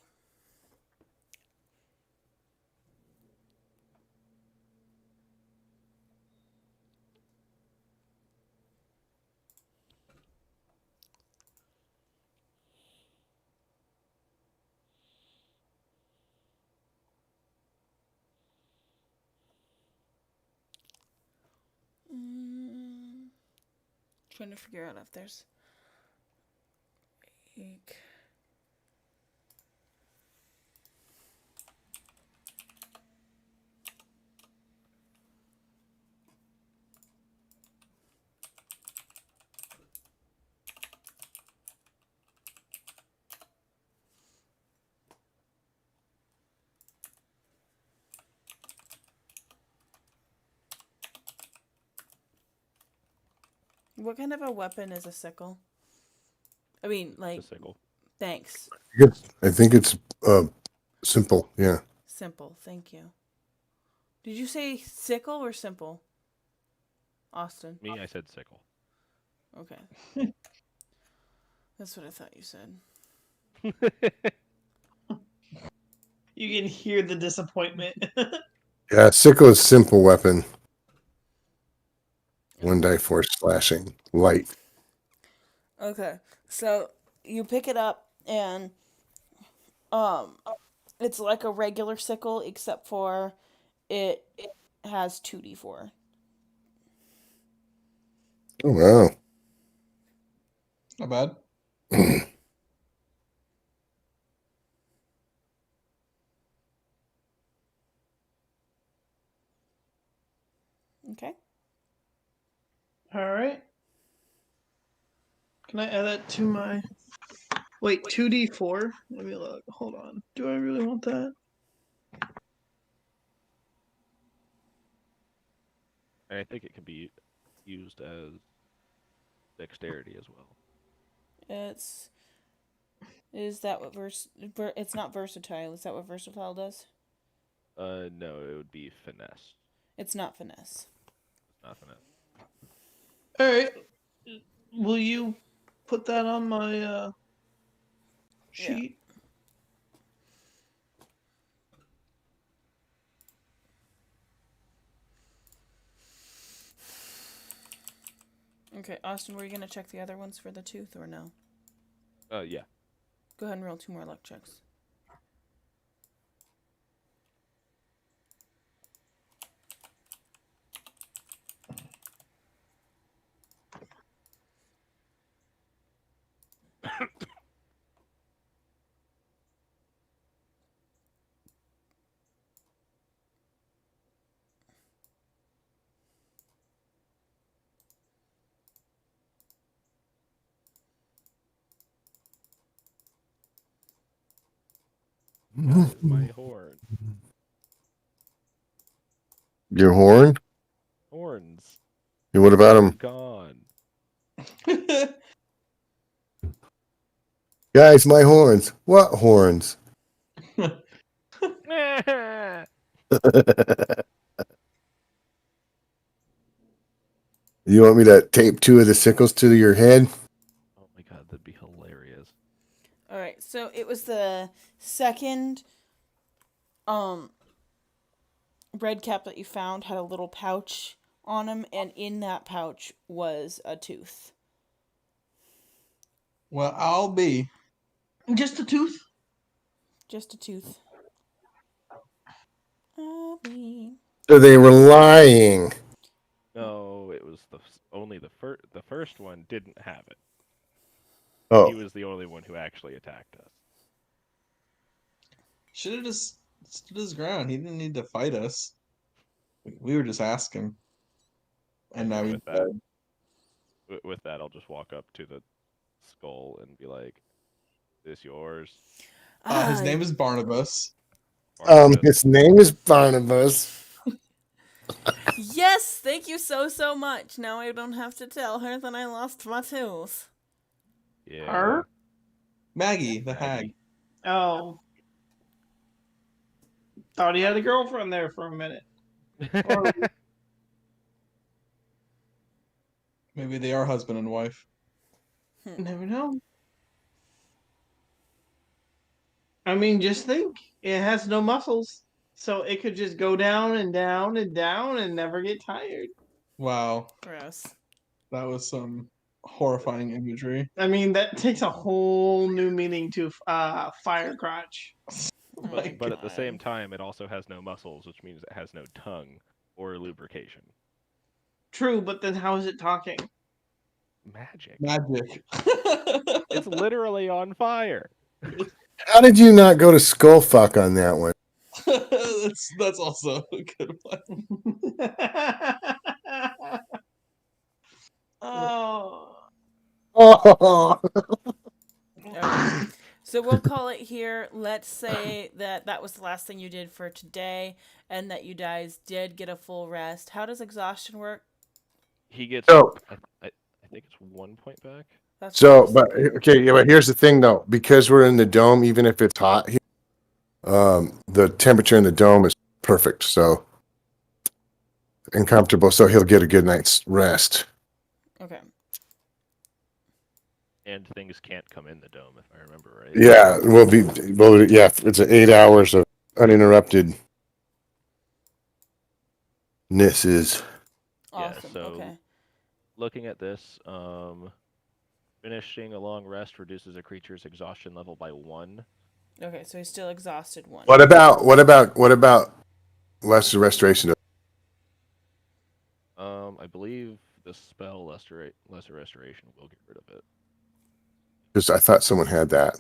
S1: Trying to figure out if there's like... What kind of a weapon is a sickle? I mean, like,
S4: The sickle.
S1: thanks.
S3: I think it's simple. Yeah.
S1: Simple. Thank you. Did you say sickle or simple? Austin.
S4: Me, I said sickle.
S1: Okay. That's what I thought you said.
S5: You can hear the disappointment.
S3: Yeah. Sickle is simple weapon. 1d4 slashing. Light.
S1: Okay. So you pick it up and it's like a regular sickle except for it has 2d4.
S3: Oh wow.
S7: Not bad.
S1: Okay.
S5: All right. Can I add that to my? Wait, 2d4. Let me look. Hold on. Do I really want that?
S4: And I think it can be used as dexterity as well.
S1: Is that what it's not versatile. Is that what versatile does?
S4: No, it would be finesse.
S1: It's not finesse.
S4: It's not finesse.
S5: All right. Will you put that on my sheet?
S1: Okay, Austin, were you gonna check the other ones for the tooth or no?
S4: Yeah.
S1: Go ahead and roll 2 more luck checks.
S4: That is my horn.
S3: Your horn?
S4: Horns.
S3: Yeah, what about him?
S4: Gone.
S3: Guys, my horns. What horns? You want me to tape 2 of the sickles to your head?
S4: Oh my god, that'd be hilarious.
S1: All right, so it was the second red cap that you found had a little pouch on him, and in that pouch was a tooth.
S7: Well, I'll be.
S5: Just a tooth?
S1: Just a tooth. Abby.
S3: So they were lying.
S4: No, it was only the first one didn't have it.
S3: Oh,
S4: He was the only one who actually attacked us.
S7: Should have just stood his ground. He didn't need to fight us. We were just asking. And now
S4: Okay,
S7: he's
S4: with that,
S7: dead.
S4: with that, I'll just walk up to the skull and be like, "This yours?"
S7: His name is Barnabas.
S4: Barnabas?
S3: his name is Barnabas.
S1: Yes, thank you so much. Now I don't have to tell her that I lost my tooth.
S4: Yeah.
S5: Her?
S7: Maggie, the hag.
S4: Maggie.
S5: Oh. Thought he had a girlfriend there for a minute. Or
S7: Maybe they are husband and wife.
S5: never know. I mean, just think. It has no muscles. So it could just go down and down and down and never get tired.
S7: Wow,
S1: Gross.
S7: that was some horrifying imagery.
S5: I mean, that takes a whole new meaning to fire crotch.
S1: Oh my
S4: But at the
S1: God.
S4: same time, it also has no muscles, which means it has no tongue or lubrication.
S5: True, but then how is it talking?
S4: Magic.
S7: Magic.
S4: It's literally on fire.
S3: How did you not go to Skullfuck on that one?
S7: that's also a good one.
S5: Oh.
S3: Oh,
S1: Okay. So we'll call it here. Let's say that was the last thing you did for today, and that you guys did get a full rest. How does exhaustion work?
S4: He gets.
S3: Oh.
S4: I think it's 1 point back.
S1: That's what I
S3: So,
S1: was
S3: but
S1: thinking.
S3: okay, yeah, but here's the thing though, because we're in the dome, even if it's hot here, the temperature in the dome is perfect, so and comfortable, so he'll get a good night's rest.
S1: Okay.
S4: And things can't come in the dome, if I remember right.
S3: Yeah, yeah, it's 8 hours of uninterrupted is
S4: Yeah,
S1: Awesome.
S4: so
S1: Okay.
S4: looking at this, finishing a long rest reduces a creature's exhaustion level by 1.
S1: Okay, so he's still exhausted one.
S3: what about lesser restoration?
S4: I believe the spell lesser restoration will get rid of it.
S3: Because I thought someone had that.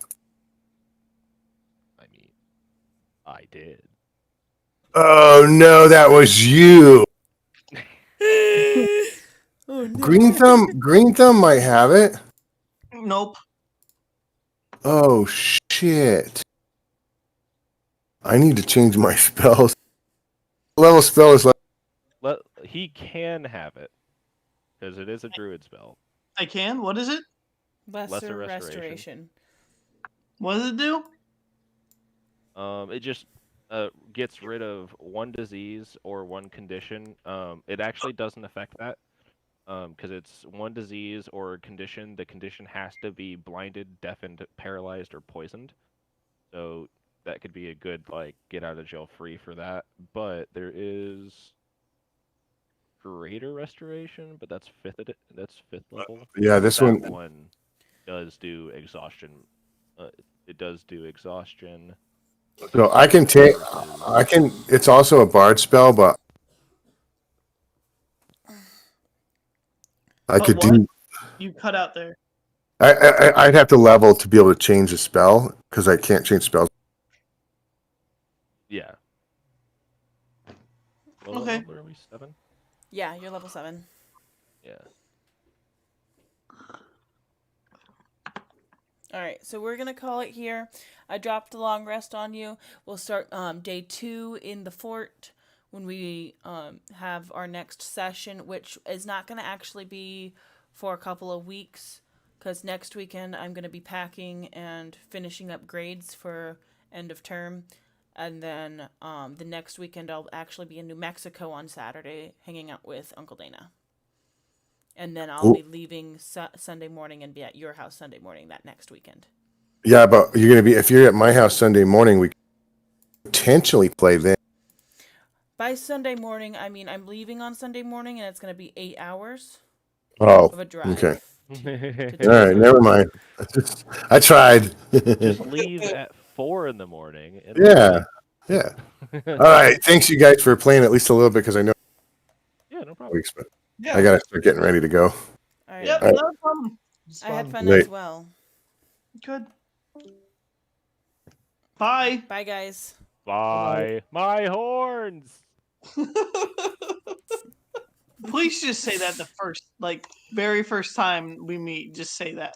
S4: I mean, I did.
S3: Oh no, that was you.
S1: Oh no.
S3: Green Thumb might have it.
S5: Nope.
S3: Oh shit. I need to change my spells. Level spell is
S4: He can have it because it is a druid spell.
S5: I can. What is it?
S1: Lesser
S4: restoration.
S1: restoration.
S5: What does it do?
S4: It just gets rid of 1 disease or 1 condition. It actually doesn't affect that because it's 1 disease or condition. The condition has to be blinded, deafened, paralyzed, or poisoned. So that could be a good get out of jail free for that. But there is greater restoration, but that's 5th level.
S3: yeah, this
S4: That
S3: one.
S4: one does do exhaustion. It does do exhaustion.
S3: So I can take. It's also a bard spell, but I
S5: But
S3: could
S5: what?
S3: do.
S5: You cut out there.
S3: I'd have to level to be able to change a spell because I can't change spells.
S4: Yeah. What
S5: Okay.
S4: level are we? 7?
S1: Yeah, you're level 7.
S4: Yeah.
S1: All right, so we're gonna call it here. I dropped a long rest on you. We'll start day 2 in the fort when we have our next session, which is not gonna actually be for a couple of weeks, because next weekend I'm gonna be packing and finishing up grades for end of term, and then the next weekend I'll actually be in New Mexico on Saturday, hanging out with Uncle Dana. And then I'll be leaving Sunday morning and be at your house Sunday morning that next weekend.
S3: Yeah, but you're gonna be if you're at my house Sunday morning, we could potentially play then.
S1: By Sunday morning, I mean I'm leaving on Sunday morning, and it's going to be 8 hours
S3: Oh,
S1: of a drive.
S3: okay.
S1: To
S3: All right, never mind. I tried.
S4: Just leave at 4 in the morning. And
S3: Yeah. Yeah. All right. Thanks, you guys, for playing at least a little bit because I know
S4: Yeah, no problem.
S3: weeks, but
S5: Yeah.
S3: I gotta start getting ready to go.
S1: All right.
S5: Yep.
S3: Alright.
S5: No problem. It's
S1: I had
S5: fun.
S1: fun
S3: Great.
S1: as well.
S5: Good. Bye.
S1: Bye, guys.
S4: Bye. My horns.
S5: Please just say that the very first time we meet. Just say that.